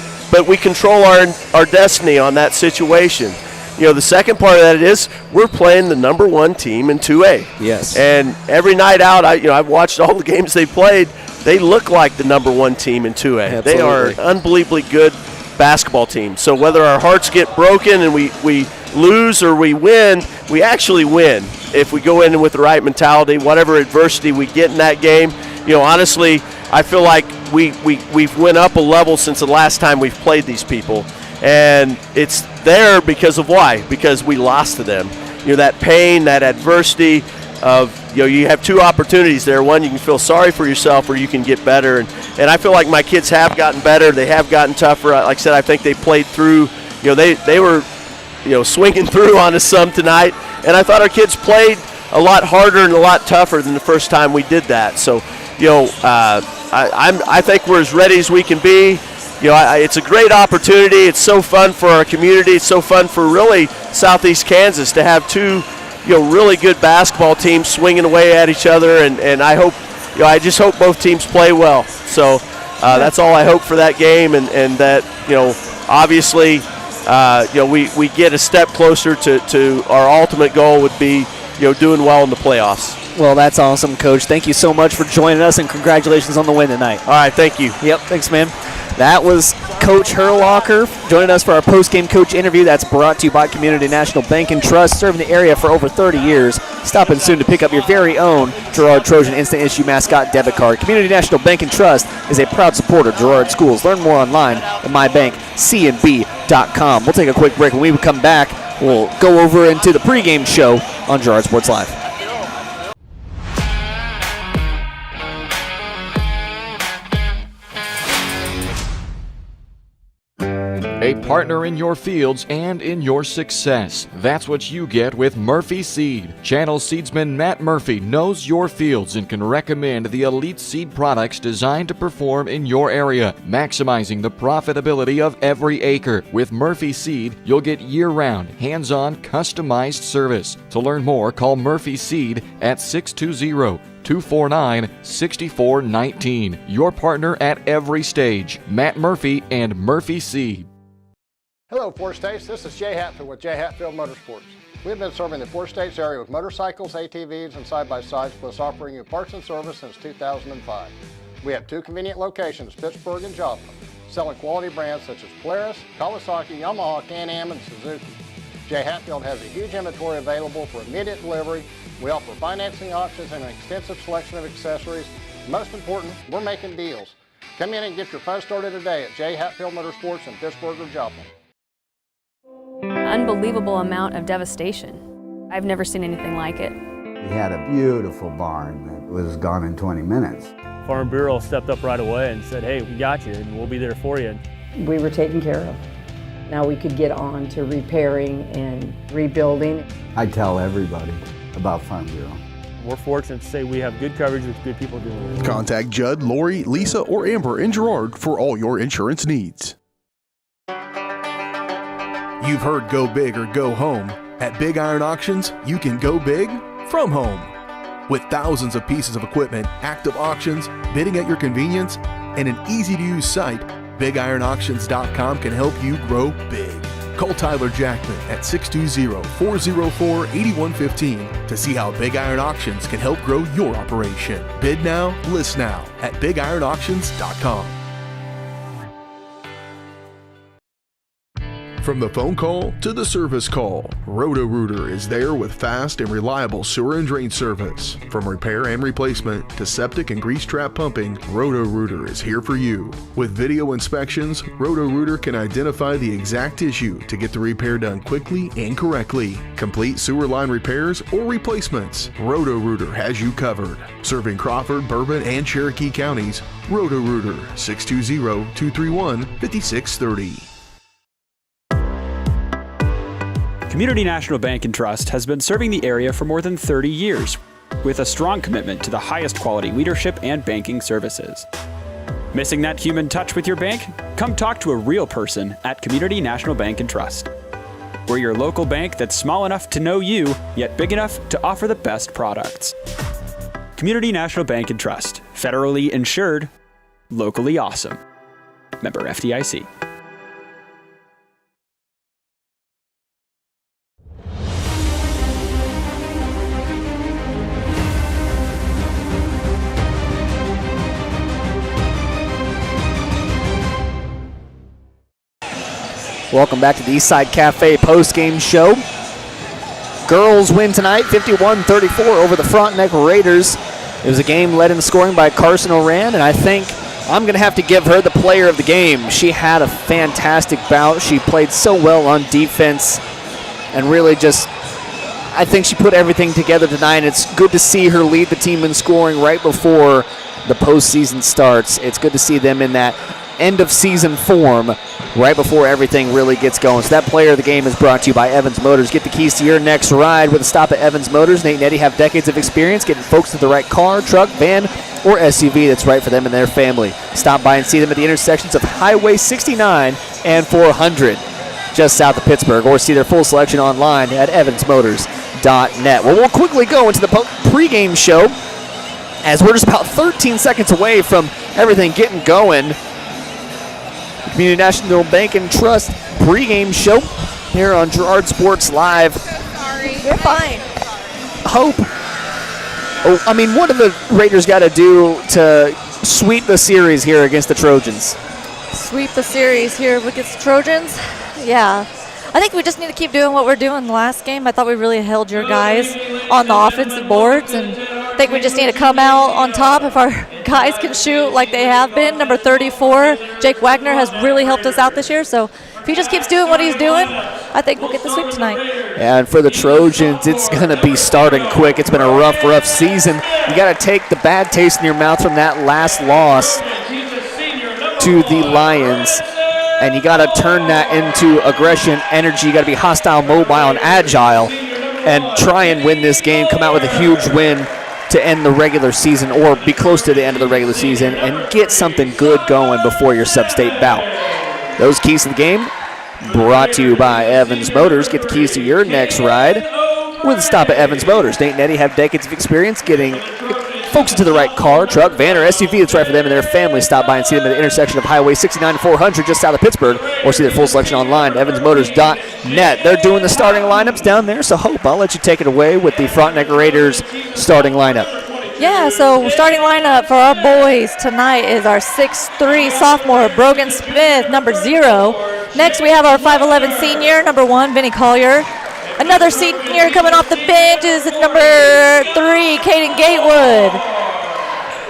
we control our destiny on that situation. The second part of that is we're playing the number one team in 2A. Yes. And every night out, I've watched all the games they played. They look like the number one team in 2A. Absolutely. They are an unbelievably good basketball team. So whether our hearts get broken and we lose or we win, we actually win if we go in with the right mentality. Whatever adversity we get in that game, honestly, I feel like we've went up a level since the last time we've played these people. And it's there because of why? Because we lost to them. That pain, that adversity of, you have two opportunities there. One, you can feel sorry for yourself, or you can get better. And I feel like my kids have gotten better. They have gotten tougher. Like I said, I think they played through. They were, swinging through on us some tonight. And I thought our kids played a lot harder and a lot tougher than the first time we did that. So, I think we're as ready as we can be. It's a great opportunity. It's so fun for our community. It's so fun for really Southeast Kansas to have two, really good basketball teams swinging away at each other. And I hope, I just hope both teams play well. So that's all I hope for that game, and that, obviously, we get a step closer to our ultimate goal would be, doing well in the playoffs. Well, that's awesome, Coach. Thank you so much for joining us, and congratulations on the win tonight. All right, thank you. Yep, thanks, man. That was Coach Herlocker joining us for our post-game coach interview. That's brought to you by Community National Bank and Trust, serving the area for over 30 years. Stop in soon to pick up your very own Girard Trojan Instant Issue Mascot Debit Card. Community National Bank and Trust is a proud supporter of Girard Schools. Learn more online at mybankcnb.com. We'll take a quick break. When we come back, we'll go over into the pregame show on Girard Sports Live. a partner in your fields and in your success. That's what you get with Murphy Seed. Channel seedsman Matt Murphy knows your fields and can recommend the elite seed products designed to perform in your area, maximizing the profitability of every acre. With Murphy Seed, you'll get year-round, hands-on, customized service. To learn more, call Murphy Seed at 620-249-6419. Your partner at every stage, Matt Murphy and Murphy Seed. Hello, Four States. This is Jay Hatfield with Jay Hatfield Motorsports. We've been serving the Four States area with motorcycles, ATVs, and side-by-sides, plus offering you parts and service since 2005. We have 2 convenient locations, Pittsburgh and Joplin, selling quality brands such as Polaris, Kawasaki, Yamaha, Can-Am, and Suzuki. Jay Hatfield has a huge inventory available for immediate delivery. We offer financing options and an extensive selection of accessories. Most important, we're making deals. Come in and get your fun started today at Jay Hatfield Motorsports in Pittsburgh or Joplin. Unbelievable amount of devastation. I've never seen anything like it. We had a beautiful barn that was gone in 20 minutes. Farm Bureau stepped up right away and said, hey, we got you and we'll be there for you. We were taken care of. Now we could get on to repairing and rebuilding. I tell everybody about Farm Bureau. We're fortunate to say we have good coverage with good people doing it. Contact Judd, Lori, Lisa, or Amber in Girard for all your insurance needs. You've heard go big or go home. At Big Iron Auctions, you can go big from home. With thousands of pieces of equipment, active auctions, bidding at your convenience, and an easy-to-use site, BigIronAuctions.com can help you grow big. Call Tyler Jackman at 620-404-8115 to see how Big Iron Auctions can help grow your operation. Bid now, list now at BigIronAuctions.com. From the phone call to the service call, Roto-Rooter is there with fast and reliable sewer and drain service. From repair and replacement to septic and grease trap pumping, Roto-Rooter is here for you. With video inspections, Roto-Rooter can identify the exact issue to get the repair done quickly and correctly. Complete sewer line repairs or replacements, Roto-Rooter has you covered. Serving Crawford, Bourbon, and Cherokee counties, Roto-Rooter, 620-231-5630. Community National Bank and Trust has been serving the area for more than 30 years with a strong commitment to the highest quality leadership and banking services. Missing that human touch with your bank? Come talk to a real person at Community National Bank and Trust. We're your local bank that's small enough to know you, yet big enough to offer the best products. Community National Bank and Trust, federally insured, locally awesome. Member FDIC. Welcome back to the Eastside Cafe post-game show. Girls win tonight, 51-34 over the Frontenac Raiders. It was a game led in scoring by Carson Oran, and I think I'm going to have to give her the player of the game. She had a fantastic bout. She played so well on defense and really just, I think she put everything together tonight. It's good to see her lead the team in scoring right before the postseason starts. It's good to see them in that end-of-season form right before everything really gets going. So that player of the game is brought to you by Evans Motors. Get the keys to your next ride with a stop at Evans Motors. Nate and Eddie have decades of experience getting folks to the right car, truck, van, or SUV that's right for them and their family. Stop by and see them at the intersections of Highway 69 and 400 just south of Pittsburgh, or see their full selection online at evansmotors.net. Well, we'll quickly go into the pregame show as we're just about 13 seconds away from everything getting going. Community National Bank and Trust pregame show here on Girard Sports Live. Sorry. You're fine. Hope. Oh, I mean, what do the Raiders got to do to sweep the series here against the Trojans? Sweep the series here against the Trojans? Yeah. I think we just need to keep doing what we're doing the last game. I thought we really held your guys on the offensive boards, and I think we just need to come out on top if our guys can shoot like they have been. Number 34, Jake Wagner, has really helped us out this year, so if he just keeps doing what he's doing, I think we'll get the sweep tonight. And for the Trojans, it's going to be starting quick. It's been a rough season. You got to take the bad taste in your mouth from that last loss to the Lions. and you got to turn that into aggression, energy. You got to be hostile, mobile, and agile, and try and win this game. Come out with a huge win to end the regular season, or be close to the end of the regular season, and get something good going before your sub-state bout. Those keys to the game brought to you by Evans Motors. Get the keys to your next ride with a stop at Evans Motors. Nate and Eddie have decades of experience getting folks into the right car, truck, van, or SUV that's right for them and their family. Stop by and see them at the intersection of Highway 69 and 400 just south of Pittsburgh, or see their full selection online at evansmotors.net. They're doing the starting lineups down there, so Hope, I'll let you take it away with the Frontenac Raiders starting lineup. Yeah, so starting lineup for our boys tonight is our 6'3" sophomore, Brogan Smith, number 0. Next, we have our 5'11" senior, number 1, Vinny Collier. Another senior coming off the bench is number 3, Caden Gatewood.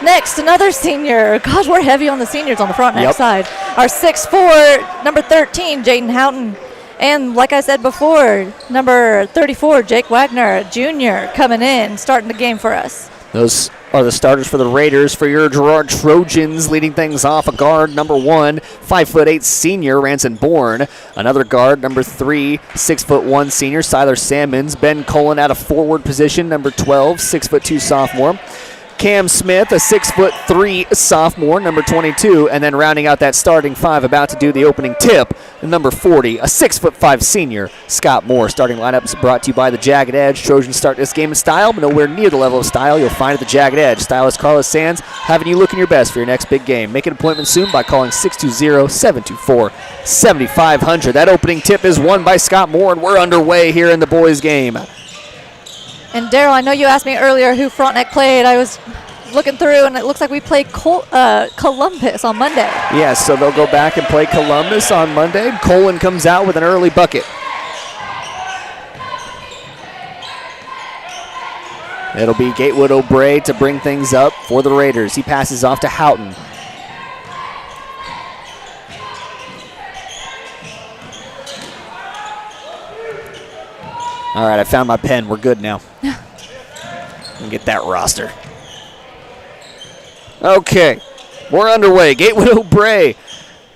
Next, another senior. Gosh, we're heavy on the seniors on the Frontenac side. Our 6'4", number 13, Jaden Houghton. And like I said before, number 34, Jake Wagner, Jr., coming in, starting the game for us. Those are the starters for the Raiders. For your Girard Trojans, leading things off, a guard, number 1, 5'8" senior, Ranson Bourne. Another guard, number 3, 6'1" senior, Siler Sammons. Ben Cullen out of forward position, number 12, 6'2" sophomore. Cam Smith, a 6'3" sophomore, number 22, and then rounding out that starting 5, about to do the opening tip, number 40, a 6'5" senior, Scott Moore. Starting lineups brought to you by the Jagged Edge. Trojans start this game in style, but nowhere near the level of style you'll find at the Jagged Edge. Stylist Carlos Sands having you looking your best for your next big game. Make an appointment soon by calling 620-724-7500. That opening tip is won by Scott Moore, and we're underway here in the boys' game. And Daryl, I know you asked me earlier who Frontenac played. I was looking through, and it looks like we played Columbus on Monday. Yes, so they'll go back and play Columbus on Monday. Colin comes out with an early bucket. It'll be Gatewood O'Bray to bring things up for the Raiders. He passes off to Houghton. All right, I found my pen. We're good now. Get that roster. Okay, we're underway. Gatewood O'Bray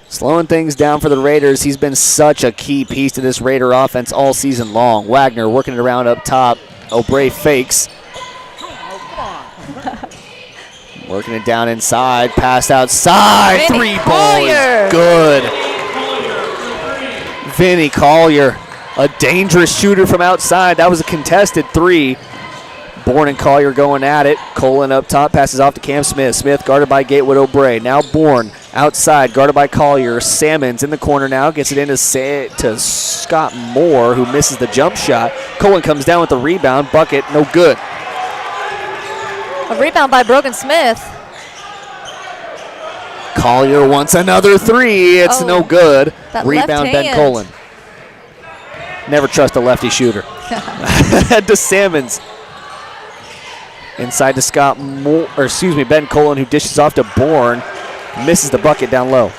slowing things down for the Raiders. He's been such a key piece to this Raider offense all season long. Wagner working it around up top. O'Bray fakes. Working it down inside. Pass outside. Vinny 3 Collier. balls. Good. Vinny Collier. A dangerous shooter from outside. That was a contested 3. Bourne and Collier going at it. Colin up top, passes off to Cam Smith. Smith guarded by Gatewood O'Bray. Now Bourne outside, guarded by Collier. Sammons in the corner now, gets it into to Scott Moore, who misses the jump shot. Colin comes down with the rebound. Bucket, no good. A rebound by Brogan Smith. Collier wants another 3. It's no good. Rebound Ben Colin. Never trust a lefty shooter. To Sammons. Inside to Scott Moore, or excuse me, Ben Colin, who dishes off to Bourne. Misses the bucket down low.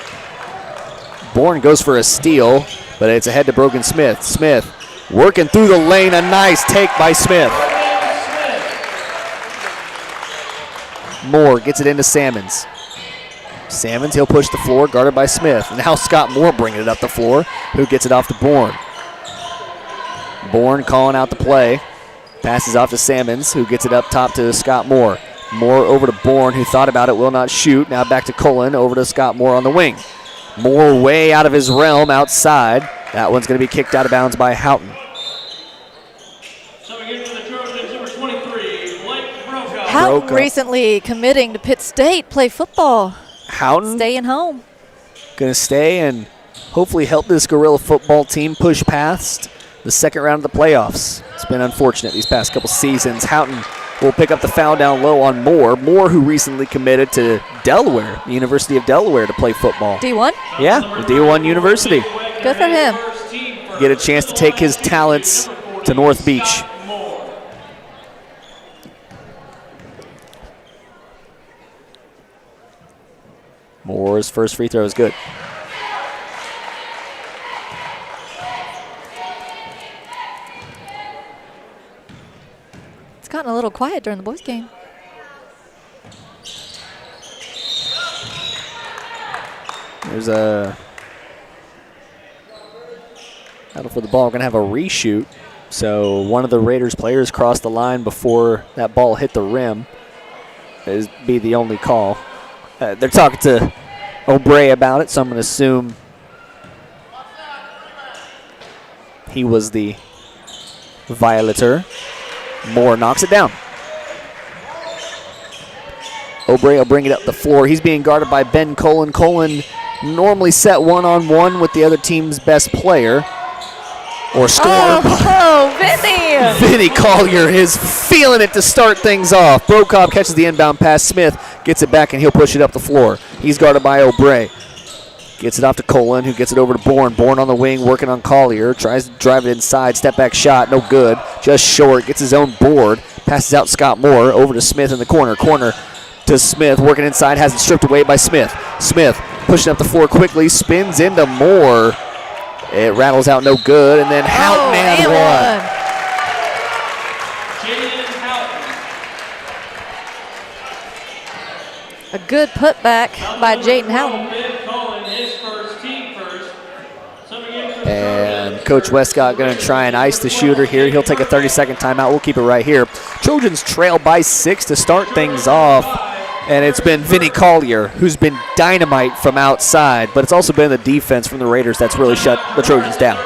Bourne goes for a steal, but it's ahead to Brogan Smith. Smith working through the lane. A nice take by Smith. Moore gets it into Sammons. Sammons, he'll push the floor, guarded by Smith. Now Scott Moore bringing it up the floor, who gets it off to Bourne. Bourne calling out the play. Passes off to Sammons, who gets it up top to Scott Moore. Moore over to Bourne, who thought about it, will not shoot. Now back to Cullen, over to Scott Moore on the wing. Moore way out of his realm outside. That one's going to be kicked out of bounds by Houghton. Houghton recently committing to Pitt State, play football. Houghton staying home. Going to stay and hopefully help this Gorilla football team push past the second round of the playoffs. It's been unfortunate these past couple seasons. Houghton will pick up the foul down low on Moore. Moore, who recently committed to Delaware, the University of Delaware, to play football. D1? Yeah, D1 University. Good for him. Get a chance to take his talents to North Beach. Moore's first free throw is good. It's gotten a little quiet during the boys' game. There's a Battle for the ball. We're going to have a reshoot. So one of the Raiders players crossed the line before that ball hit the rim. Is be the only call. They're talking to O'Bray about it, so I'm going to assume he was the violator. Moore knocks it down. O'Bray will bring it up the floor. He's being guarded by Ben Colin. Colin normally set one-on-one with the other team's best player. Or score. Oh, Vinny! Vinny Collier is feeling it to start things off. Brokoff catches the inbound pass. Smith gets it back, and he'll push it up the floor. He's guarded by O'Bray. Gets it off to Colin, who gets it over to Bourne. Bourne on the wing, working on Collier. Tries to drive it inside. Step back shot, no good. Just short. Gets his own board. Passes out Scott Moore over to Smith in the corner. Corner to Smith, working inside. Has it stripped away by Smith. Smith pushing up the floor quickly. Spins into Moore. It rattles out, no good, and then Houghton and one. A good putback by Jaden Houghton. And Coach Westcott going to try and ice the shooter here. He'll take a 30-second timeout. We'll keep it right here. Trojans trail by 6 to start things off. And it's been Vinny Collier who's been dynamite from outside, but it's also been the defense from the Raiders that's really shut the Trojans down.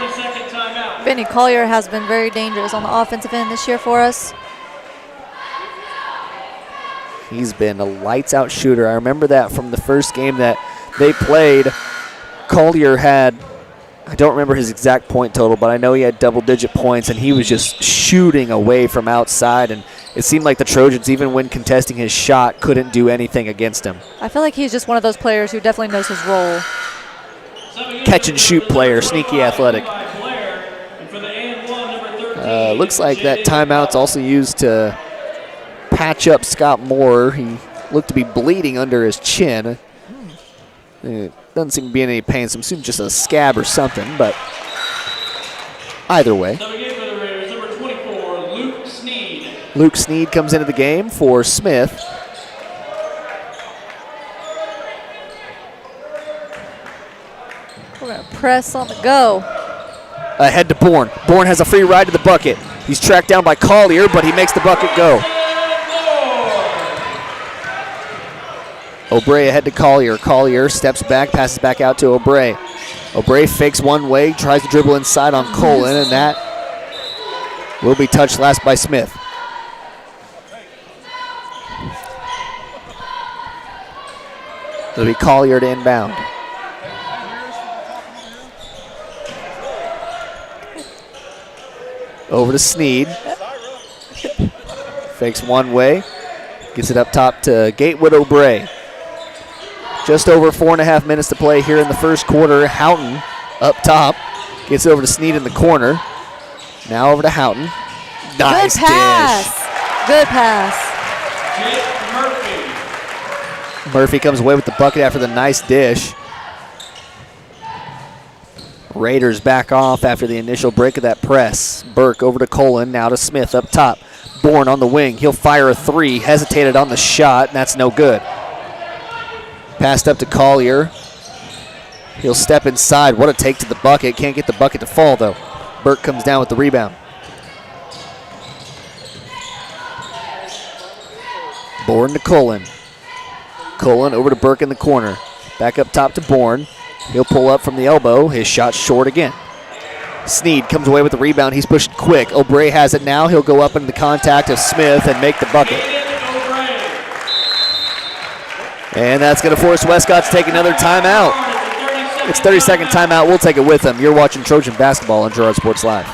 Vinny Collier has been very dangerous on the offensive end this year for us. He's been a lights-out shooter. I remember that from the first game that they played. Collier had, I don't remember his exact point total, but I know he had double-digit points, and he was just shooting away from outside, and it seemed like the Trojans, even when contesting his shot, couldn't do anything against him. I feel like he's just one of those players who definitely knows his role. Catch-and-shoot player, sneaky athletic. Looks like that timeout's also used to patch up Scott Moore. He looked to be bleeding under his chin. It doesn't seem to be in any pain, so I'm assuming just a scab or something, but either way. Luke Sneed comes into the game for Smith. We're going to press on the go. Ahead to Bourne. Bourne has a free ride to the bucket. He's tracked down by Collier, but he makes the bucket go. O'Bray ahead to Collier. Collier steps back, passes back out to O'Bray. O'Bray fakes one way, tries to dribble inside on Colin, and that will be touched last by Smith. It'll be Collier to inbound. Over to Sneed. Fakes one way. Gets it up top to Gatewood O'Bray. Just over 4.5 minutes to play here in the first quarter. Houghton up top. Gets it over to Sneed in the corner. Now over to Houghton. Nice Good pass. dish. Good pass. Murphy comes away with the bucket after the nice dish. Raiders back off after the initial break of that press. Burke over to Colin, now to Smith up top. Bourne on the wing. He'll fire a three. Hesitated on the shot, and that's no good. Passed up to Collier. He'll step inside. What a take to the bucket. Can't get the bucket to fall, though. Burke comes down with the rebound. Bourne to Colin. Colin over to Burke in the corner. Back up top to Bourne. He'll pull up from the elbow. His shot short again. Sneed comes away with the rebound. He's pushed quick. O'Bray has it now. He'll go up into the contact of Smith and make the bucket. And that's going to force Westcott to take another timeout. It's 30-second timeout. We'll take it with them. You're watching Trojan basketball on Girard Sports Live.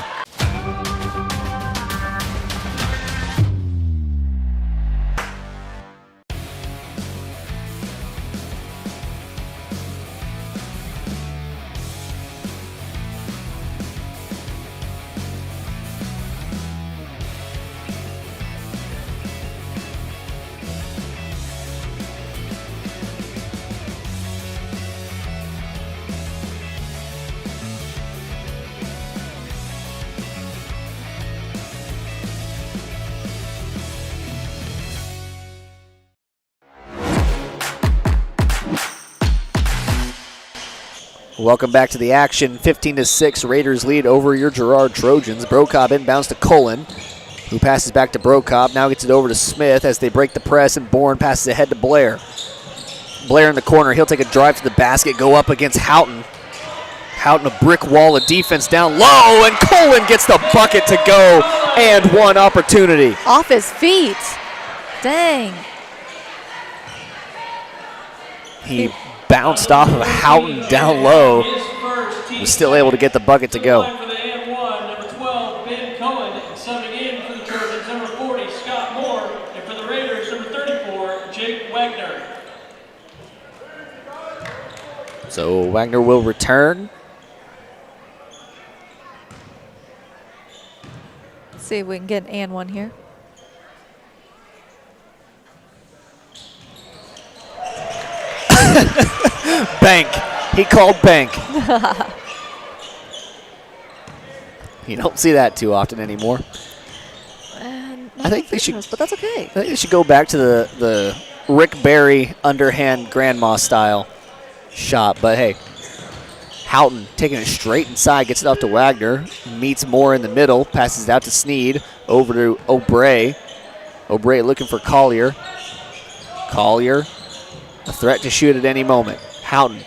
Welcome back to the action. 15-6, Raiders lead over your Girard Trojans. Brocob inbounds to Cullen, who passes back to Brocob. Now gets it over to Smith as they break the press, and Bourne passes ahead to Blair. Blair in the corner. He'll take a drive to the basket, go up against Houghton. Houghton, a brick wall of defense down low, and Cullen gets the bucket to go, and one opportunity. Off his feet. Dang. He bounced off of Houghton down low. Was still able to get the bucket to go. For the and 1, number 12, Ben Cohen, subbing in for the Trojans, number 40, Scott Moore, and for the Raiders, number 34, Jake Wagner. So Wagner will return. Let's see if we can get an and one here. Bank. He called bank. You don't see that too often anymore. I think they should, but that's okay. I think they should go back to the Rick Barry underhand grandma style shot. But hey, Houghton taking it straight inside, gets it up to Wagner, meets Moore in the middle, passes it out to Sneed, over to O'Bray. O'Bray looking for Collier. Collier, a threat to shoot at any moment. Houghton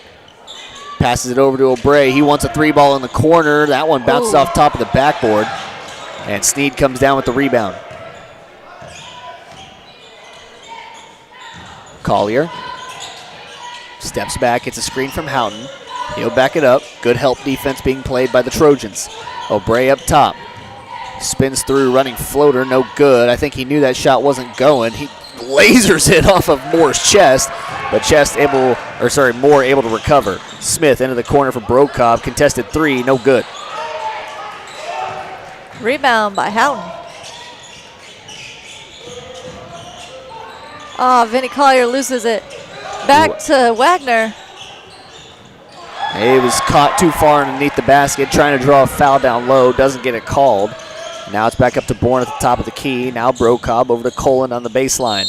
passes it over to O'Bray. He wants a three ball in the corner. That one bounces off top of the backboard. And Sneed comes down with the rebound. Collier steps back, gets a screen from Houghton. He'll back it up. Good help defense being played by the Trojans. O'Bray up top. Spins through, running floater, no good. I think he knew that shot wasn't going. He lasers it off of Moore's chest, but Moore able to recover. Smith into the corner for Brocob. Contested three, no good. Rebound by Houghton. Oh, Vinny Collier loses it. Back to Wagner. He was caught too far underneath the basket, trying to draw a foul down low, doesn't get it called. Now it's back up to Bourne at the top of the key. Now Brocob over to Cullen on the baseline.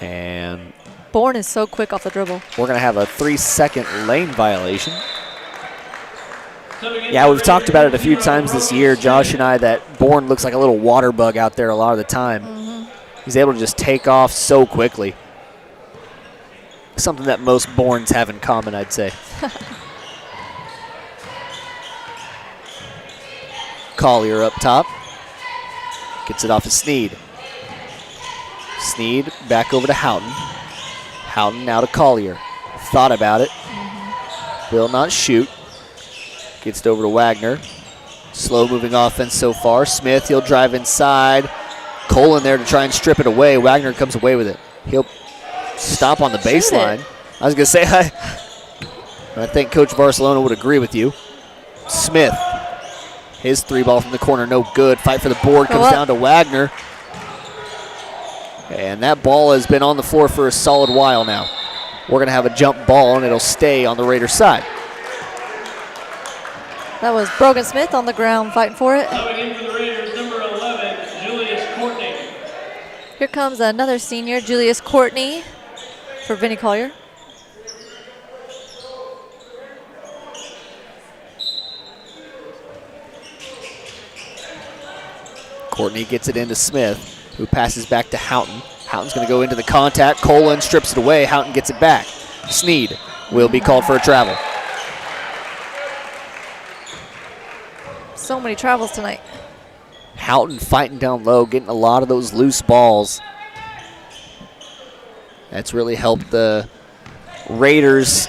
And Bourne is so quick off the dribble. We're going to have a 3-second lane violation. Yeah, we've talked about it a few times this year, Josh and I, that Bourne looks like a little water bug out there a lot of the time. He's able to just take off so quickly. Something that most Bournes have in common, I'd say. Collier up top. Gets it off to Sneed. Sneed back over to Houghton. Houghton now to Collier. Thought about it. Will not shoot. Gets it over to Wagner. Slow moving offense so far. Smith, he'll drive inside. Cullen there to try and strip it away. Wagner comes away with it. He'll stop on the baseline. I was going to say, I think Coach Barcelona would agree with you. Smith, his three ball from the corner, no good. Fight for the board comes down to Wagner. And that ball has been on the floor for a solid while now. We're going to have a jump ball, and it'll stay on the Raiders' side. That was Brogan Smith on the ground fighting for it. Coming in for the Raiders, number 11, Julius Courtney. Here comes another senior, Julius Courtney, for Vinny Collier. Courtney gets it into Smith, who passes back to Houghton. Houghton's going to go into the contact. Cullen strips it away. Houghton gets it back. Sneed will be called for a travel. So many travels tonight. Houghton fighting down low, getting a lot of those loose balls. That's really helped the Raiders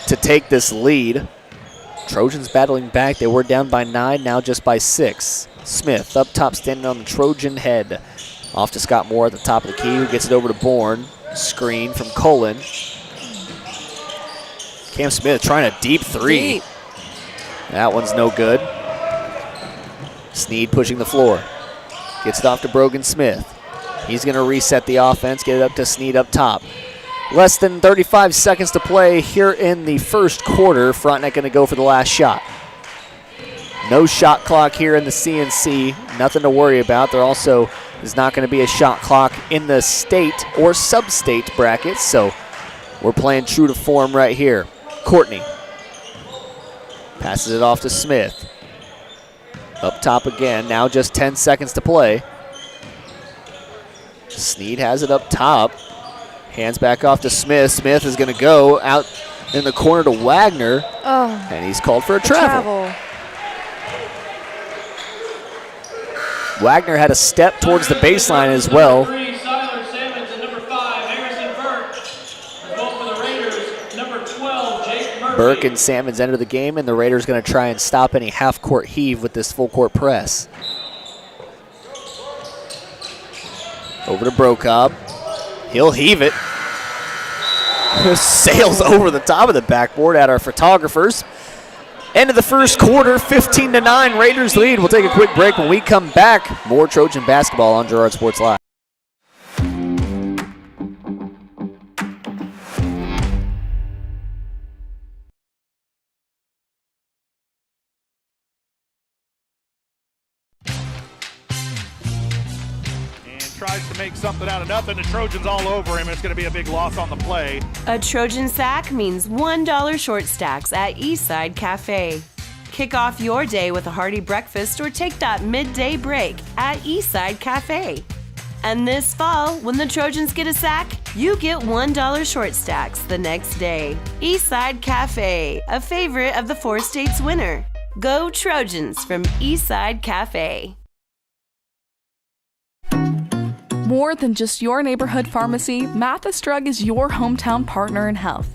to take this lead. Trojans battling back. They were down by 9, now just by 6. Smith up top, standing on the Trojan head. Off to Scott Moore at the top of the key, who gets it over to Bourne. Screen from Cullen. Cam Smith trying a deep three. That one's no good. Sneed pushing the floor. Gets it off to Brogan Smith. He's going to reset the offense, get it up to Sneed up top. Less than 35 seconds to play here in the first quarter. Frontenac going to go for the last shot. No shot clock here in the CNC. Nothing to worry about. There also is not going to be a shot clock in the state or sub-state brackets, so we're playing true to form right here. Courtney Passes it off to Smith. Up top again, now just 10 seconds to play. Sneed has it up top. Hands back off to Smith. Smith is going to go out in the corner to Wagner. Oh. And he's called for a travel. Wagner had a step towards the baseline as well. Burke and Salmons enter the game, and the Raiders going to try and stop any half-court heave with this full-court press. Over to Brocob. He'll heave it. Sails over the top of the backboard at our photographers. End of the first quarter, 15-9, Raiders lead. We'll take a quick break. When we come back, more Trojan basketball on Girard Sports Live. Tries to make something out of nothing. The Trojans all over him. It's going to be a big loss on the play. A Trojan sack means $1 short stacks at Eastside Cafe. Kick off your day with a hearty breakfast or take that midday break at Eastside Cafe. And this fall, when the Trojans get a sack, you get $1 short stacks the next day. Eastside Cafe, a favorite of the 4 states winner. Go Trojans from Eastside Cafe. More than just your neighborhood pharmacy, Mathis Drug is your hometown partner in health.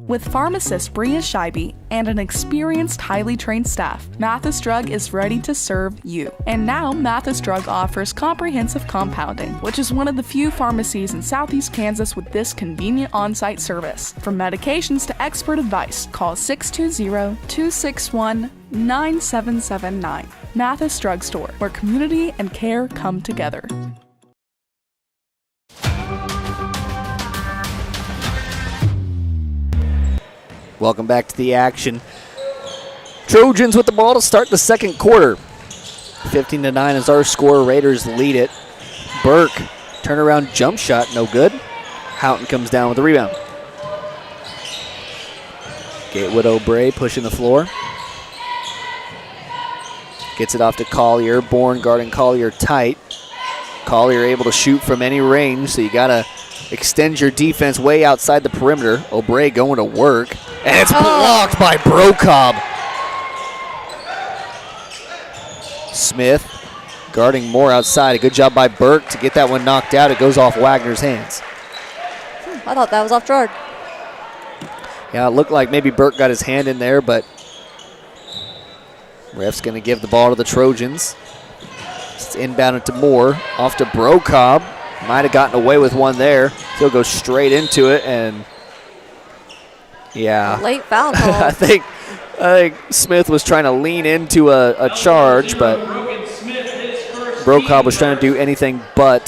With pharmacist Bria Scheibe and an experienced, highly trained staff, Mathis Drug is ready to serve you. And now, Mathis Drug offers comprehensive compounding, which is one of the few pharmacies in Southeast Kansas with this convenient on-site service. From medications to expert advice, call 620-261-9779. Mathis Drug Store, where community and care come together. Welcome back to the action. Trojans with the ball to start the second quarter. 15-9 is our score. Raiders lead it. Burke, turnaround jump shot, no good. Houghton comes down with the rebound. Gatewood O'Bray pushing the floor. Gets it off to Collier. Bourne guarding Collier tight. Collier able to shoot from any range, so you got to extend your defense way outside the perimeter. O'Bray going to work. And it's blocked by Brocob. Smith guarding more outside. A good job by Burke to get that one knocked out. It goes off Wagner's hands. I thought that was off Girard. Yeah, it looked like maybe Burke got his hand in there, but ref's going to give the ball to the Trojans. It's inbounded to Moore. Off to Brocob. Might have gotten away with one there. He'll go straight into it, and yeah. Late foul call. I think Smith was trying to lean into a charge, but Brocob was trying to do anything but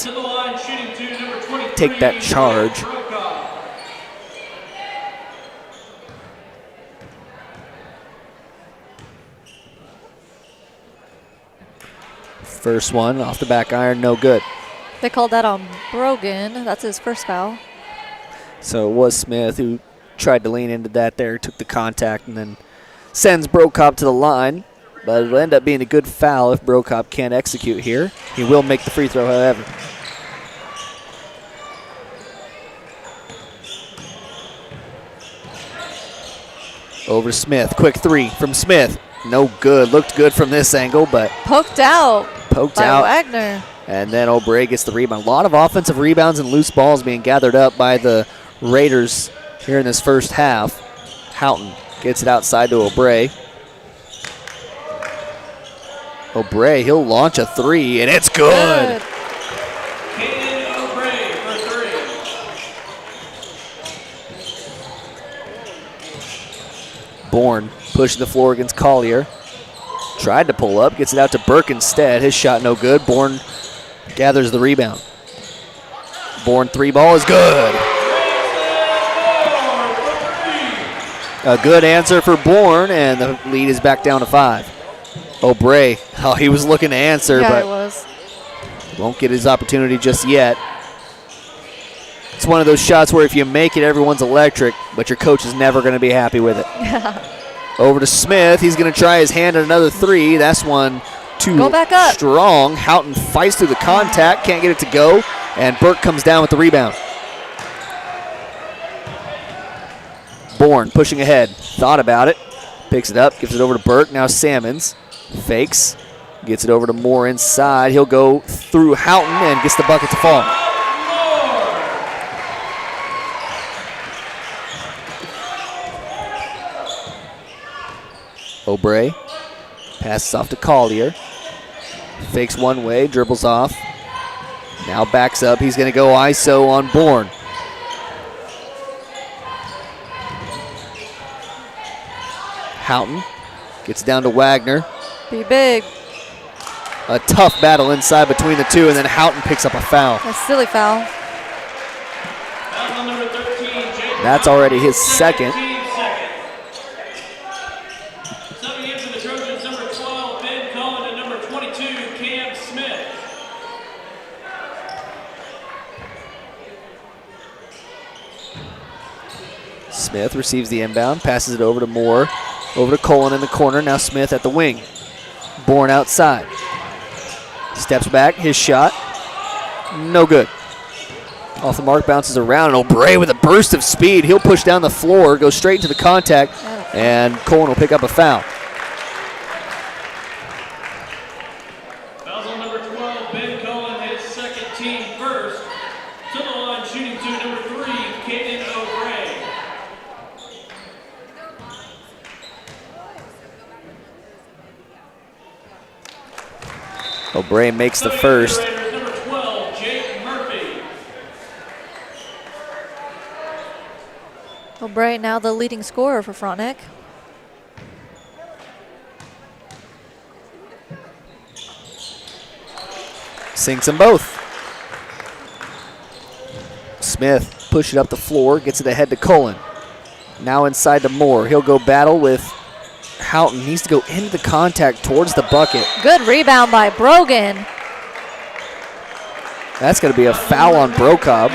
take that charge. First one off the back iron, no good. They called that on Brogan. That's his first foul. So it was Smith who tried to lean into that there, took the contact, and then sends Brocob to the line. But it'll end up being a good foul if Brocob can't execute here. He will make the free throw, however. Over to Smith. Quick three from Smith. No good. Looked good from this angle, but poked out by Wagner. And then O'Bray gets the rebound. A lot of offensive rebounds and loose balls being gathered up by the Raiders here in this first half. Houghton gets it outside to O'Bray. O'Bray, he'll launch a three, and it's good. O'Bray for three. Bourne pushing the floor against Collier. Tried to pull up, gets it out to Burke instead. His shot no good. Bourne gathers the rebound. Bourne three ball is good. A good answer for Bourne, and the lead is back down to 5. O'Bray, he was looking to answer, but won't get his opportunity just yet. It's one of those shots where if you make it, everyone's electric, but your coach is never going to be happy with it. Over to Smith. He's going to try his hand at another three. That's one too Go back up. strong. Houghton fights through the contact. Can't get it to go. And Burke comes down with the rebound. Bourne pushing ahead. Thought about it. Picks it up. Gives it over to Burke. Now Salmons. Fakes. Gets it over to Moore inside. He'll go through Houghton and gets the bucket to fall. O'Bray passes off to Collier. Fakes one way, dribbles off. Now backs up. He's going to go ISO on Bourne. Houghton gets down to Wagner. Be big. A tough battle inside between the two, and then Houghton picks up a foul. A silly foul. That's already his second. Subbing in for the Trojans, number 12, Ben Cohen, and number 22, Cam Smith. Smith receives the inbound, passes it over to Moore, over to Colin in the corner. Now Smith at the wing. Bourne outside. Steps back, his shot, no good. Off the mark, bounces around, and O'Bray with a burst of speed. He'll push down the floor, go straight into the contact, and Colin will pick up a foul. Fouls on number 12, Ben Cohen, his second team first. To the line, shooting two, number 3, Caden O'Bray. O'Bray makes the first. Number 12, Jake Murphy. O'Bray now the leading scorer for Frontenac. Sinks them both. Smith pushes it up the floor, gets it ahead to Colin. Now inside to Moore. He'll go battle with Houghton. Needs to go into the contact towards the bucket. Good rebound by Brogan. That's going to be a foul on Brocob.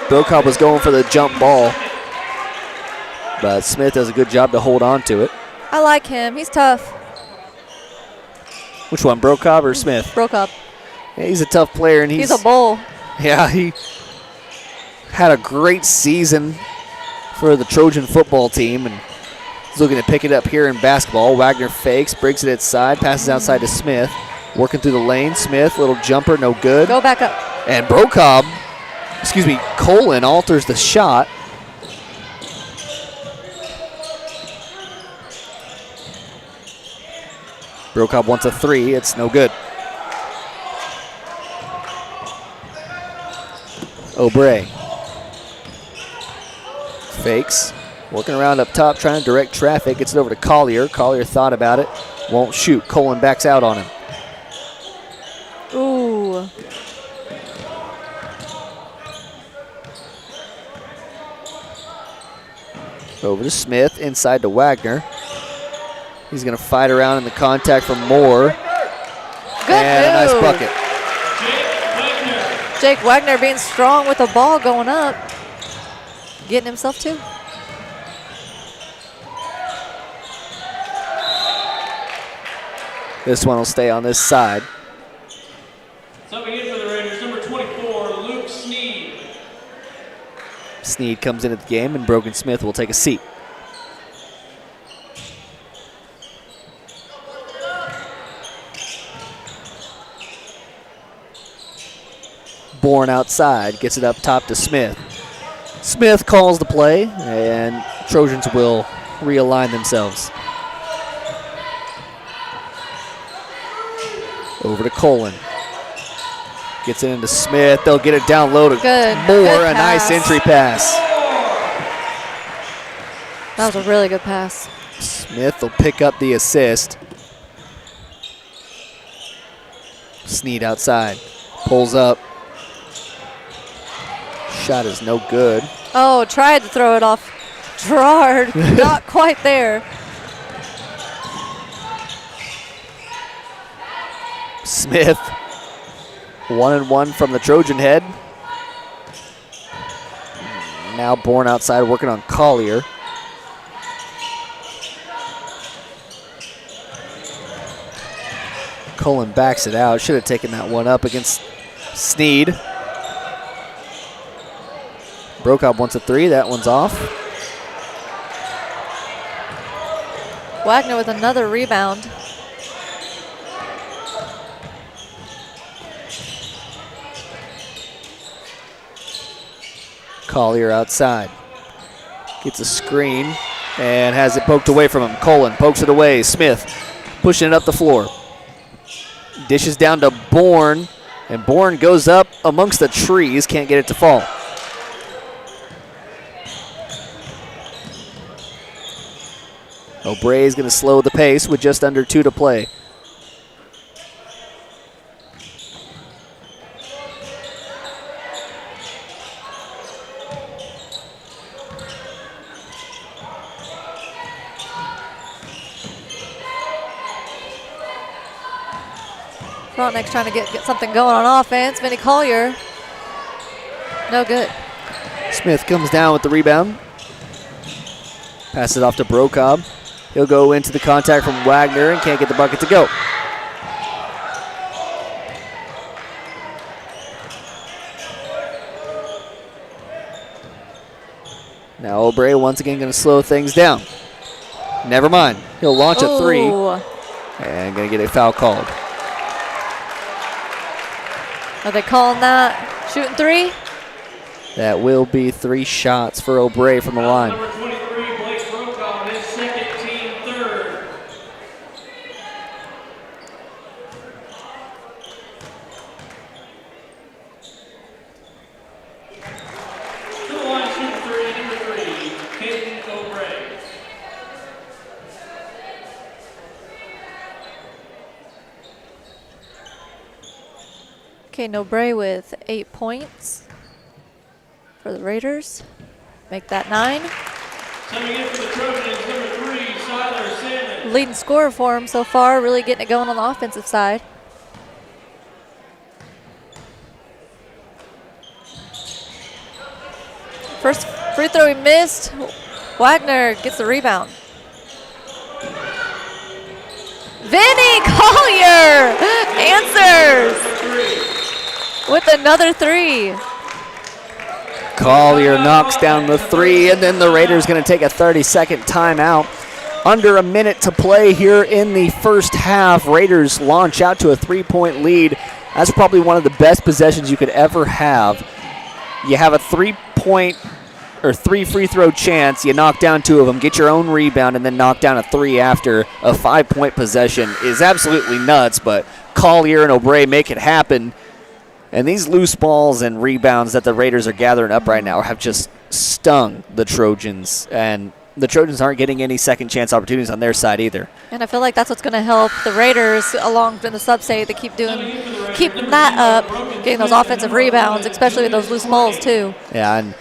Brocob was going for the jump ball, but Smith does a good job to hold on to it. I like him. He's tough. Which one, Brocob or Smith? Brocob. Yeah, he's a tough player, and He's a bull. Yeah, he had a great season for the Trojan football team, and he's looking to pick it up here in basketball. Wagner fakes, breaks it inside, passes outside to Smith. Working through the lane. Smith, little jumper, no good. Go back up. And Colin alters the shot. Brocob wants a three. It's no good. O'Bray fakes. Working around up top, trying to direct traffic. Gets it over to Collier. Collier thought about it. Won't shoot. Colin backs out on him. Ooh. Over to Smith, inside to Wagner. He's going to fight around in the contact from Moore. Good and move. a nice bucket. Jake Wagner being strong with the ball going up. Getting himself two. This one will stay on this side. Subbing in for the Raiders, number 24, Luke Sneed. Sneed comes into the game, and Brogan Smith will take a seat. Bourne outside, gets it up top to Smith. Smith calls the play, and Trojans will realign themselves. Over to Colin. Gets it into Smith. They'll get it down low to Moore. A nice entry pass. That was a really good pass. Smith will pick up the assist. Sneed outside. Pulls up. Shot is no good. Oh, tried to throw it off. Girard, not quite there. Smith, 1-1 from the Trojan head. Now Bourne outside working on Collier. Cullen backs it out. Should have taken that one up against Sneed. Brokob wants a three. That one's off. Wagner with another rebound. Collier outside. Gets a screen and has it poked away from him. Cullen pokes it away. Smith pushing it up the floor. Dishes down to Bourne, and Bourne goes up amongst the trees. Can't get it to fall. O'Bray is going to slow the pace with just under 2 to play. Frontenac's trying to get something going on offense. Vinny Collier, no good. Smith comes down with the rebound. Passes it off to Brokob. He'll go into the contact from Wagner and can't get the bucket to go. Now O'Bray once again going to slow things down. Never mind. He'll launch a three and going to get a foul called. Are they calling that shooting three? That will be 3 shots for O'Bray from the line. Number 23, Blake Brokob, his second, team third. To the line, shooting three, number 3, Caden O'Bray. Okay, O'Bray with 8 points for the Raiders. Make that 9. Coming in for the Trojans, number 3, Siler Salmon. Leading scorer for him so far, really getting it going on the offensive side. First free throw he missed. Wagner gets the rebound. Vinny Collier answers with another 3. Collier knocks down the 3, and then the Raiders going to take a 30-second timeout. Under a minute to play here in the first half. Raiders launch out to a 3-point lead. That's probably one of the best possessions you could ever have. You have a 3-point or 3 free throw chance. You knock down 2 of them, get your own rebound, and then knock down a 3 after a 5-point possession is absolutely nuts, but Collier and O'Bray make it happen. And these loose balls and rebounds that the Raiders are gathering up right now have just stung the Trojans. And the Trojans aren't getting any second chance opportunities on their side either. And I feel like that's what's going to help the Raiders along in the sub-state. They keep keeping that up, getting those offensive rebounds, especially with those loose balls too. Yeah, and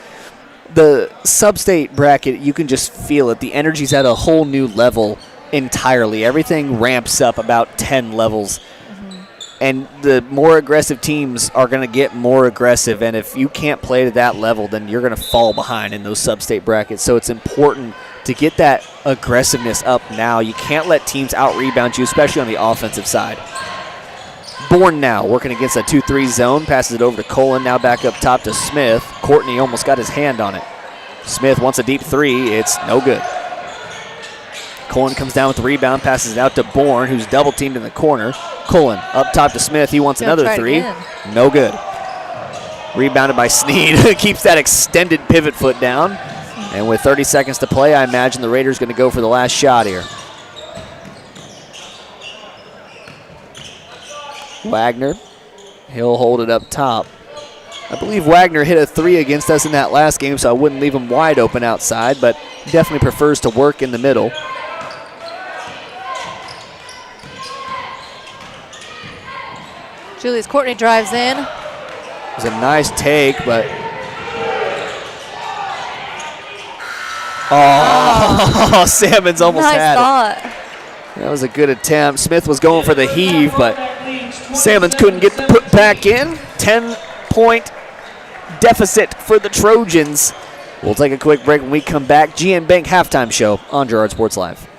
the sub-state bracket, you can just feel it. The energy's at a whole new level entirely. Everything ramps up about 10 levels. And the more aggressive teams are going to get more aggressive. And if you can't play to that level, then you're going to fall behind in those sub-state brackets. So it's important to get that aggressiveness up now. You can't let teams out-rebound you, especially on the offensive side. Bourne now working against a 2-3 zone. Passes it over to Cullen. Now back up top to Smith. Courtney almost got his hand on it. Smith wants a deep 3. It's no good. Cullen comes down with the rebound, passes it out to Bourne, who's double-teamed in the corner. Cullen up top to Smith. He wants another 3. No good. Rebounded by Sneed. Keeps that extended pivot foot down. And with 30 seconds to play, I imagine the Raiders going to go for the last shot here. Wagner. He'll hold it up top. I believe Wagner hit a 3 against us in that last game, so I wouldn't leave him wide open outside, but definitely prefers to work in the middle. Julius Courtney drives in. It was a nice take, but... Oh, Salmons almost had it. That was a good attempt. Smith was going for the heave, but Salmons couldn't get the put back in. 10-point deficit for the Trojans. We'll take a quick break when we come back. GN Bank halftime show on Girard Sports Live.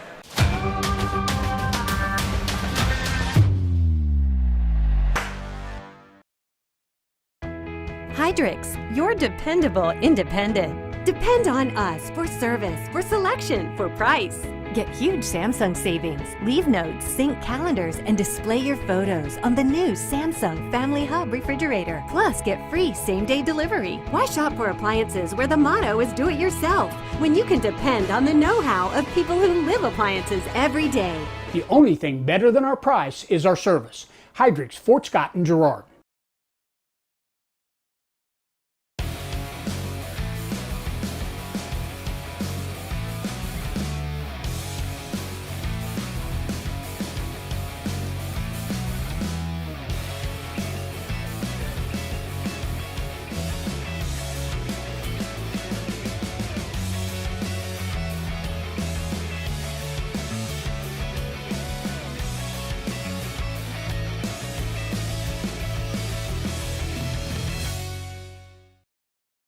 Hydrix, your dependable independent. Depend on us for service, for selection, for price. Get huge Samsung savings. Leave notes, sync calendars, and display your photos on the new Samsung Family Hub refrigerator. Plus, get free same-day delivery. Why shop for appliances where the motto is do it yourself when you can depend on the know-how of people who live appliances every day? The only thing better than our price is our service. Hydrix, Fort Scott, and Girard.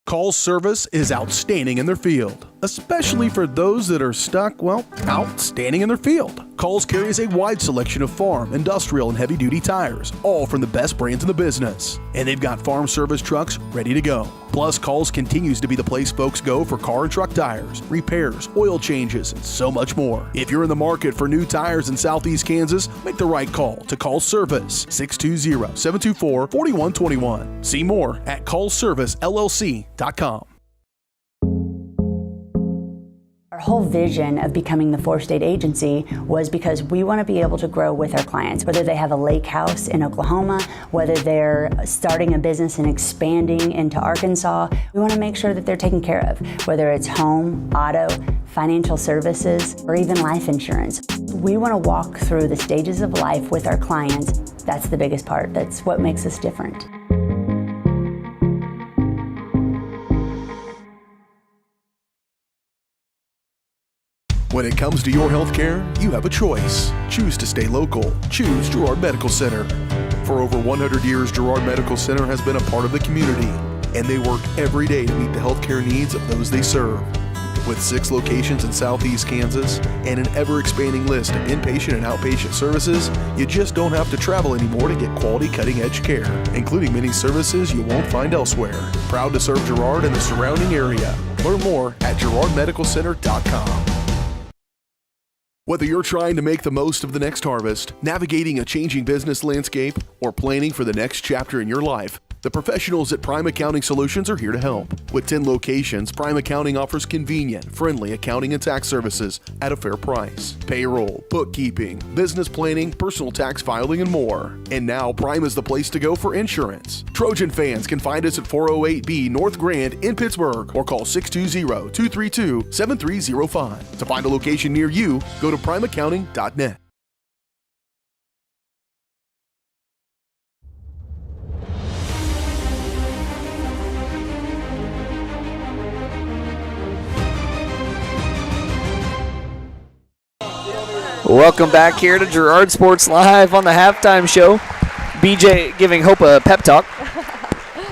Call's service is outstanding in their field, especially for those that are stuck, well, outstanding in their field. Call's carries a wide selection of farm, industrial, and heavy-duty tires, all from the best brands in the business. And they've got farm service trucks ready to go. Plus, Call's continues to be the place folks go for car and truck tires, repairs, oil changes, and so much more. If you're in the market for new tires in Southeast Kansas, make the right call to Call's Service, 620-724-4121. See more at callservicellc.com. Our whole vision of becoming the four-state agency was because we want to be able to grow with our clients, whether they have a lake house in Oklahoma, whether they're starting a business and expanding into Arkansas. We want to make sure that they're taken care of, whether it's home, auto, financial services, or even life insurance. We want to walk through the stages of life with our clients. That's the biggest part. That's what makes us different. When it comes to your health care, you have a choice. Choose to stay local. Choose Girard Medical Center. For over 100 years, Girard Medical Center has been a part of the community, and they work every day to meet the healthcare needs of those they serve. With 6 locations in Southeast Kansas and an ever-expanding list of inpatient and outpatient services, you just don't have to travel anymore to get quality, cutting-edge care, including many services you won't find elsewhere. Proud to serve Girard and the surrounding area. Learn more at girardmedicalcenter.com. Whether you're trying to make the most of the next harvest, navigating a changing business landscape, or planning for the next chapter in your life, the professionals at Prime Accounting Solutions are here to help. With 10 locations, Prime Accounting offers convenient, friendly accounting and tax services at a fair price. Payroll, bookkeeping, business planning, personal tax filing, and more. And now Prime is the place to go for insurance. Trojan fans can find us at 408B North Grand in Pittsburgh or call 620-232-7305. To find a location near you, go to primeaccounting.net. Welcome back here to Girard Sports Live on the halftime show. BJ giving Hope a pep talk.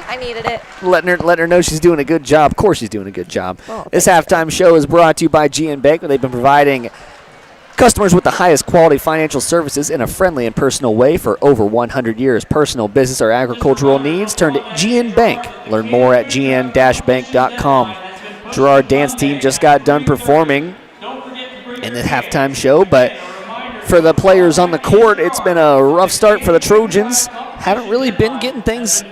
I needed it. Letting her know she's doing a good job. Of course she's doing a good job. Oh, this halftime show is brought to you by GN Bank, where they've been providing customers with the highest quality financial services in a friendly and personal way for over 100 years. Personal, business, or agricultural needs, turn to GN Bank. Learn more at gn-bank.com. Girard dance team just got done performing in the halftime show, but for the players on the court, it's been a rough start for the Trojans. Haven't really been getting things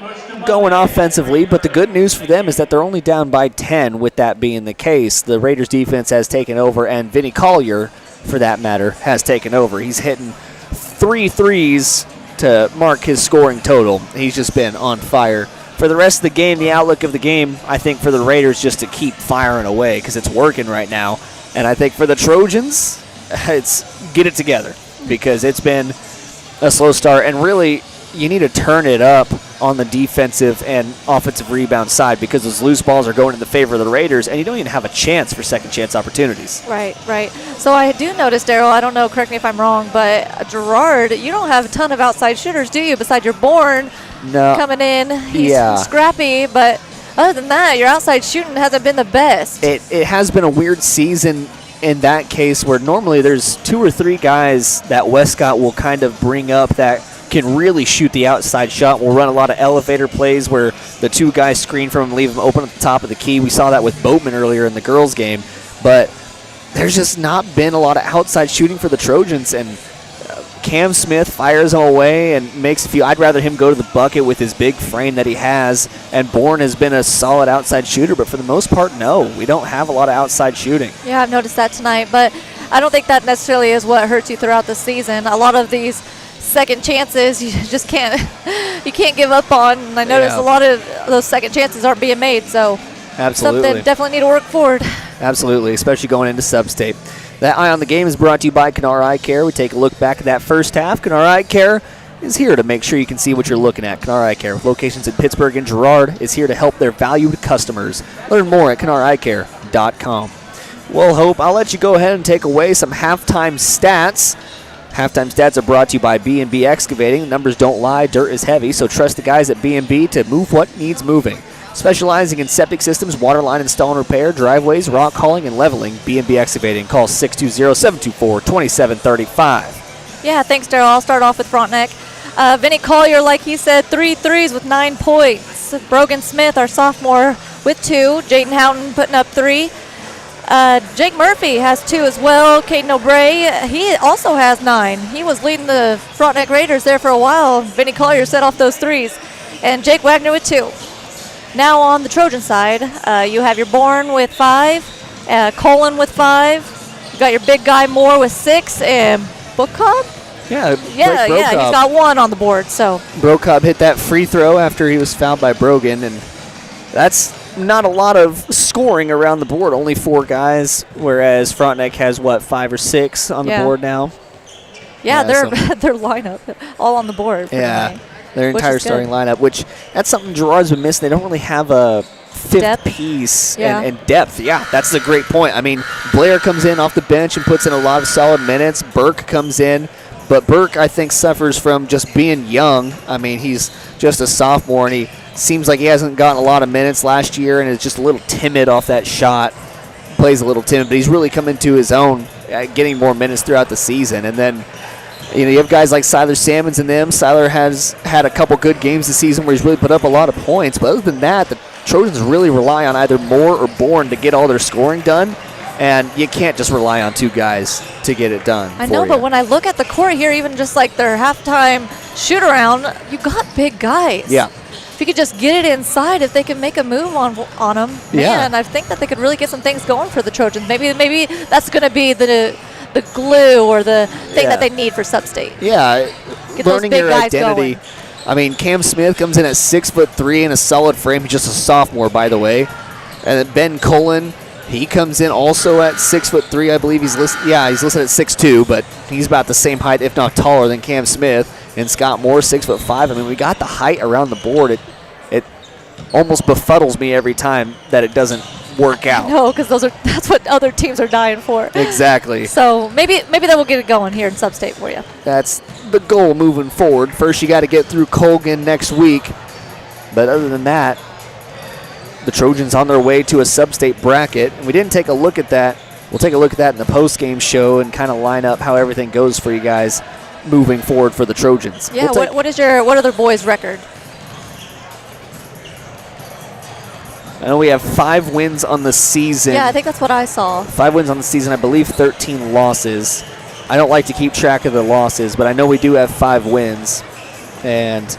going offensively, but the good news for them is that they're only down by 10. With that being the case, the Raiders defense has taken over, and Vinny Collier, for that matter, has taken over. He's hitting 3 threes to mark his scoring total. He's just been on fire. For the rest of the game, the outlook of the game, I think for the Raiders just to keep firing away because it's working right now. And I think for the Trojans, it's get it together because it's been a slow start. And really, you need to turn it up on the defensive and offensive rebound side because those loose balls are going in the favor of the Raiders, and you don't even have a chance for second chance opportunities. Right. So I do notice, Daryl, I don't know, correct me if I'm wrong, but Girard, you don't have a ton of outside shooters, do you, besides your Bourne coming in? He's scrappy, but other than that, your outside shooting hasn't been the best. It has been a weird season in that case where normally there's 2 or 3 guys that Westcott will kind of bring up that can really shoot the outside shot. We'll run a lot of elevator plays where the two guys screen from him, leave him open at the top of the key. We saw that with Boatman earlier in the girls' game. But there's just not been a lot of outside shooting for the Trojans, and Cam Smith fires him away and makes a few. I'd rather him go to the bucket with his big frame that he has, and Bourne has been a solid outside shooter, but for the most part, no. We don't have a lot of outside shooting. Yeah, I've noticed that tonight, but I don't think that necessarily is what hurts you throughout the season. A lot of these second chances you just can't give up on, and I noticed a lot of those second chances aren't being made, so absolutely something definitely need to work forward. Absolutely, especially going into Sub-State. That Eye on the Game is brought to you by Canara Eye Care. We take a look back at that first half. Canara Eye Care is here to make sure you can see what you're looking at. Canara Eye Care, with locations in Pittsburgh and Girard, is here to help their valued customers. Learn more at CanaraEyeCare.com. Well, Hope, I'll let you go ahead and take away some halftime stats. Halftime stats are brought to you by B&B Excavating. Numbers don't lie, dirt is heavy, so trust the guys at B&B to move what needs moving. Specializing in septic systems, water line install and repair, driveways, rock hauling, and leveling, B&B Excavating. Call 620-724-2735. Yeah, thanks, Daryl. I'll start off with Frontenac. Vinny Collier, like he said, 3 threes with 9 points. Brogan Smith, our sophomore, with 2. Jayden Houghton putting up 3. Jake Murphy has 2 as well. Caden O'Bray, he also has 9. He was leading the Frontenac Raiders there for a while. Vinny Collier set off those 3s. And Jake Wagner with 2. Now on the Trojan side, you have your Bourne with 5, Colin with 5. You got your big guy Moore with 6, and Bookcobb? Yeah, he's got 1 on the board. So Brocobb hit that free throw after he was fouled by Brogan, and that's not a lot of scoring around the board. Only 4 guys, whereas Frontenac has, 5 or 6 on the board now? Yeah, their lineup, all on the board. Yeah. Their entire starting lineup, which that's something Girard's been missing. They don't really have a fifth piece and depth. Yeah, that's a great point. I mean, Blair comes in off the bench and puts in a lot of solid minutes. Burke comes in, but Burke, I think, suffers from just being young. I mean, he's just a sophomore, and he seems like he hasn't gotten a lot of minutes last year and is just a little timid off that shot. Plays a little timid, but he's really come into his own, getting more minutes throughout the season. And then you have guys like Siler Salmons and them. Siler has had a couple good games this season where he's really put up a lot of points. But other than that, the Trojans really rely on either Moore or Bourne to get all their scoring done. And you can't just rely on 2 guys to get it done. I know, but when I look at the court here, even just like their halftime shoot-around, you got big guys. Yeah. If you could just get it inside, if they can make a move on them, man, I think that they could really get some things going for the Trojans. Maybe that's going to be the glue or the thing that they need for Sub-State. Yeah, Get learning those big your guys identity. Going. I mean, Cam Smith comes in at 6'3" in a solid frame. He's just a sophomore, by the way. And then Ben Cullen, he comes in also at 6'3". I believe he's listed. Yeah, he's listed at 6'2", but he's about the same height, if not taller, than Cam Smith. And Scott Moore, 6'5". I mean, we got the height around the board. It almost befuddles me every time that it doesn't work out. No, because that's what other teams are dying for. Exactly. So maybe that will get it going here in Sub-State for you. That's the goal moving forward. First, you got to get through Colgan next week. But other than that, the Trojans on their way to a Sub-State bracket. And we didn't take a look at that. We'll take a look at that in the post-game show and kind of line up how everything goes for you guys moving forward for the Trojans. Yeah, what are their boys' record? I know we have 5 wins on the season. Yeah, I think that's what I saw. 5 wins on the season, I believe 13 losses. I don't like to keep track of the losses, but I know we do have 5 wins. And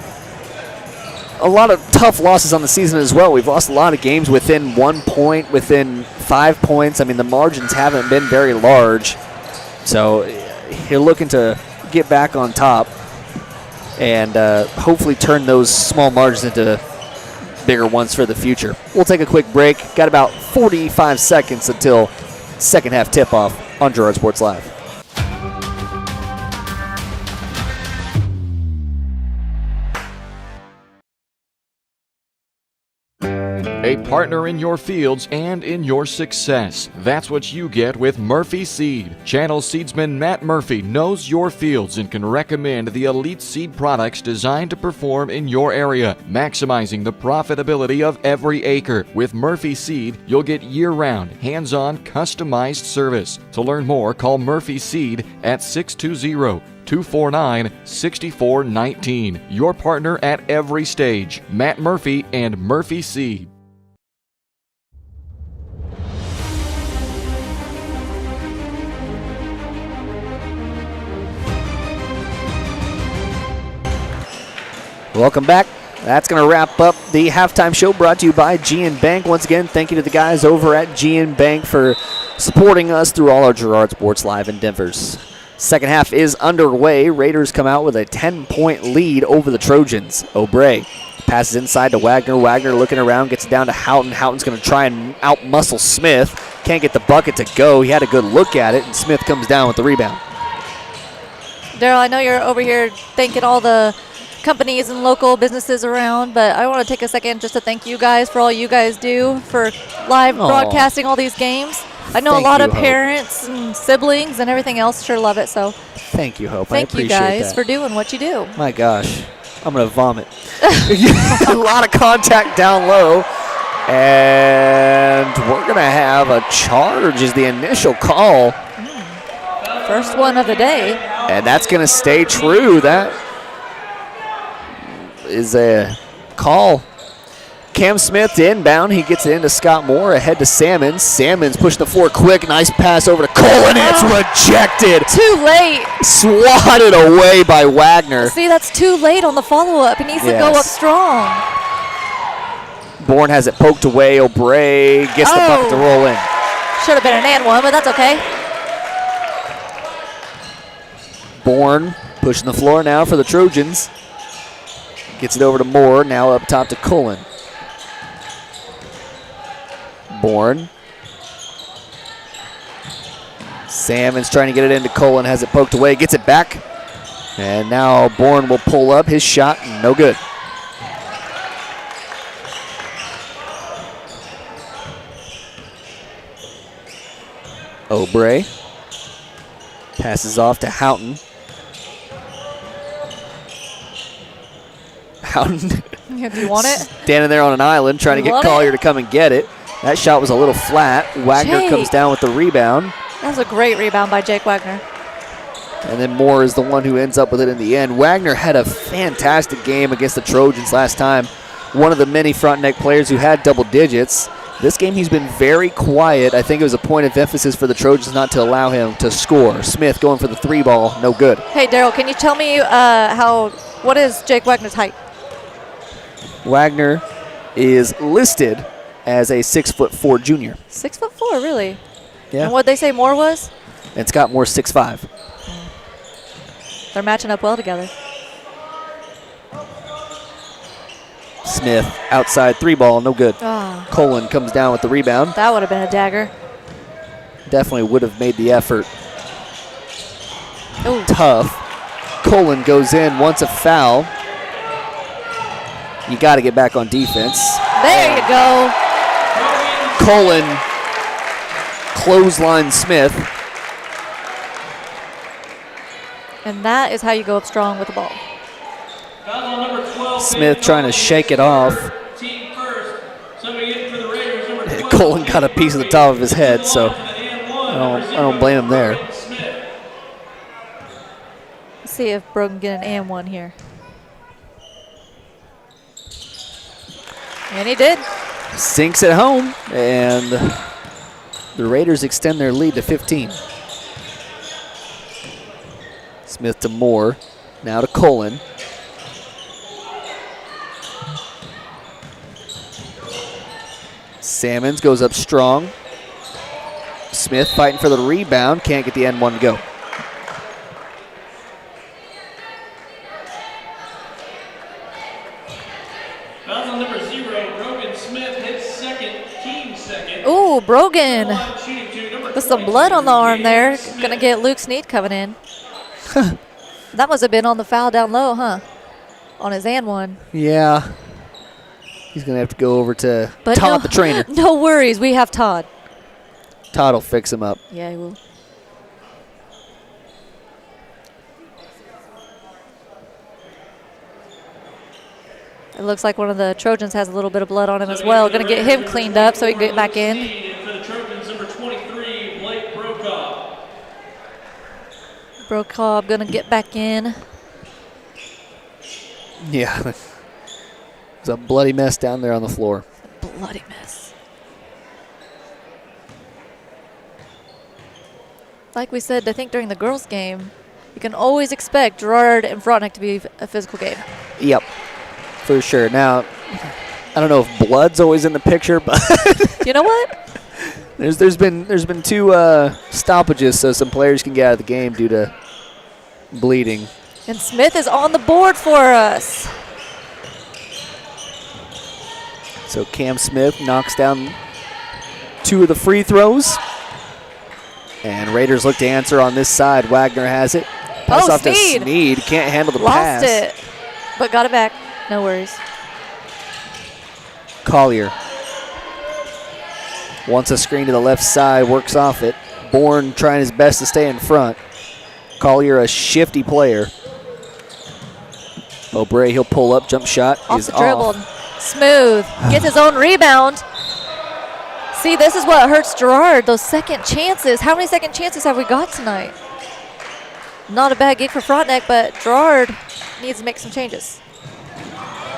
a lot of tough losses on the season as well. We've lost a lot of games within 1 point, within 5 points. I mean, the margins haven't been very large. So you're looking to get back on top and hopefully turn those small margins into bigger ones for the future. We'll take a quick break. Got about 45 seconds until second half tip-off on Girard Sports Live. A partner in your fields and in your success. That's what you get with Murphy Seed. Channel seedsman Matt Murphy knows your fields and can recommend the elite seed products designed to perform in your area, maximizing the profitability of every acre. With Murphy Seed, you'll get year-round, hands-on, customized service. To learn more, call Murphy Seed at 620 249-6419. Your partner at every stage, Matt Murphy and Murphy Seed. Welcome back. That's going to wrap up the halftime show brought to you by GN Bank. Once again, thank you to the guys over at GN Bank for supporting us through all our Girard Sports Live endeavors. Second half is underway. Raiders come out with a 10-point lead over the Trojans. O'Bray passes inside to Wagner. Wagner looking around, gets it down to Houghton. Houghton's going to try and out-muscle Smith. Can't get the bucket to go. He had a good look at it, and Smith comes down with the rebound. Daryl, I know you're over here thanking all the companies and local businesses around, but I want to take a second just to thank you guys for all you guys do for live broadcasting all these games. I know a lot of parents and siblings and everything else sure love it, so thank you, Hope. thank you guys for doing what you do. My gosh, I'm going to vomit. A lot of contact down low, and we're going to have a charge as the initial call. First one of the day. And that's going to stay true. That is a call. Cam Smith to inbound. He gets it into Scott Moore, ahead to Salmons. Salmons pushing the floor quick. Nice pass over to Cole, and it's rejected. Too late. Swatted away by Wagner. See, that's too late on the follow-up. He needs to go up strong. Bourne has it poked away. O'Bray gets the bucket to roll in. Should have been an and one, but that's okay. Bourne pushing the floor now for the Trojans. Gets it over to Moore, now up top to Cullen. Bourne. Salmon's trying to get it into Cullen, has it poked away, gets it back. And now Bourne will pull up his shot, no good. O'Bray passes off to Houghton. Houghton Do you want it? standing there on an island trying to get Collier to come and get it. That shot was a little flat. Wagner comes down with the rebound. That was a great rebound by Jake Wagner. And then Moore is the one who ends up with it in the end. Wagner had a fantastic game against the Trojans last time. One of the many Frontenac players who had double digits. This game he's been very quiet. I think it was a point of emphasis for the Trojans not to allow him to score. Smith going for the three ball, no good. Hey, Daryl, can you tell me what is Jake Wagner's height? Wagner is listed as a 6'4" junior. 6'4", really? Yeah. And what'd they say Moore was? And Scott Moore 6'5". They're matching up well together. Smith outside three ball, no good. Oh. Colin comes down with the rebound. That would have been a dagger. Definitely would have made the effort. Ooh. Tough. Colin goes in, wants a foul. You got to get back on defense. There you go. Colin clothesline Smith. And that is how you go up strong with the ball. Smith trying to shake it off. Colin got a piece of the top of his head, so I don't blame him there. Let's see if Brogan can get an and one here. And he did. Sinks it home, and the Raiders extend their lead to 15. Smith to Moore, now to Colin. Salmons goes up strong. Smith fighting for the rebound, can't get the end one to go. Foul on number 0, Brogan Smith hits second, team second. Ooh, Brogan with some blood on the arm there. Gonna get Luke Snead coming in. That must have been on the foul down low, huh? On his and one. Yeah. He's going to have to go over to Todd, the trainer. No worries, we have Todd. Todd will fix him up. Yeah, he will. It looks like one of the Trojans has a little bit of blood on him as well. Going to get him cleaned up so he can get back in. For the Trojans, number 23, Blake Brokaw. Brokaw gonna get back in. Yeah. It's a bloody mess down there on the floor. Bloody mess. Like we said, I think during the girls' game, you can always expect Girard and Frontenac to be a physical game. Yep, for sure. Now, I don't know if blood's always in the picture, but you know what? There's been 2 stoppages, so some players can get out of the game due to bleeding. And Smith is on the board for us. So Cam Smith knocks down 2 of the free throws. And Raiders look to answer on this side. Wagner has it. Pass off Sneed. to Sneed. Can't handle the Lost pass. it, but got it back. No worries. Collier wants a screen to the left side, works off it. Bourne trying his best to stay in front. Collier, a shifty player. O'Bray, he'll pull up, jump shot is Off the dribble. off. Smooth. Gets his own rebound. See, this is what hurts Girard, those second chances. How many second chances have we got tonight? Not a bad gig for Frontenac, but Girard needs to make some changes.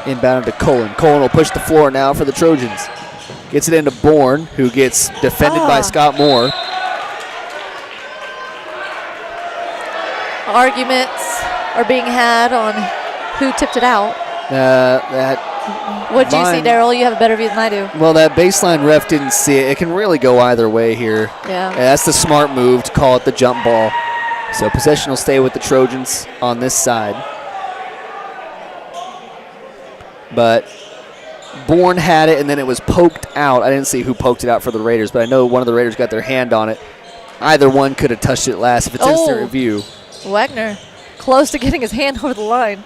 Inbound to Cullen. Cullen will push the floor now for the Trojans. Gets it into Bourne, who gets defended by Scott Moore. Arguments are being had on who tipped it out. What'd you see, Daryl? You have a better view than I do. Well, that baseline ref didn't see it. It can really go either way here. Yeah. That's the smart move to call it the jump ball. So possession will stay with the Trojans on this side. But Bourne had it, and then it was poked out. I didn't see who poked it out for the Raiders, but I know one of the Raiders got their hand on it. Either one could have touched it last if it's instant review. Wagner close to getting his hand over the line.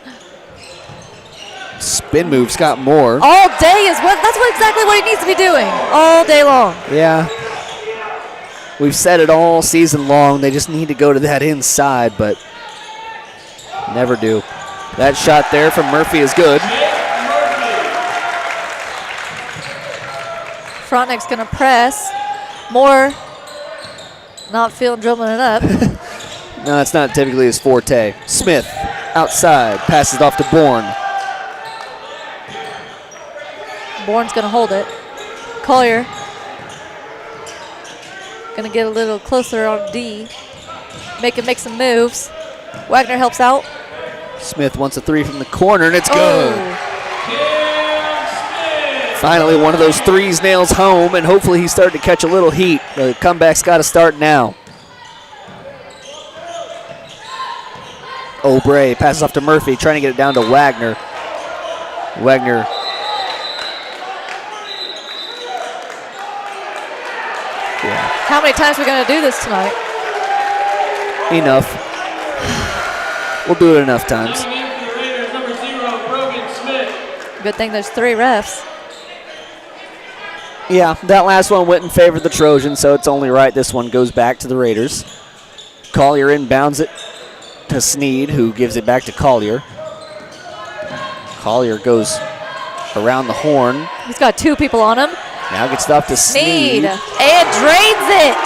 Spin move, Scott Moore. All day is exactly what he needs to be doing. All day long. Yeah. We've said it all season long. They just need to go to that inside, but never do. That shot there from Murphy is good. Frontenac's going to press. Moore not feeling dribbling it up. No, it's not typically his forte. Smith outside, passes it off to Bourne. Bourne's going to hold it. Collier going to get a little closer on D. Make some moves. Wagner helps out. Smith wants a 3 from the corner, and it's good. Finally, one of those threes nails home, and hopefully he's starting to catch a little heat. The comeback's got to start now. O'Bray passes off to Murphy, trying to get it down to Wagner. Wagner. Yeah. How many times are we going to do this tonight? Enough. We'll do it enough times. Good thing there's 3 refs. Yeah, that last one went in favor of the Trojans, so it's only right this one goes back to the Raiders. Collier inbounds it to Sneed, who gives it back to Collier. Collier goes around the horn. He's got 2 people on him. Now gets it off to Sneed. And drains it.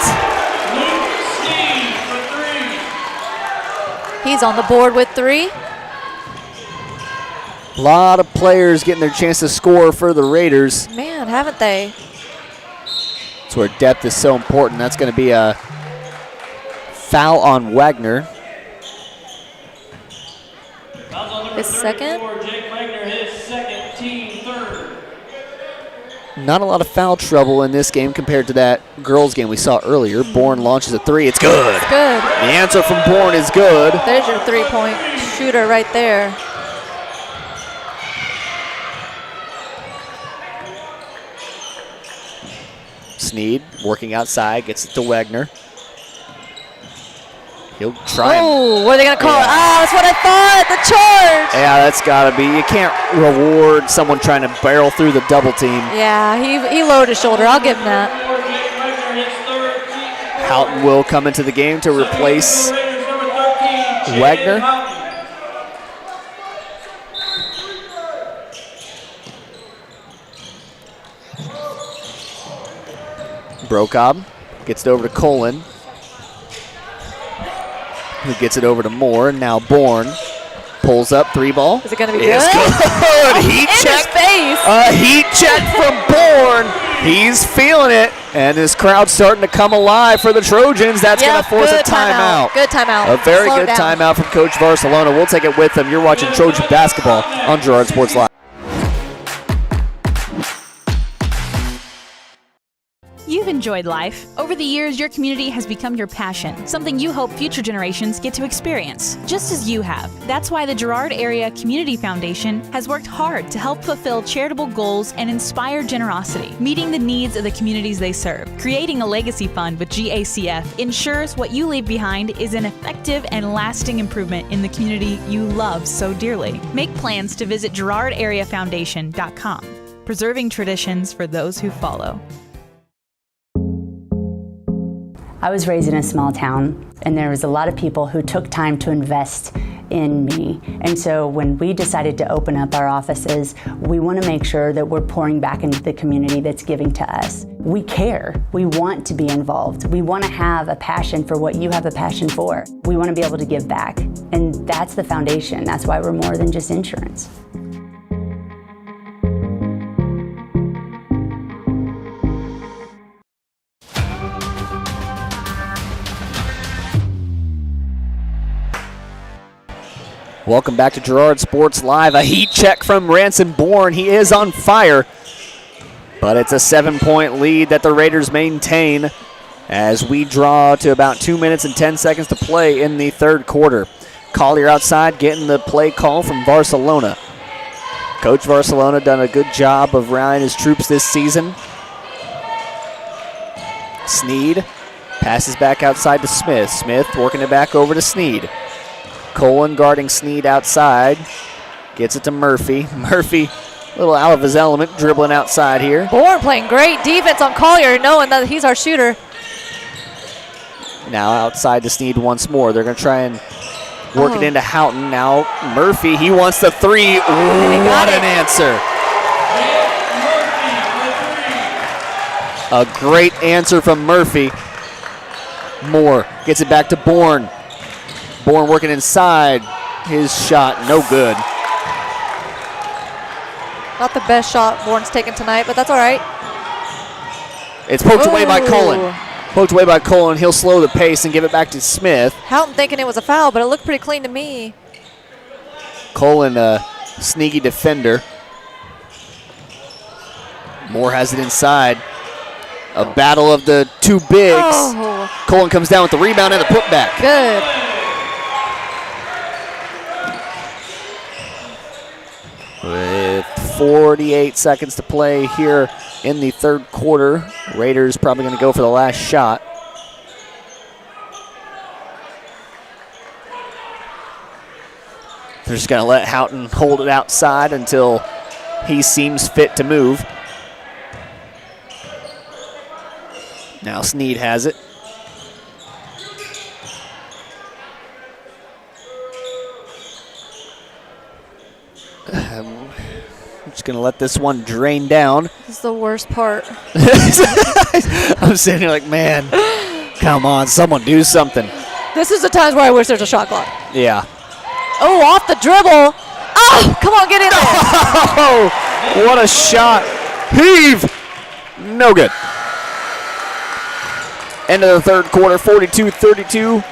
He's on the board with 3. A lot of players getting their chance to score for the Raiders. Man, haven't they? That's where depth is so important. That's going to be a foul on Wagner. His second. Not a lot of foul trouble in this game compared to that girls game we saw earlier. Bourne launches a 3. It's good. It's good. The answer from Bourne is good. There's your 3-point shooter right there. Sneed working outside, gets it to Wagner. He'll try. Oh, what are they going to call it? Ah, that's what I thought. The charge. Yeah, that's got to be. You can't reward someone trying to barrel through the double team. Yeah, he lowered his shoulder. I'll give him that. Houghton will come into the game to replace Wagner. Brokaw gets it over to Colin. who gets it over to Moore. Now Bourne pulls up, 3-ball. Is it going to be It's good? good. Heat check. In his face. A heat check from Bourne. He's feeling it, and his crowd's starting to come alive for the Trojans. That's going to force a timeout. Good timeout. A very Slow good down. timeout from Coach Barcelona. We'll take it with him. You're watching Trojan basketball on Girard Sports Live. You've enjoyed life. Over the years, your community has become your passion, something you hope future generations get to experience, just as you have. That's why the Girard Area Community Foundation has worked hard to help fulfill charitable goals and inspire generosity, meeting the needs of the communities they serve. Creating a legacy fund with GACF ensures what you leave behind is an effective and lasting improvement in the community you love so dearly. Make plans to visit GirardAreaFoundation.com, preserving traditions for those who follow. I was raised in a small town, and there was a lot of people who took time to invest in me. And so when we decided to open up our offices, we want to make sure that we're pouring back into the community that's giving to us. We care. We want to be involved. We want to have a passion for what you have a passion for. We want to be able to give back. And that's the foundation. That's why we're more than just insurance. Welcome back to Girard Sports Live. A heat check from Ransom Bourne. He is on fire, but it's a 7-point lead that the Raiders maintain as we draw to about 2 minutes and 10 seconds to play in the third quarter. Collier outside getting the play call from Barcelona. Coach Barcelona done a good job of rallying his troops this season. Sneed passes back outside to Smith. Smith working it back over to Sneed. Colin guarding Sneed outside. Gets it to Murphy. Murphy, a little out of his element, dribbling outside here. Bourne playing great defense on Collier, knowing that he's our shooter. Now outside to Sneed once more. They're going to try and work it into Houghton. Now Murphy, he wants the three. Ooh, what an answer. A great answer from Murphy. Moore gets it back to Bourne. Bourne working inside. His shot, no good. Not the best shot Bourne's taken tonight, but that's all right. It's poked away by Cullen. Poked away by Cullen. He'll slow the pace and give it back to Smith. Houghton thinking it was a foul, but it looked pretty clean to me. Cullen, a sneaky defender. Moore has it inside. A battle of the two bigs. Oh. Cullen comes down with the rebound and the putback. Good. With 48 seconds to play here in the third quarter, Raiders probably going to go for the last shot. They're just going to let Houghton hold it outside until he seems fit to move. Now Sneed has it. I'm just going to let this one drain down. This is the worst part. I'm sitting here like, man, come on, someone do something. This is the times where I wish there's a shot clock. Yeah. Oh, off the dribble. Oh, come on, get in there. Oh, what a shot. Heave. No good. End of the third quarter, 42-32.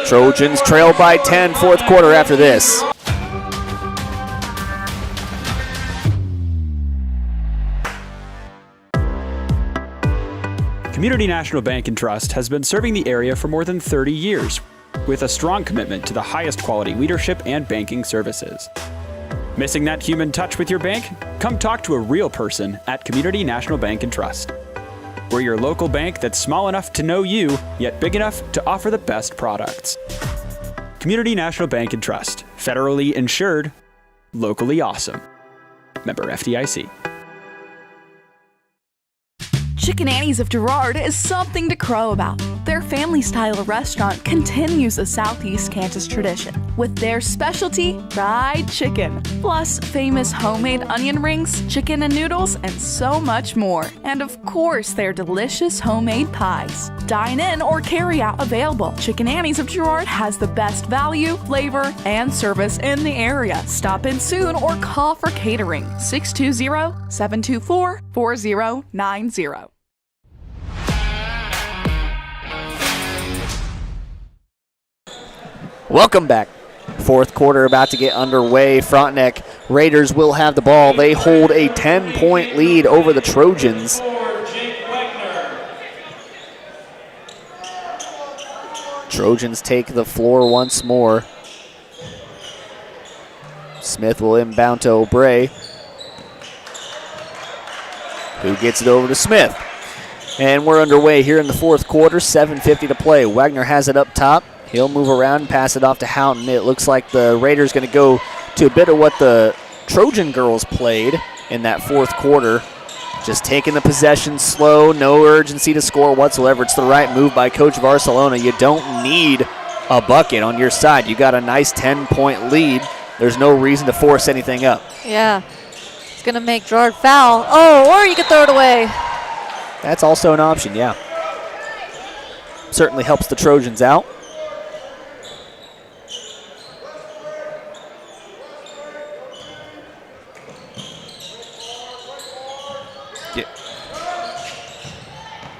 Trojans trail by 10, fourth quarter after this. Community National Bank and Trust has been serving the area for more than 30 years with a strong commitment to the highest quality leadership and banking services. Missing that human touch with your bank? Come talk to a real person at Community National Bank and Trust. We're your local bank that's small enough to know you, yet big enough to offer the best products. Community National Bank and Trust. Federally insured, locally awesome. Member FDIC. Chicken Annie's of Girard is something to crow about. Their family-style restaurant continues a Southeast Kansas tradition with their specialty fried chicken, plus famous homemade onion rings, chicken and noodles, and so much more. And of course, their delicious homemade pies. Dine in or carry out available. Chicken Annie's of Girard has the best value, flavor, and service in the area. Stop in soon or call for catering. 620-724-4090. Welcome back. Fourth quarter about to get underway. Frontenac Raiders will have the ball. They hold a 10-point lead over the Trojans. Trojans take the floor once more. Smith will inbound to O'Bray, who gets it over to Smith. And we're underway here in the fourth quarter, 7:50 to play. Wagner has it up top. He'll move around and pass it off to Houghton. It looks like the Raiders going to go to a bit of what the Trojan girls played in that fourth quarter. Just taking the possession slow, no urgency to score whatsoever. It's the right move by Coach Barcelona. You don't need a bucket on your side. You got a nice 10-point lead. There's no reason to force anything up. Yeah. It's going to make Girard foul. Oh, or you could throw it away. That's also an option, yeah. Certainly helps the Trojans out.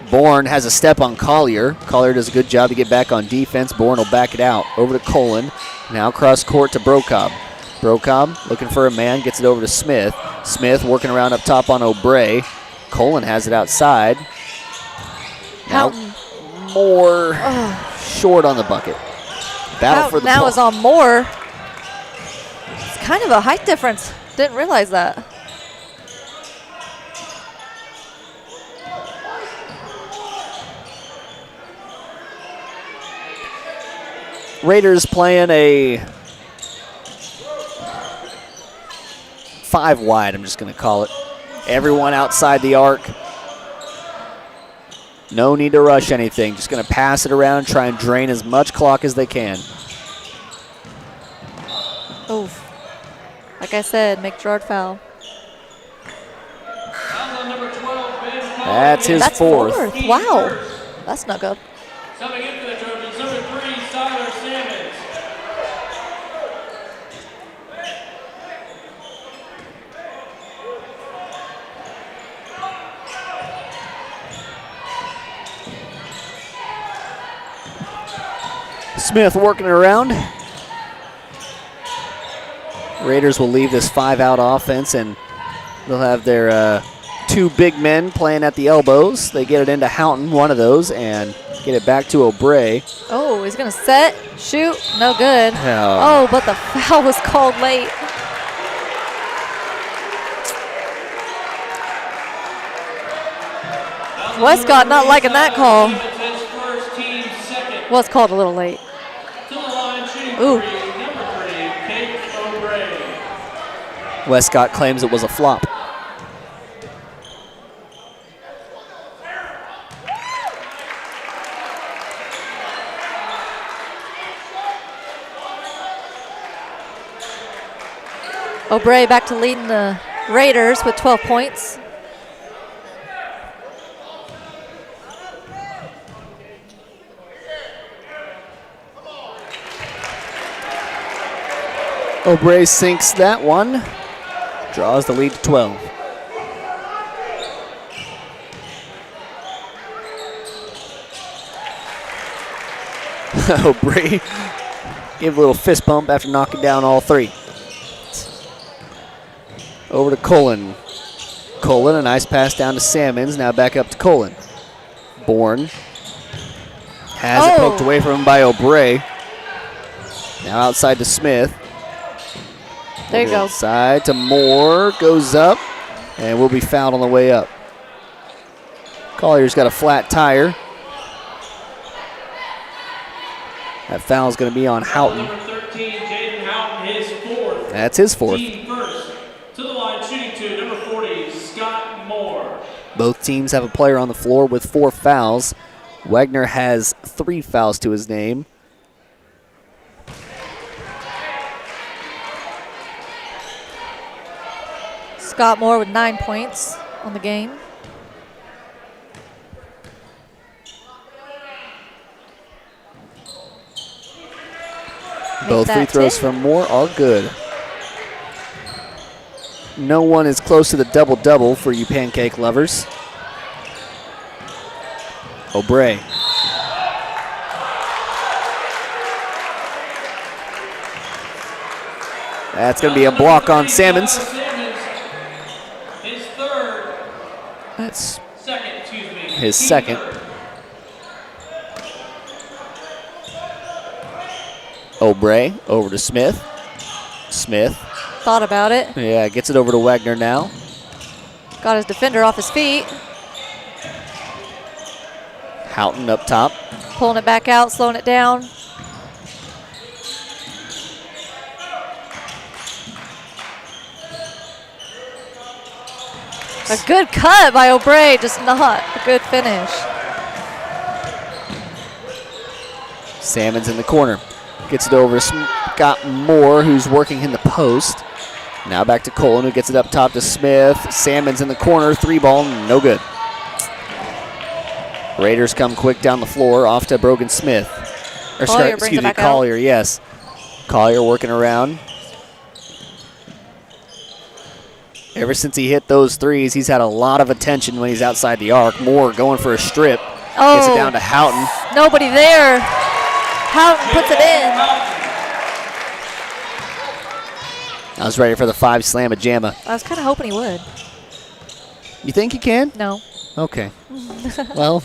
Bourne has a step on Collier. Collier does a good job to get back on defense. Bourne will back it out. Over to Colin. Now cross court to Brocob. Brocob looking for a man, gets it over to Smith. Smith working around up top on O'Bray. Colin has it outside. Now Moore short on the bucket. Battle for the now ball. is on Moore. It's kind of a height difference. Didn't realize that. Raiders playing a 5 wide, I'm just going to call it. Everyone outside the arc. No need to rush anything. Just going to pass it around, try and drain as much clock as they can. Oh, like I said, make Girard foul. That's his fourth. Wow, that's not good. Coming in for the Trojans, number 3, Siler Salmons. Smith working it around. Raiders will leave this 5-out offense, and they'll have their 2 big men playing at the elbows. They get it into Houghton, one of those, and get it back to O'Bray. Oh, he's going to set, shoot, no good. Oh. Oh, but the foul was called late. Westcott not liking that call. Was called a little late. Ooh. Westcott claims it was a flop. O'Bray back to leading the Raiders with 12 points. O'Bray sinks that one. Draws the lead to 12. O'Bray gave a little fist bump after knocking down all 3. Over to Colin. Colin, a nice pass down to Salmons. Now back up to Colin. Bourne has it poked away from him by O'Bray. Now outside to Smith. There you go. Outside to Moore. Goes up and will be fouled on the way up. Collier's got a flat tire. That foul is going to be on Houghton. Number 13, Jaden Houghton, his 4th. That's his 4th. Team first. To the line, shooting 2, number 40, Scott Moore. Both teams have a player on the floor with 4 fouls. Wagner has 3 fouls to his name. Scott Moore with 9 points on the game. Both free throws from Moore are good. No one is close to the double-double for you pancake lovers. O'Bray. That's going to be a block on Salmons. His third. That's Second. his second. O'Bray over to Smith. Smith. Thought about it. Yeah, gets it over to Wagner now. Got his defender off his feet. Houghton up top. Pulling it back out, slowing it down. A good cut by O'Bray, just not a good finish. Salmons in the corner. Gets it over to Scott Moore, who's working in the post. Now back to Colin, who gets it up top to Smith. Salmons in the corner, 3-ball, no good. Raiders come quick down the floor, off to Brogan Smith. Or Collier excuse me, Collier, yes. Collier working around. Ever since he hit those threes, he's had a lot of attention when he's outside the arc. Moore going for a strip. Oh. Gets it down to Houghton. Nobody there. Houghton puts it in. I was ready for the 5 slam-a-jamma. I was kind of hoping he would. You think he can? No. Okay. Well.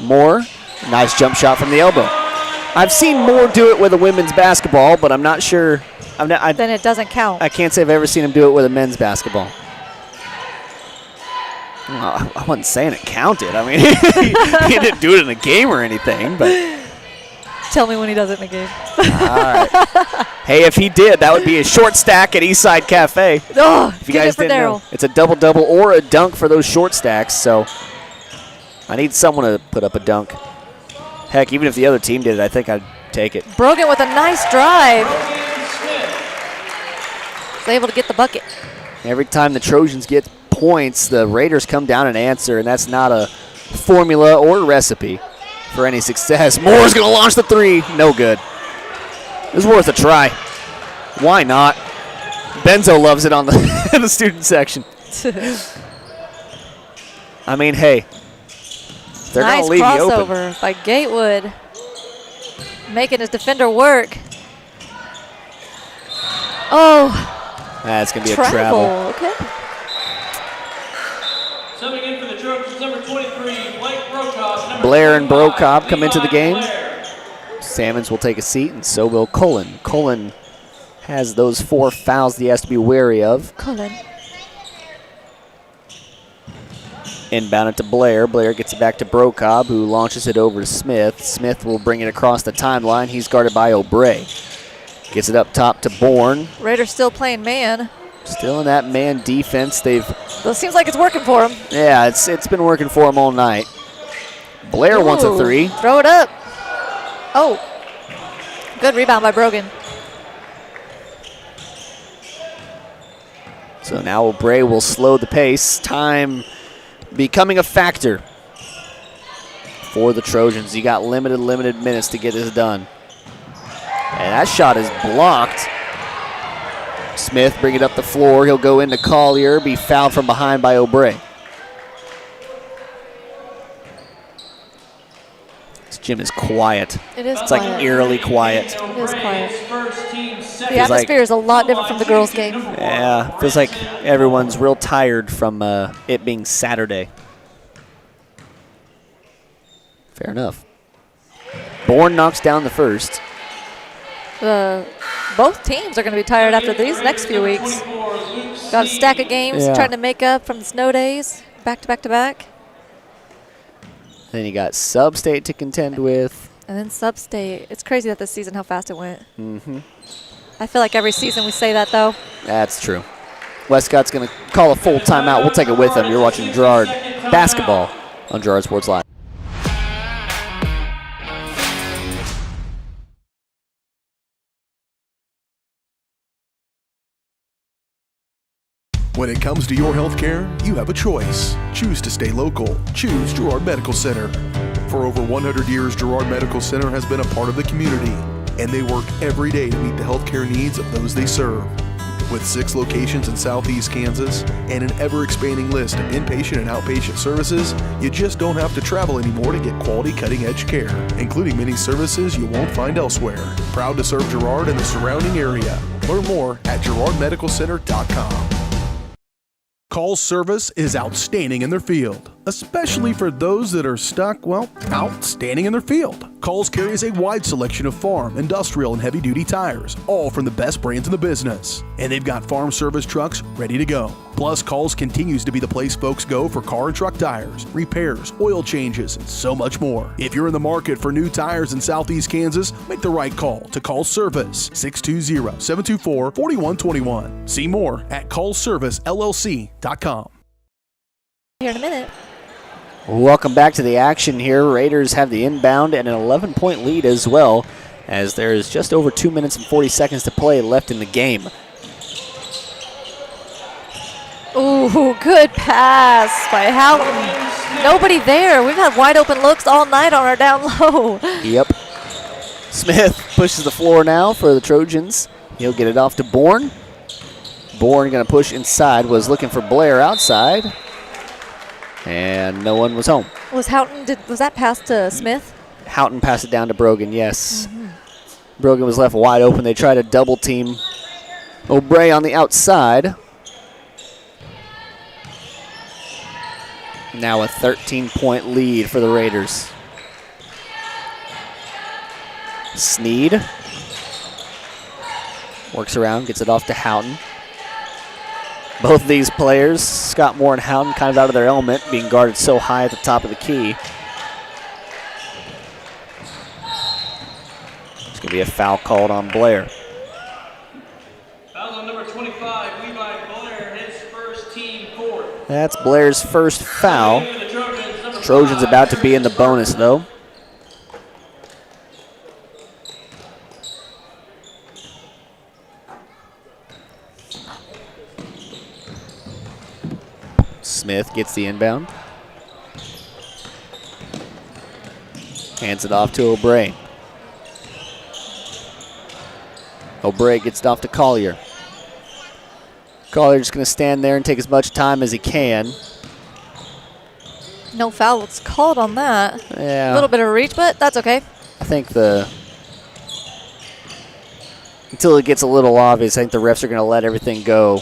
Moore, nice jump shot from the elbow. I've seen Moore do it with a women's basketball, but I'm not sure. Then it doesn't count. I can't say I've ever seen him do it with a men's basketball. Well, I wasn't saying it counted. I mean, he didn't do it in a game or anything, but. Tell me when he does it in a game. All right. Hey, if he did, that would be a short stack at Eastside Cafe. Oh, if you guys didn't know, it's a double-double or a dunk for those short stacks, so I need someone to put up a dunk. Heck, even if the other team did it, I think I'd take it. Brogan with a nice drive. He's able to get the bucket. Every time the Trojans get points, the Raiders come down and answer, and that's not a formula or recipe for any success. Moore's going to launch the 3. No good. It was worth a try. Why not? Benzo loves it on the, in the student section. I mean, hey, they're going to leave you open. Nice crossover by Gatewood. Making his defender work. Oh. That's going to be a travel. Okay. Subbing in for the Trojans, number 23, Blake Brokop. Blair and Brokop come into the game. Salmons will take a seat, and so will Cullen. Cullen has those 4 fouls that he has to be wary of. Cullen. Inbound it to Blair. Blair gets it back to Brokop, who launches it over to Smith. Smith will bring it across the timeline. He's guarded by O'Bray. Gets it up top to Bourne. Raiders still playing man. Still in that man defense. It seems like it's working for him. Yeah, it's been working for him all night. Blair wants a 3. Throw it up. Oh. Good rebound by Brogan. So now O'Bray will slow the pace. Time becoming a factor for the Trojans. You got limited minutes to get this done. And that shot is blocked. Smith bring it up the floor. He'll go into Collier, be fouled from behind by O'Bray. This gym is quiet. It is It's quiet. like eerily quiet. It is quiet. The atmosphere is a lot different from the girls' game. Yeah, feels like everyone's real tired from it being Saturday. Fair enough. Bourne knocks down the first. Both teams are going to be tired after these next few weeks. Got a stack of games trying to make up from the snow days, back to back to back. Then you got Sub-State to contend with. And then Sub-State. It's crazy that this season, how fast it went. Mm-hmm. I feel like every season we say that, though. That's true. Westcott's going to call a full timeout. We'll take it with them. You're watching Girard basketball on Girard Sports Live. When it comes to your health care, you have a choice. Choose to stay local. Choose Girard Medical Center. For over 100 years, Girard Medical Center has been a part of the community, and they work every day to meet the healthcare needs of those they serve. With 6 locations in Southeast Kansas and an ever-expanding list of inpatient and outpatient services, you just don't have to travel anymore to get quality cutting-edge care, including many services you won't find elsewhere. Proud to serve Girard and the surrounding area. Learn more at girardmedicalcenter.com. Call's service is outstanding in their field, especially for those that are stuck, well, outstanding in their field. Call's carries a wide selection of farm, industrial, and heavy-duty tires, all from the best brands in the business. And they've got farm service trucks ready to go. Plus, Call's continues to be the place folks go for car and truck tires, repairs, oil changes, and so much more. If you're in the market for new tires in Southeast Kansas, make the right call to Call's Service, 620-724-4121. See more at callservicellc.com. Here in a minute. Welcome back to the action here. Raiders have the inbound and an 11-point lead as well, as there is just over 2 minutes and 40 seconds to play left in the game. Ooh, good pass by Houghton. Nobody there. We've had wide open looks all night on our down low. Yep. Smith pushes the floor now for the Trojans. He'll get it off to Bourne. Bourne going to push inside, was looking for Blair outside. And no one was home. Was that pass to Smith? Houghton passed it down to Brogan, yes. Brogan was left wide open. They tried to double team O'Bray on the outside. Now a 13-point lead for the Raiders. Sneed works around, gets it off to Houghton. Both of these players, Scott Moore and Houghton, kind of out of their element, being guarded so high at the top of the key. There's going to be a foul called on Blair. Foul on number 25, Levi Blair, his first team fourth. That's Blair's first foul. Trojans about to be in the bonus, though. Smith gets the inbound. Hands it off to O'Bray. O'Bray gets it off to Collier. Collier just going to stand there and take as much time as he can. No foul was called on that. Yeah. A little bit of reach, but that's okay. I think until it gets a little obvious, I think the refs are going to let everything go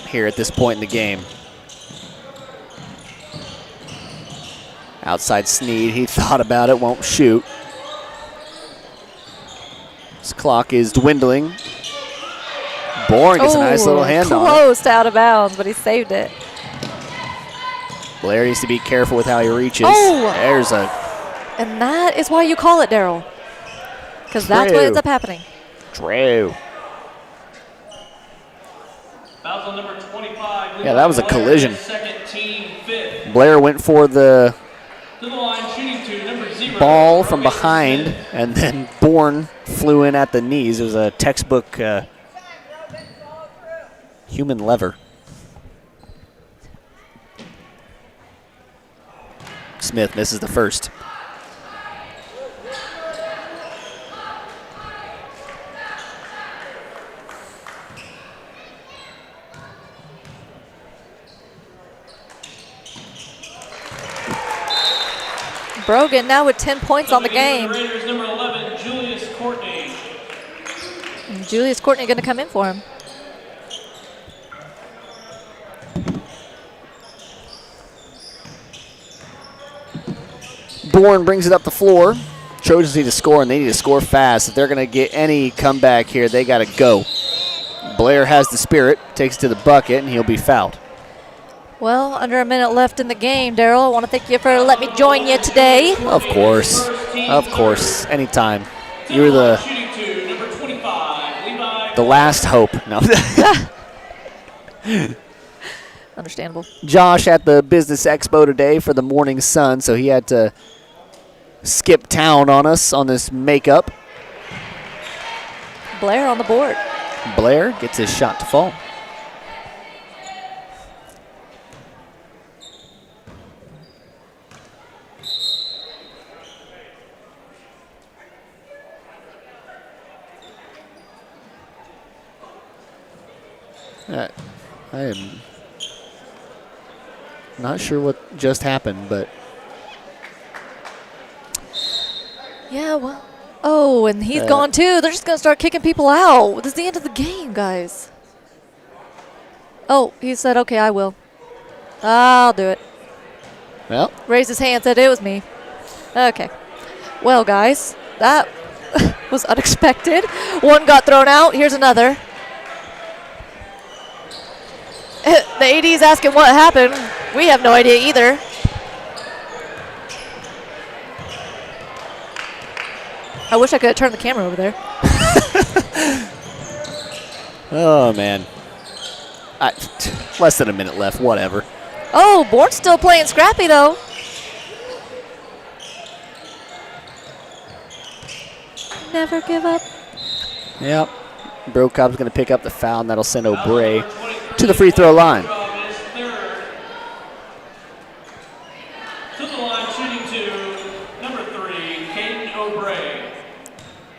here at this point in the game. Outside Sneed, he thought about it, won't shoot. This clock is dwindling. Bourne gets a nice little hand on it. Close out of bounds, but he saved it. Blair needs to be careful with how he reaches. Oh! There's a... And that is why you call it, Daryl. Because that's what ends up happening. True. Foul on number 25. Yeah, that was a collision. Second team fifth. Blair went for the To the line, shooting two, number 0. ball from behind, and then Bourne flew in at the knees. It was a textbook human lever. Smith misses the first. Brogan now with 10 points on the game. Raiders number 11, Julius Courtney. And Julius Courtney going to come in for him. Bourne brings it up the floor. Trojans need to score, and they need to score fast. If they're going to get any comeback here, they got to go. Blair has the spirit, takes it to the bucket, and he'll be fouled. Well, under a minute left in the game, Daryl. I want to thank you for letting me join you today. Of course. Of course. Anytime. You're the last hope. No. Understandable. Josh at the Business Expo today for the Morning Sun, so he had to skip town on us on this makeup. Blair on the board. Blair gets his shot to fall. I am not sure what just happened, but yeah, well. Oh, and he's gone too. They're just going to start kicking people out. This is the end of the game, guys. Oh, he said, okay, I will. I'll do it. Well. Raised his hand, said it was me. Okay. Well, guys, that was unexpected. One got thrown out. Here's another. The AD is asking what happened. We have no idea either. I wish I could have turned the camera over there. Oh, man. Less than a minute left, whatever. Oh, Bourne's still playing scrappy, though. Never give up. Yep. Brocop's going to pick up the foul, and that'll send O'Bray to the free throw line. To the line, shooting two, number 3, Caden O'Bray.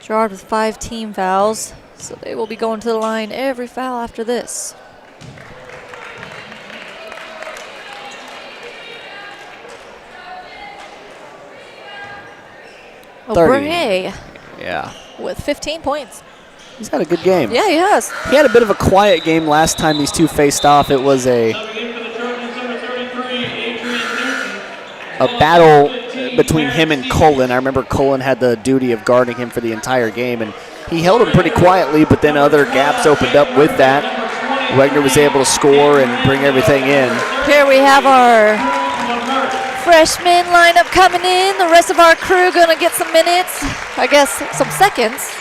Girard with 5 team fouls, so they will be going to the line every foul after this. O'Bray. Yeah. With 15 points. He's had a good game. Yeah, he has. He had a bit of a quiet game last time these two faced off. It was a battle between him and Cullen. I remember Cullen had the duty of guarding him for the entire game, and he held him pretty quietly, but then other gaps opened up with that. Wegner was able to score and bring everything in. Here we have our freshman lineup coming in. The rest of our crew going to get some minutes, I guess some seconds.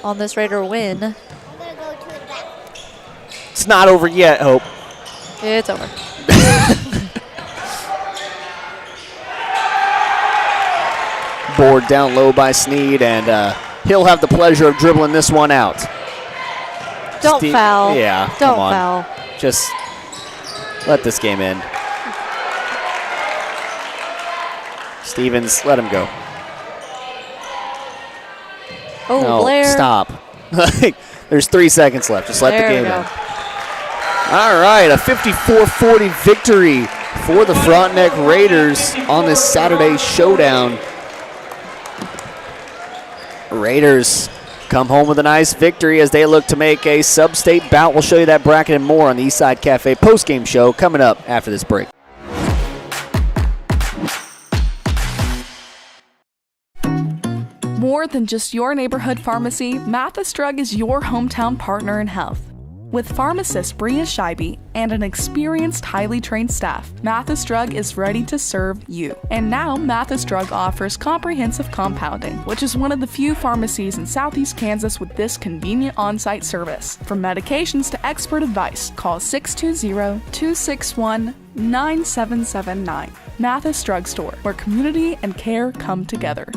On this Raider win. It's not over yet, Hope. It's over. Board down low by Sneed, and he'll have the pleasure of dribbling this one out. Don't foul. Yeah, Don't come on. foul. Just let this game end. Stevens, let him go. Oh, no, Blair. Stop. There's 3 seconds left. Just let the game end. All right, a 54-40 victory for the Frontenac Raiders on this Saturday showdown. Raiders come home with a nice victory as they look to make a sub-state bout. We'll show you that bracket and more on the Eastside Cafe post-game show coming up after this break. More than just your neighborhood pharmacy, Mathis Drug is your hometown partner in health. With pharmacist Bria Scheibe and an experienced, highly trained staff, Mathis Drug is ready to serve you. And now, Mathis Drug offers comprehensive compounding, which is one of the few pharmacies in Southeast Kansas with this convenient on-site service. From medications to expert advice, call 620-261-9779. Mathis Drug Store, where community and care come together.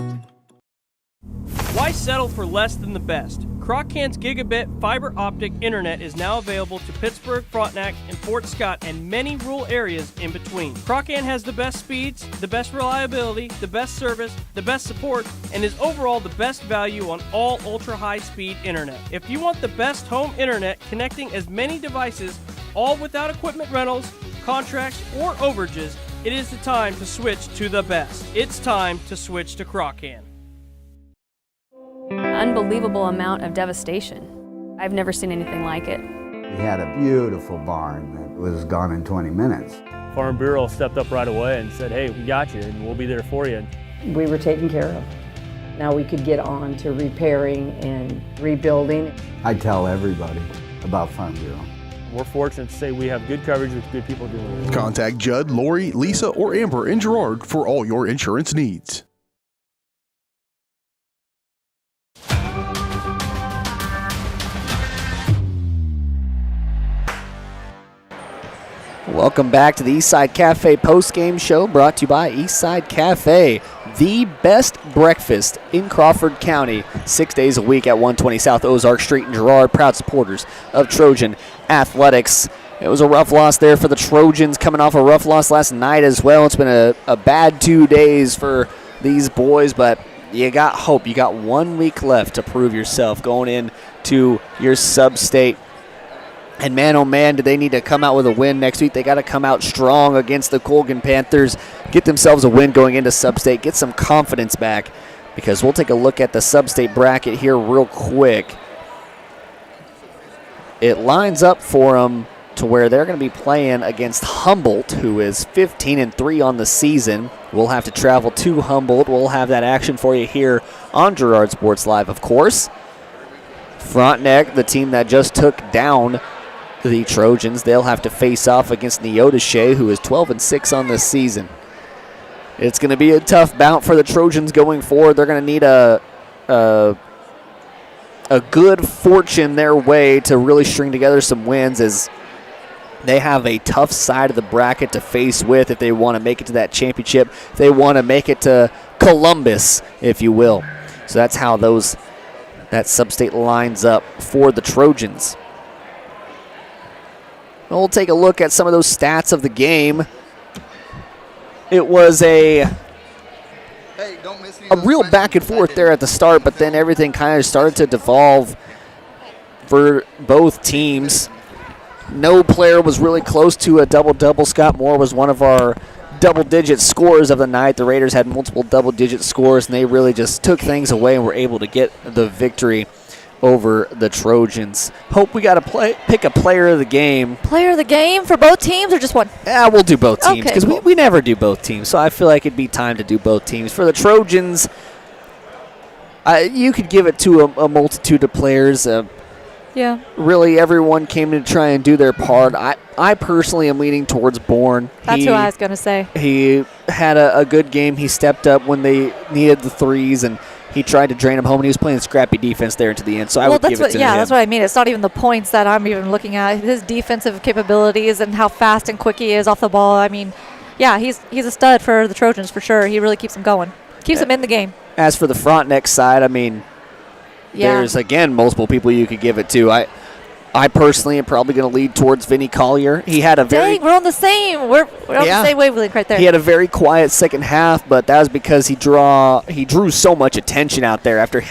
Why settle for less than the best? Croccan's gigabit fiber optic internet is now available to Pittsburgh, Frontenac, and Fort Scott, and many rural areas in between. Croccan has the best speeds, the best reliability, the best service, the best support, and is overall the best value on all ultra-high-speed internet. If you want the best home internet connecting as many devices, all without equipment rentals, contracts, or overages, it is the time to switch to the best. It's time to switch to Croccan. Unbelievable amount of devastation. I've never seen anything like it. We had a beautiful barn that was gone in 20 minutes. Farm Bureau stepped up right away and said, hey, we got you and we'll be there for you. We were taken care of. Now we could get on to repairing and rebuilding. I tell everybody about Farm Bureau. We're fortunate to say we have good coverage with good people doing it. Contact Judd, Lori, Lisa, or Amber in Girard for all your insurance needs. Welcome back to the Eastside Cafe post-game show brought to you by Eastside Cafe, the best breakfast in Crawford County, 6 days a week at 120 South Ozark Street in Girard, proud supporters of Trojan Athletics. It was a rough loss there for the Trojans, coming off a rough loss last night as well. It's been a bad 2 days for these boys, but you got hope. You got 1 week left to prove yourself going into your sub-state. And man, oh man, do they need to come out with a win next week. They got to come out strong against the Colgan Panthers, get themselves a win going into sub-state, get some confidence back, because we'll take a look at the sub-state bracket here real quick. It lines up for them to where they're going to be playing against Humboldt, who is 15-3 on the season. We'll have to travel to Humboldt. We'll have that action for you here on Girard Sports Live, of course. Frontenac, the team that just took down the Trojans, they'll have to face off against Neodesha, who is 12-6 on this season. It's going to be a tough bout for the Trojans going forward. They're going to need a good fortune their way to really string together some wins, as they have a tough side of the bracket to face with if they want to make it to that championship. If they want to make it to Columbus, if you will. So that's how that sub-state lines up for the Trojans. We'll take a look at some of those stats of the game. It was a real back and forth there at the start, but then everything kind of started to devolve for both teams. No player was really close to a double-double. Scott Moore was one of our double-digit scorers of the night. The Raiders had multiple double-digit scores, and they really just took things away and were able to get the victory over the Trojans. Hope we got to pick a player of the game. Player of the game for both teams or just one? Yeah, we'll do both teams, because cool. we never do both teams, so I feel like it'd be time to do both teams. For the Trojans, you could give it to a multitude of players. Yeah. Really, everyone came to try and do their part. I personally am leaning towards Bourne. That's who I was going to say. He had a good game. He stepped up when they needed the threes, and he tried to drain them home, and he was playing scrappy defense there into the end. So I would give it to him. Yeah, that's what I mean. It's not even the points that I'm even looking at. His defensive capabilities and how fast and quick he is off the ball. I mean, yeah, he's a stud for the Trojans for sure. He really keeps them going. Keeps them in the game. As for the Frontenac side, I mean, there's, again, multiple people you could give it to. I personally am probably going to lead towards Vinny Collier. He had a Dang, we're on the same. We're on the same wavelength right there. He had a very quiet second half, but that was because he drew so much attention out there after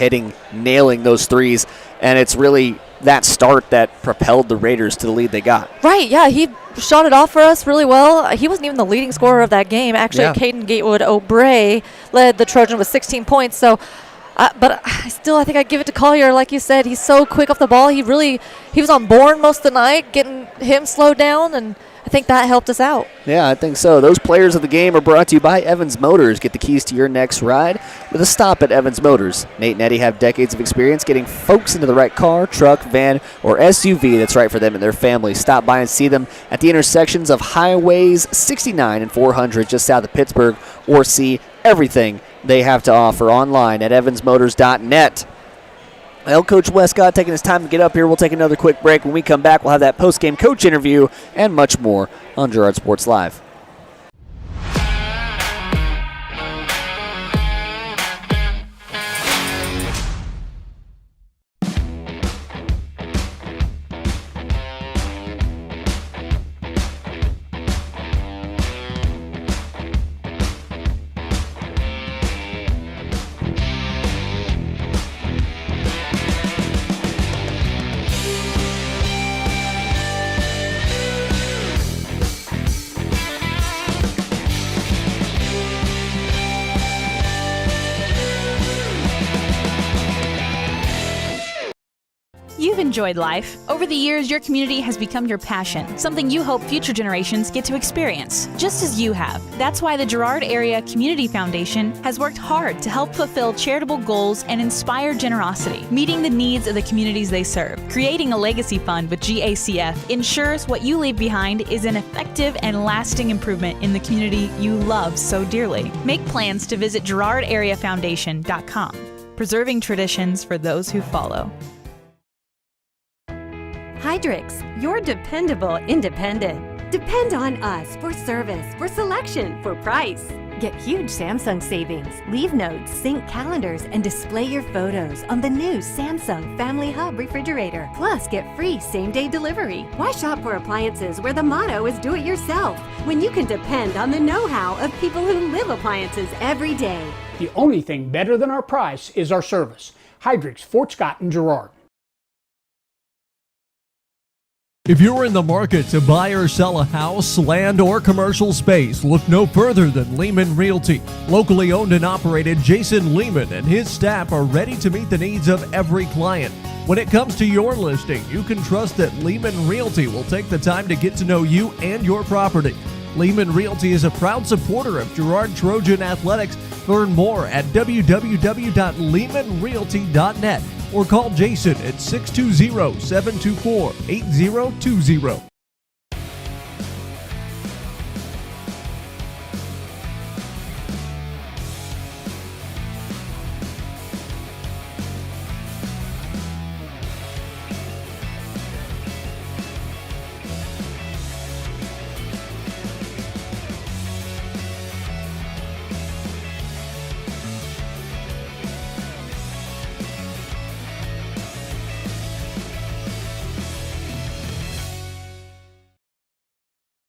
nailing those threes, and it's really that start that propelled the Raiders to the lead they got. Right, yeah, he shot it off for us really well. He wasn't even the leading scorer of that game. Actually, Caden Gatewood-Obrey led the Trojan with 16 points, so but I think I'd give it to Collier. Like you said, he's so quick off the ball. He was on Bourne most of the night, getting him slowed down, and I think that helped us out. Yeah, I think so. Those players of the game are brought to you by Evans Motors. Get the keys to your next ride with a stop at Evans Motors. Nate and Eddie have decades of experience getting folks into the right car, truck, van, or SUV that's right for them and their family. Stop by and see them at the intersections of Highways 69 and 400 just south of Pittsburgh, or see everything they have to offer online at evansmotors.net. Well, Coach Westcott taking his time to get up here. We'll take another quick break. When we come back, we'll have that post-game coach interview and much more on Girard Sports Live. You've enjoyed life. Over the years, your community has become your passion, something you hope future generations get to experience, just as you have. That's why the Girard Area Community Foundation has worked hard to help fulfill charitable goals and inspire generosity, meeting the needs of the communities they serve. Creating a legacy fund with GACF ensures what you leave behind is an effective and lasting improvement in the community you love so dearly. Make plans to visit GirardAreaFoundation.com, preserving traditions for those who follow. Hydrix, your dependable independent. Depend on us for service, for selection, for price. Get huge Samsung savings. Leave notes, sync calendars, and display your photos on the new Samsung Family Hub refrigerator. Plus, get free same-day delivery. Why shop for appliances where the motto is do it yourself when you can depend on the know-how of people who live appliances every day? The only thing better than our price is our service. Heidrick's, Fort Scott, and Girard. If you're in the market to buy or sell a house, land, or commercial space, look no further than Lehman Realty. Locally owned and operated, Jason Lehman and his staff are ready to meet the needs of every client. When it comes to your listing, you can trust that Lehman Realty will take the time to get to know you and your property. Lehman Realty is a proud supporter of Girard Trojan Athletics. Learn more at www.lehmanrealty.net or call Jason at 620-724-8020.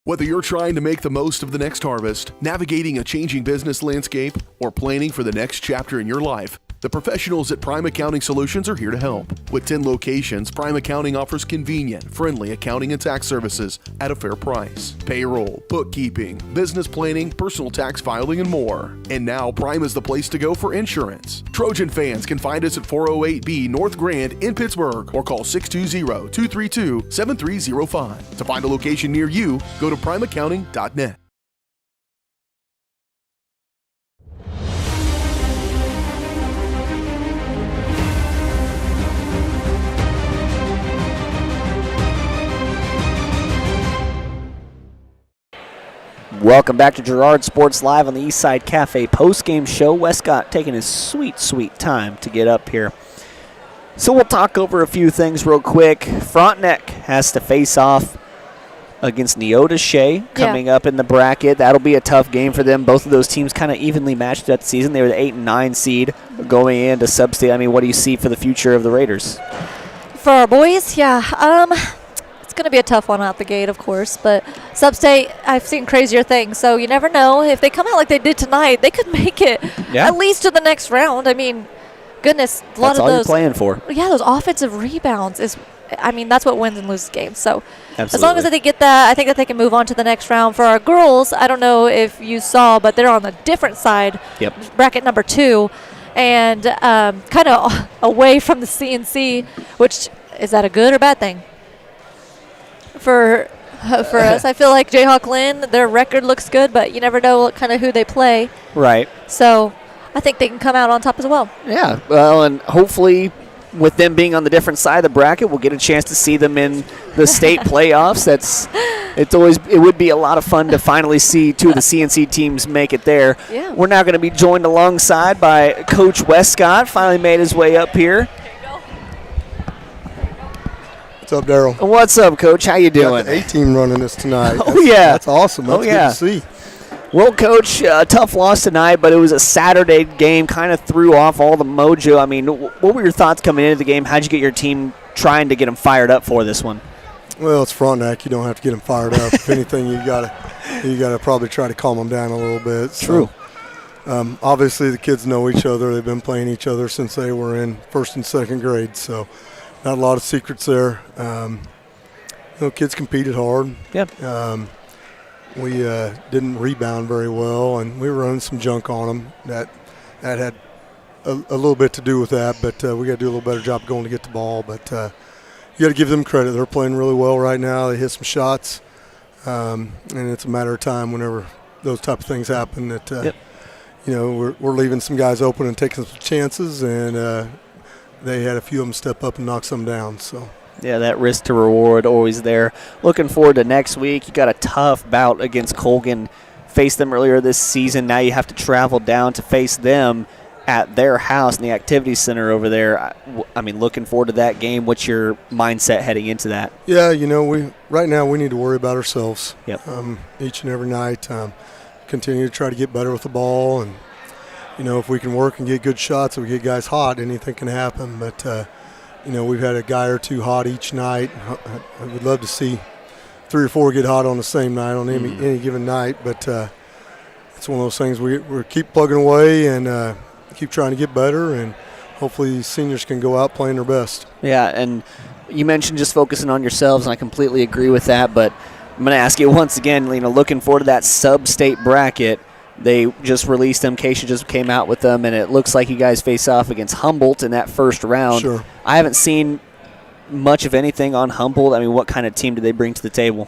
Whether you're trying to make the most of the next harvest, navigating a changing business landscape, or planning for the next chapter in your life, the professionals at Prime Accounting Solutions are here to help. With 10 locations, Prime Accounting offers convenient, friendly accounting and tax services at a fair price. Payroll, bookkeeping, business planning, personal tax filing, and more. And now Prime is the place to go for insurance. Trojan fans can find us at 408B North Grand in Pittsburgh or call 620-232-7305. To find a location near you, go to primeaccounting.net. Welcome back to Girard Sports Live on the Eastside Cafe post-game show. Westcott taking his sweet, sweet time to get up here. So we'll talk over a few things real quick. Frontenac has to face off against Neota Shea coming up in the bracket. That'll be a tough game for them. Both of those teams kind of evenly matched that season. They were the 8 and 9 seed going into sub-state. I mean, what do you see for the future of the Raiders? For our boys, it's going to be a tough one out the gate, of course. But sub-state, I've seen crazier things. So you never know. If they come out like they did tonight, they could make it at least to the next round. I mean, goodness, a lot That's of all those. you're playing for. Yeah, those offensive rebounds is. I mean, that's what wins and loses games. So Absolutely. as long as they get that, I think that they can move on to the next round. For our girls, I don't know if you saw, but they're on the different side, bracket number 2, and kind of away from the CNC, which is that a good or bad thing? For us, I feel like Jayhawk Lynn, their record looks good, but you never know kind of who they play. Right. So I think they can come out on top as well. Yeah, well, and hopefully with them being on the different side of the bracket, we'll get a chance to see them in the state playoffs. It would be a lot of fun to finally see two of the CNC teams make it there. Yeah. We're now going to be joined alongside by Coach Westcott, finally made his way up here. What's up, Daryl? What's up, Coach? How you doing? Got the A-team running this tonight. That's awesome. That's good to see. Well, Coach, a tough loss tonight, but it was a Saturday game, kind of threw off all the mojo. I mean, what were your thoughts coming into the game? How'd you get your team trying to get them fired up for this one? Well, it's Frontenac. You don't have to get them fired up. If anything, you gotta probably try to calm them down a little bit. True. Obviously, the kids know each other. They've been playing each other since they were in 1st and 2nd grade, so not a lot of secrets there. Kids competed hard. Yep. We didn't rebound very well, and we were running some junk on them. That had a little bit to do with that, but we got to do a little better job going to get the ball. But you got to give them credit. They're playing really well right now. They hit some shots, and it's a matter of time whenever those type of things happen that, we're leaving some guys open and taking some chances, and they had a few of them step up and knock some down. So. Yeah, that risk to reward always there. Looking forward to next week. You got a tough bout against Colgan. Faced them earlier this season. Now you have to travel down to face them. at their house in the activity center over there. I mean, looking forward to that game. What's your mindset heading into that? Yeah, right now we need to worry about ourselves. Yep. Each and every night, continue to try to get better with the ball, and if we can work and get good shots, and we get guys hot, anything can happen. But we've had a guy or two hot each night. I would love to see 3 or 4 get hot on the same night on any given night, but it's one of those things we keep plugging away and keep trying to get better, and hopefully these seniors can go out playing their best. Yeah, and you mentioned just focusing on yourselves, and I completely agree with that, but I'm going to ask you once again, looking forward to that sub-state bracket. They just released them. Keisha just came out with them, and it looks like you guys face off against Humboldt in that first round. Sure. I haven't seen much of anything on Humboldt. I mean, what kind of team do they bring to the table?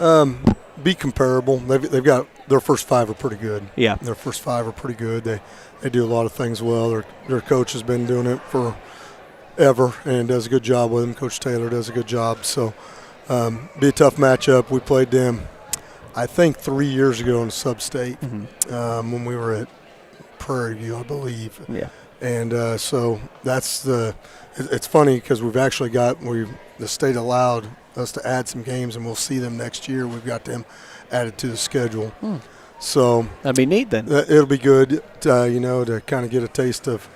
Be comparable. They've got their first 5 are pretty good. Yeah. Their first 5 are pretty good. They do a lot of things well. Their coach has been doing it forever and does a good job with them. Coach Taylor does a good job. So be a tough matchup. We played them, I think, 3 years ago in sub-state when we were at Prairie View, I believe. Yeah. And so it's funny because we've actually the state allowed us to add some games, and we'll see them next year. We've got them added to the schedule. So that'd be neat then. It'll be good, to kind of get a taste of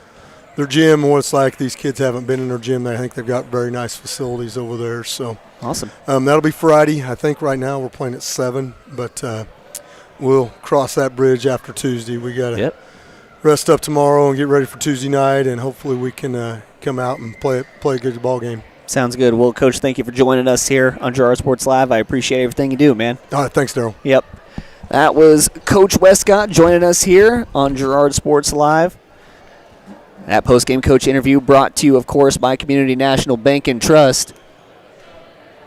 their gym and what it's like. These kids haven't been in their gym. I think they've got very nice facilities over there. So awesome. That'll be Friday. I think right now we're playing at 7, but we'll cross that bridge after Tuesday. We got to rest up tomorrow and get ready for Tuesday night, and hopefully we can come out and play a good ball game. Sounds good. Well, Coach, thank you for joining us here on Girard Sports Live. I appreciate everything you do, man. All right, thanks, Daryl. Yep. That was Coach Westcott joining us here on Girard Sports Live. That postgame coach interview brought to you, of course, by Community National Bank and Trust.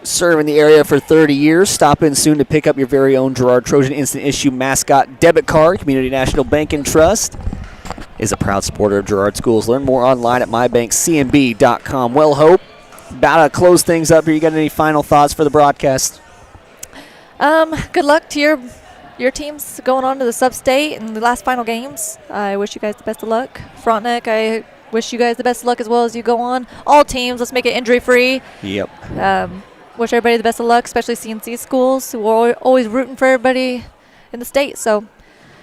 Serving the area for 30 years. Stop in soon to pick up your very own Girard Trojan Instant Issue mascot debit card. Community National Bank and Trust is a proud supporter of Girard Schools. Learn more online at mybankcmb.com. Well, Hope, about to close things up here. You got any final thoughts for the broadcast? Good luck to your teams going on to the sub-state and the last final games. I wish you guys the best of luck. Frontenac, I wish you guys the best of luck as well as you go on. All teams, let's make it injury-free. Yep. Wish everybody the best of luck, especially CNC schools who are always rooting for everybody in the state. So,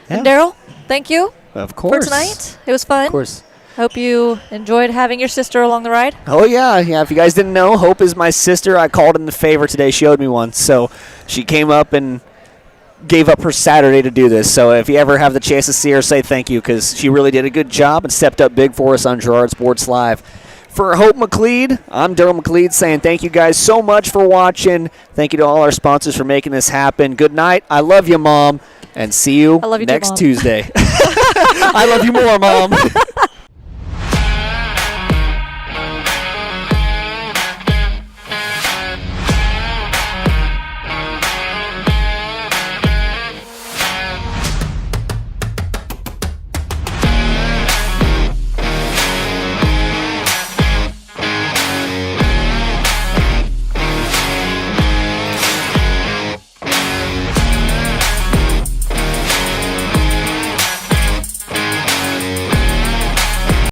and Daryl, thank you. Of course. For tonight. It was fun. Of course. Hope you enjoyed having your sister along the ride. Oh, yeah. If you guys didn't know, Hope is my sister. I called in the favor today. She owed me one. So she came up and gave up her Saturday to do this. So if you ever have the chance to see her, say thank you, because she really did a good job and stepped up big for us on Girard Sports Live. For Hope McLeod, I'm Daryl McLeod saying thank you guys so much for watching. Thank you to all our sponsors for making this happen. Good night. I love you, Mom. And see you next Tuesday. I love you more, Mom.